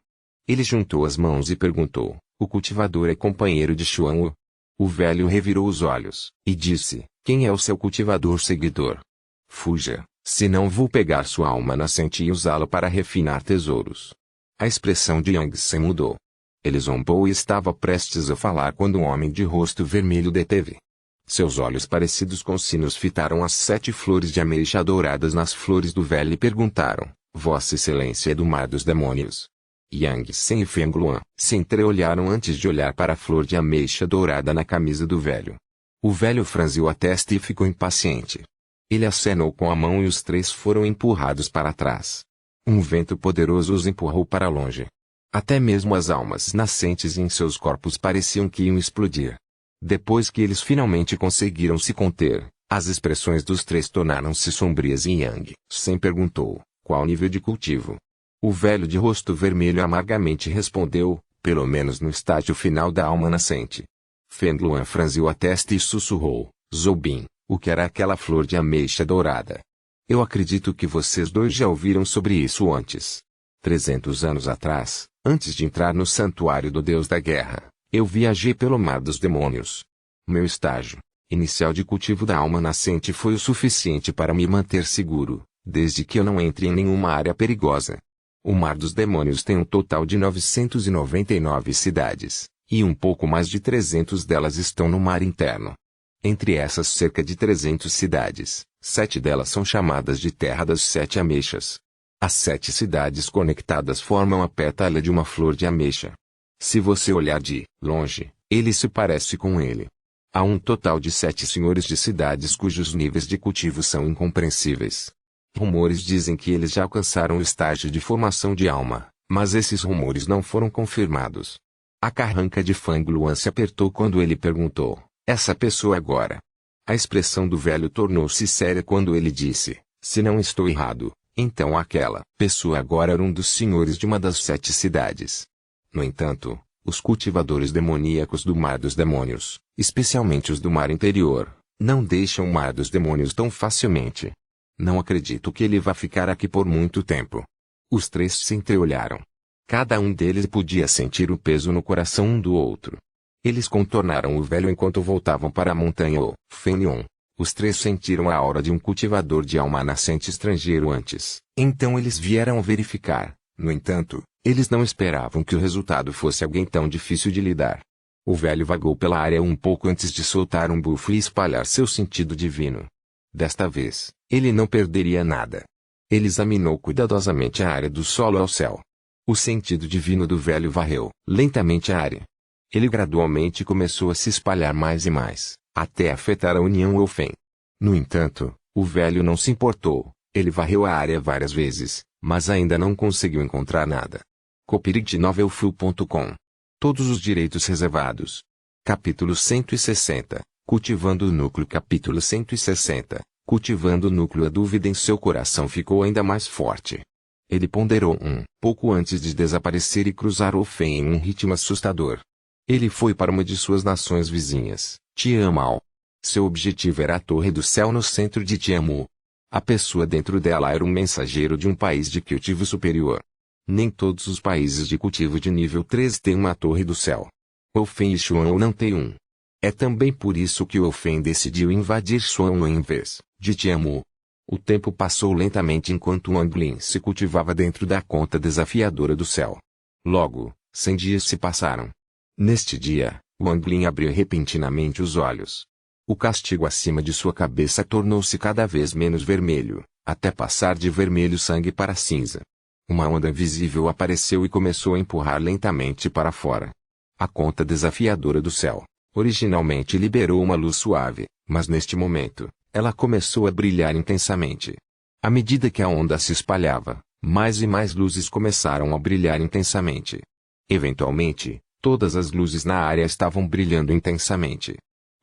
Ele juntou as mãos e perguntou: "O cultivador é companheiro de Xuan Wu?" O velho revirou os olhos, e disse: "Quem é o seu cultivador seguidor? Fuja, senão vou pegar sua alma nascente e usá-la para refinar tesouros." A expressão de Yang Sen mudou. Ele zombou e estava prestes a falar quando um homem de rosto vermelho deteve. Seus olhos parecidos com sinos fitaram as 7 flores de ameixa douradas nas flores do velho e perguntaram: "Vossa Excelência é do mar dos demônios?" Yang Sen e Feng Luan se entreolharam antes de olhar para a flor de ameixa dourada na camisa do velho. O velho franziu a testa e ficou impaciente. Ele acenou com a mão e os 3 foram empurrados para trás. Um vento poderoso os empurrou para longe. Até mesmo as almas nascentes em seus corpos pareciam que iam explodir. Depois que eles finalmente conseguiram se conter, as expressões dos 3 tornaram-se sombrias e Yang Sen perguntou: "Qual nível de cultivo?" O velho de rosto vermelho amargamente respondeu: "Pelo menos no estágio final da alma nascente." Feng Luan franziu a testa e sussurrou: "Zobin, o que era aquela flor de ameixa dourada? Eu acredito que vocês 2 já ouviram sobre isso antes. 300 anos atrás, antes de entrar no santuário do deus da guerra, eu viajei pelo mar dos demônios. Meu estágio inicial de cultivo da alma nascente foi o suficiente para me manter seguro, desde que eu não entre em nenhuma área perigosa. O mar dos demônios tem um total de 999 cidades, e um pouco mais de 300 delas estão no mar interno. Entre essas cerca de 300 cidades, 7 delas são chamadas de Terra das 7 Ameixas. As 7 cidades conectadas formam a pétala de uma flor de ameixa. Se você olhar de longe, ele se parece com ele. Há um total de 7 senhores de cidades cujos níveis de cultivo são incompreensíveis. Rumores dizem que eles já alcançaram o estágio de formação de alma, mas esses rumores não foram confirmados. A carranca de Feng Luan se apertou quando ele perguntou: "Essa pessoa agora?" A expressão do velho tornou-se séria quando ele disse: "Se não estou errado, então aquela pessoa agora era um dos senhores de uma das 7 cidades." No entanto, os cultivadores demoníacos do mar dos demônios, especialmente os do mar interior, não deixam o mar dos demônios tão facilmente. Não acredito que ele vá ficar aqui por muito tempo. Os 3 se entreolharam. Cada um deles podia sentir o peso no coração um do outro. Eles contornaram o velho enquanto voltavam para a montanha Fenion. Os 3 sentiram a aura de um cultivador de alma nascente estrangeiro antes. Então eles vieram verificar. No entanto, eles não esperavam que o resultado fosse alguém tão difícil de lidar. O velho vagou pela área um pouco antes de soltar um bufo e espalhar seu sentido divino. Desta vez, ele não perderia nada. Ele examinou cuidadosamente a área do solo ao céu. O sentido divino do velho varreu lentamente a área. Ele gradualmente começou a se espalhar mais e mais, até afetar a União Ofen. No entanto, o velho não se importou. Ele varreu a área várias vezes, mas ainda não conseguiu encontrar nada. Copyright novelfull.com. Todos os direitos reservados. Capítulo 160. Cultivando o núcleo. Capítulo 160. Cultivando o núcleo. A dúvida em seu coração ficou ainda mais forte. Ele ponderou pouco antes de desaparecer e cruzar Ofen em um ritmo assustador. Ele foi para uma de suas nações vizinhas, Tiamal. Seu objetivo era a Torre do Céu no centro de Tiamu. A pessoa dentro dela era um mensageiro de um país de cultivo superior. Nem todos os países de cultivo de nível 3 têm uma torre do céu. Ofen e Xuanwu não têm um. É também por isso que Ofen decidiu invadir Xuanwu em vez de Tianmu. O tempo passou lentamente enquanto Wang Lin se cultivava dentro da conta desafiadora do céu. Logo, 100 dias se passaram. Neste dia, Wang Lin abriu repentinamente os olhos. O castigo acima de sua cabeça tornou-se cada vez menos vermelho, até passar de vermelho sangue para cinza. Uma onda invisível apareceu e começou a empurrar lentamente para fora. A conta desafiadora do céu, originalmente liberou uma luz suave, mas neste momento, ela começou a brilhar intensamente. À medida que a onda se espalhava, mais e mais luzes começaram a brilhar intensamente. Eventualmente, todas as luzes na área estavam brilhando intensamente.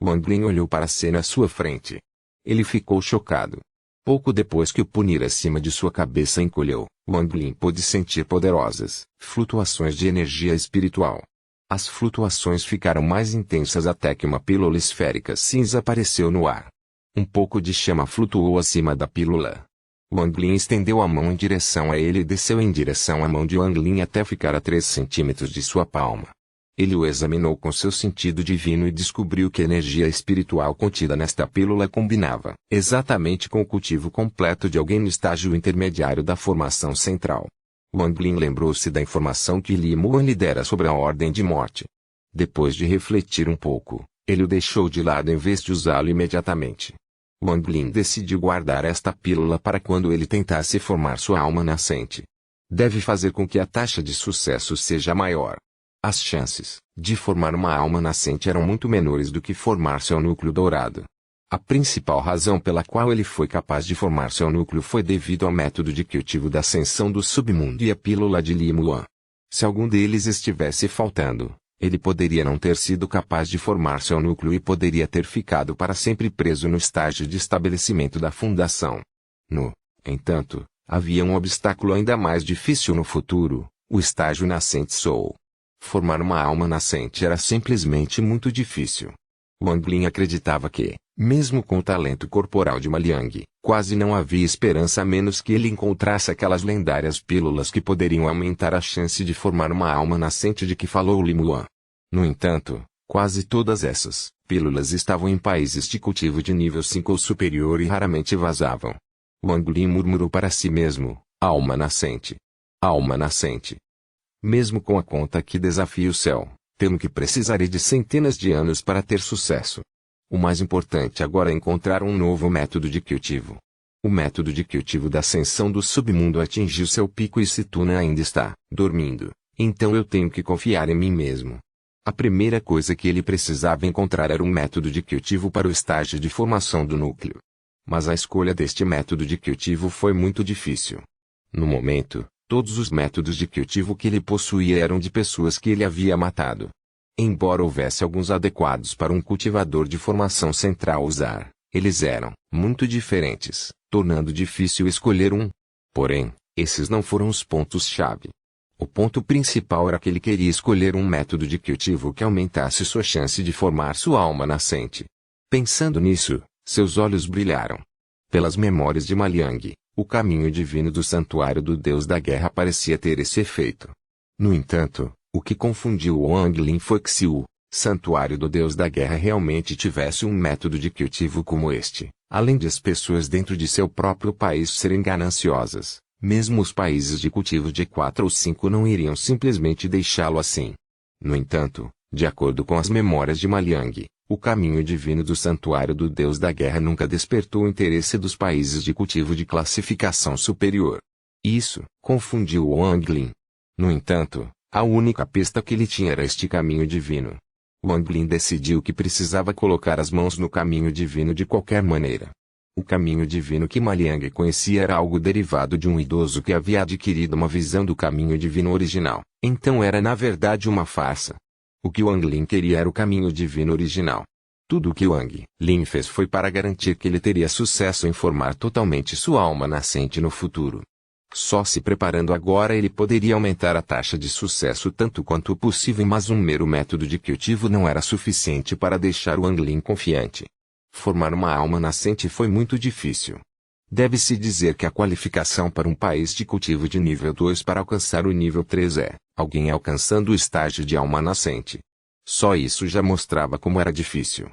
Wang Lin olhou para a cena à sua frente. Ele ficou chocado. Pouco depois que o punir acima de sua cabeça encolheu, Wang Lin pôde sentir poderosas flutuações de energia espiritual. As flutuações ficaram mais intensas até que uma pílula esférica cinza apareceu no ar. Um pouco de chama flutuou acima da pílula. Wang Lin estendeu a mão em direção a ele e desceu em direção à mão de Wang Lin até ficar a 3 centímetros de sua palma. Ele o examinou com seu sentido divino e descobriu que a energia espiritual contida nesta pílula combinava exatamente com o cultivo completo de alguém no estágio intermediário da formação central. Wang Lin lembrou-se da informação que Li Muan lhe dera sobre a ordem de morte. Depois de refletir um pouco, ele o deixou de lado em vez de usá-lo imediatamente. Wang Lin decidiu guardar esta pílula para quando ele tentasse formar sua alma nascente. Deve fazer com que a taxa de sucesso seja maior. As chances de formar uma alma nascente eram muito menores do que formar seu núcleo dourado. A principal razão pela qual ele foi capaz de formar seu núcleo foi devido ao método de cultivo da ascensão do submundo e a pílula de Li Muan. Se algum deles estivesse faltando, ele poderia não ter sido capaz de formar seu núcleo e poderia ter ficado para sempre preso no estágio de estabelecimento da fundação. No entanto, havia um obstáculo ainda mais difícil no futuro, o estágio nascente Soul. Formar uma alma nascente era simplesmente muito difícil. Wang Lin acreditava que, mesmo com o talento corporal de Ma Liang, quase não havia esperança a menos que ele encontrasse aquelas lendárias pílulas que poderiam aumentar a chance de formar uma alma nascente de que falou Li Muan. No entanto, quase todas essas pílulas estavam em países de cultivo de nível 5 ou superior e raramente vazavam. Wang Lin murmurou para si mesmo, alma nascente. Alma nascente. Mesmo com a conta que desafia o céu, temo que precisarei de centenas de anos para ter sucesso. O mais importante agora é encontrar um novo método de cultivo. O método de cultivo da ascensão do submundo atingiu seu pico e Situna ainda está dormindo, então eu tenho que confiar em mim mesmo. A primeira coisa que ele precisava encontrar era um método de cultivo para o estágio de formação do núcleo. Mas a escolha deste método de cultivo foi muito difícil. No momento, todos os métodos de cultivo que ele possuía eram de pessoas que ele havia matado. Embora houvesse alguns adequados para um cultivador de formação central usar, eles eram muito diferentes, tornando difícil escolher um. Porém, esses não foram os pontos-chave. O ponto principal era que ele queria escolher um método de cultivo que aumentasse sua chance de formar sua alma nascente. Pensando nisso, seus olhos brilharam. Pelas memórias de Ma Liang, o caminho divino do santuário do Deus da Guerra parecia ter esse efeito. No entanto, o que confundiu Wang Lin foi que se o santuário do Deus da Guerra realmente tivesse um método de cultivo como este, além de as pessoas dentro de seu próprio país serem gananciosas, mesmo os países de cultivo de 4 ou 5 não iriam simplesmente deixá-lo assim. No entanto, de acordo com as memórias de Ma Liang, o caminho divino do santuário do Deus da Guerra nunca despertou o interesse dos países de cultivo de classificação superior. Isso confundiu Wang Lin. No entanto, a única pista que ele tinha era este caminho divino. Wang Lin decidiu que precisava colocar as mãos no caminho divino de qualquer maneira. O caminho divino que Ma Liang conhecia era algo derivado de um idoso que havia adquirido uma visão do caminho divino original, então era na verdade uma farsa. O que Wang Lin queria era o caminho divino original. Tudo o que Wang Lin fez foi para garantir que ele teria sucesso em formar totalmente sua alma nascente no futuro. Só se preparando agora ele poderia aumentar a taxa de sucesso tanto quanto possível, mas um mero método de cultivo não era suficiente para deixar Wang Lin confiante. Formar uma alma nascente foi muito difícil. Deve-se dizer que a qualificação para um país de cultivo de nível 2 para alcançar o nível 3 é alguém alcançando o estágio de alma nascente. Só isso já mostrava como era difícil.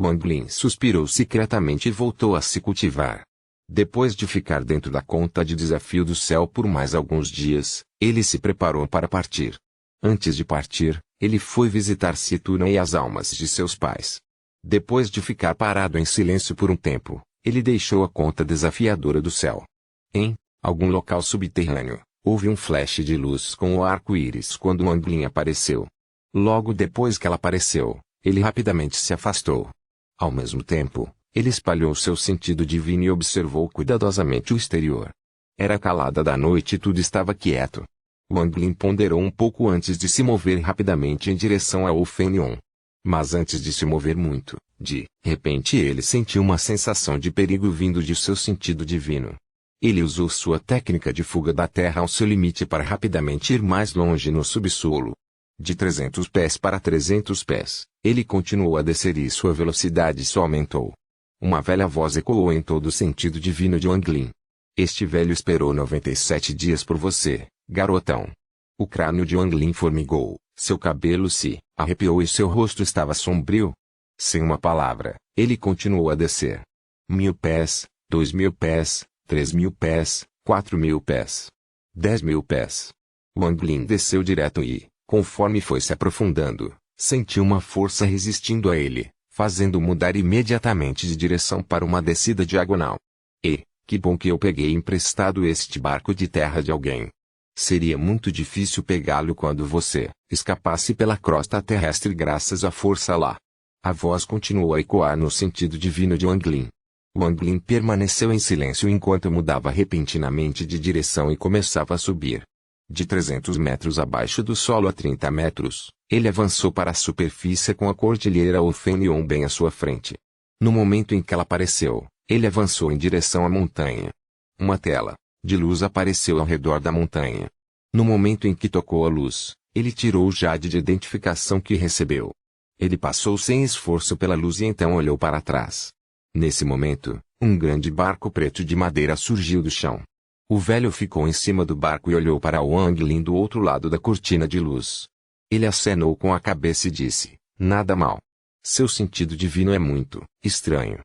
Wang Lin suspirou secretamente e voltou a se cultivar. Depois de ficar dentro da conta de desafio do céu por mais alguns dias, ele se preparou para partir. Antes de partir, ele foi visitar Situna e as almas de seus pais. Depois de ficar parado em silêncio por um tempo, ele deixou a conta desafiadora do céu. Em algum local subterrâneo, houve um flash de luz com o arco-íris quando Wang Lin apareceu. Logo depois que ela apareceu, ele rapidamente se afastou. Ao mesmo tempo, ele espalhou seu sentido divino e observou cuidadosamente o exterior. Era calada da noite e tudo estava quieto. Wang Lin ponderou um pouco antes de se mover rapidamente em direção a Fenion. Mas antes de se mover muito, de repente ele sentiu uma sensação de perigo vindo de seu sentido divino. Ele usou sua técnica de fuga da terra ao seu limite para rapidamente ir mais longe no subsolo. De 300 pés para 300 pés, ele continuou a descer e sua velocidade só aumentou. Uma velha voz ecoou em todo o sentido divino de Wang Lin. Este velho esperou 97 dias por você, garotão. O crânio de Wang Lin formigou, seu cabelo se arrepiou e seu rosto estava sombrio. Sem uma palavra, ele continuou a descer. 1000 pés, 2000 pés, 3000 pés, 4000 pés, 10.000 pés. Wang Lin desceu direto e, conforme foi se aprofundando, sentiu uma força resistindo a ele, fazendo mudar imediatamente de direção para uma descida diagonal. E, que bom que eu peguei emprestado este barco de terra de alguém. Seria muito difícil pegá-lo quando você escapasse pela crosta terrestre graças à força lá. A voz continuou a ecoar no sentido divino de Wang Lin. Wang Lin permaneceu em silêncio enquanto mudava repentinamente de direção e começava a subir. De 300 metros abaixo do solo a 30 metros, ele avançou para a superfície com a cordilheira Fenion bem à sua frente. No momento em que ela apareceu, ele avançou em direção à montanha. Uma tela de luz apareceu ao redor da montanha. No momento em que tocou a luz, ele tirou o jade de identificação que recebeu. Ele passou sem esforço pela luz e então olhou para trás. Nesse momento, um grande barco preto de madeira surgiu do chão. O velho ficou em cima do barco e olhou para Wang Lin do outro lado da cortina de luz. Ele acenou com a cabeça e disse, nada mal. Seu sentido divino é muito estranho.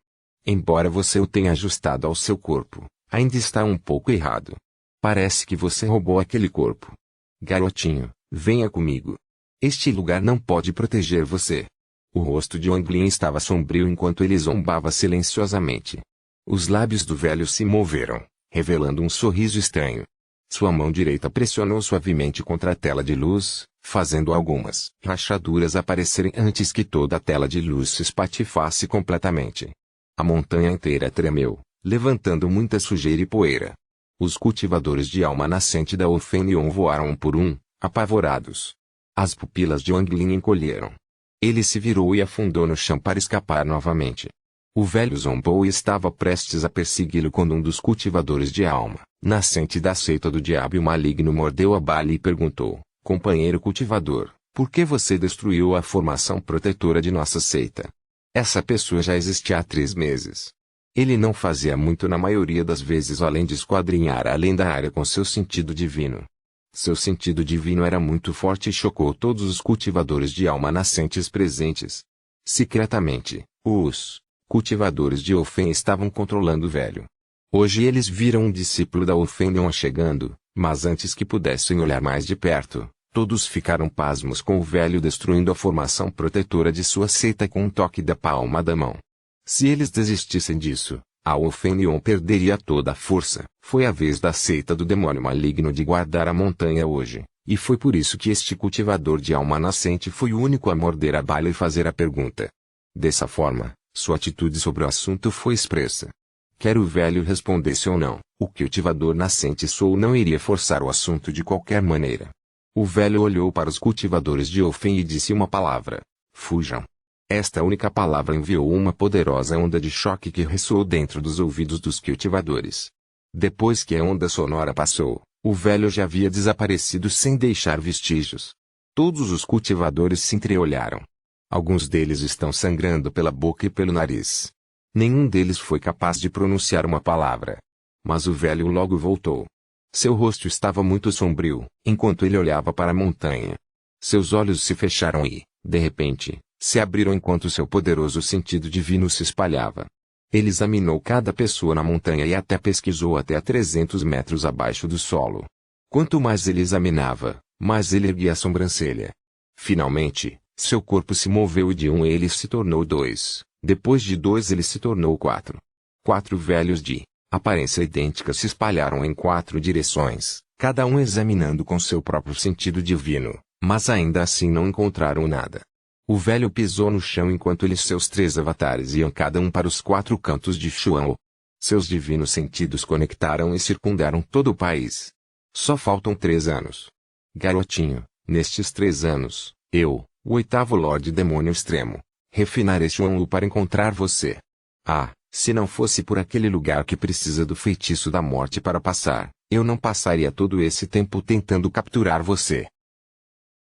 Embora você o tenha ajustado ao seu corpo, ainda está um pouco errado. Parece que você roubou aquele corpo. Garotinho, venha comigo. Este lugar não pode proteger você. O rosto de Wang Lin estava sombrio enquanto ele zombava silenciosamente. Os lábios do velho se moveram, revelando um sorriso estranho. Sua mão direita pressionou suavemente contra a tela de luz, fazendo algumas rachaduras aparecerem antes que toda a tela de luz se espatifasse completamente. A montanha inteira tremeu, levantando muita sujeira e poeira. Os cultivadores de alma nascente da Fenion voaram um por um, apavorados. As pupilas de Wang Lin encolheram. Ele se virou e afundou no chão para escapar novamente. O velho zombou e estava prestes a persegui-lo quando um dos cultivadores de alma, nascente da seita do diabo maligno, mordeu a bala e perguntou, companheiro cultivador, por que você destruiu a formação protetora de nossa seita? Essa pessoa já existia há 3 meses. Ele não fazia muito na maioria das vezes além de esquadrinhar além da área com seu sentido divino. Seu sentido divino era muito forte e chocou todos os cultivadores de alma nascentes presentes. Secretamente, os cultivadores de Ofen estavam controlando o velho. Hoje eles viram um discípulo da Fenion chegando, mas antes que pudessem olhar mais de perto, todos ficaram pasmos com o velho destruindo a formação protetora de sua seita com um toque da palma da mão. Se eles desistissem disso, a Fenion perderia toda a força. Foi a vez da seita do demônio maligno de guardar a montanha hoje, e foi por isso que este cultivador de alma nascente foi o único a morder a bala e fazer a pergunta. Dessa forma, sua atitude sobre o assunto foi expressa. Quer o velho respondesse ou não, o cultivador nascente Soul não iria forçar o assunto de qualquer maneira. O velho olhou para os cultivadores de Ofen e disse uma palavra: fujam. Esta única palavra enviou uma poderosa onda de choque que ressoou dentro dos ouvidos dos cultivadores. Depois que a onda sonora passou, o velho já havia desaparecido sem deixar vestígios. Todos os cultivadores se entreolharam. Alguns deles estão sangrando pela boca e pelo nariz. Nenhum deles foi capaz de pronunciar uma palavra. Mas o velho logo voltou. Seu rosto estava muito sombrio, enquanto ele olhava para a montanha. Seus olhos se fecharam e, de repente, se abriram enquanto seu poderoso sentido divino se espalhava. Ele examinou cada pessoa na montanha e até pesquisou até a 300 metros abaixo do solo. Quanto mais ele examinava, mais ele erguia a sobrancelha. Finalmente, seu corpo se moveu e de um ele se tornou 2, depois de 2 ele se tornou 4. 4 velhos de aparência idêntica se espalharam em 4 direções, cada um examinando com seu próprio sentido divino, mas ainda assim não encontraram nada. O velho pisou no chão enquanto ele e seus 3 avatares iam cada um para os 4 cantos de Xuan. Seus divinos sentidos conectaram e circundaram todo o país. Só faltam 3 anos. Garotinho, nestes 3 anos, eu, o 8º Lorde Demônio Extremo, refinarei Xuan para encontrar você. Ah, se não fosse por aquele lugar que precisa do feitiço da morte para passar, eu não passaria todo esse tempo tentando capturar você.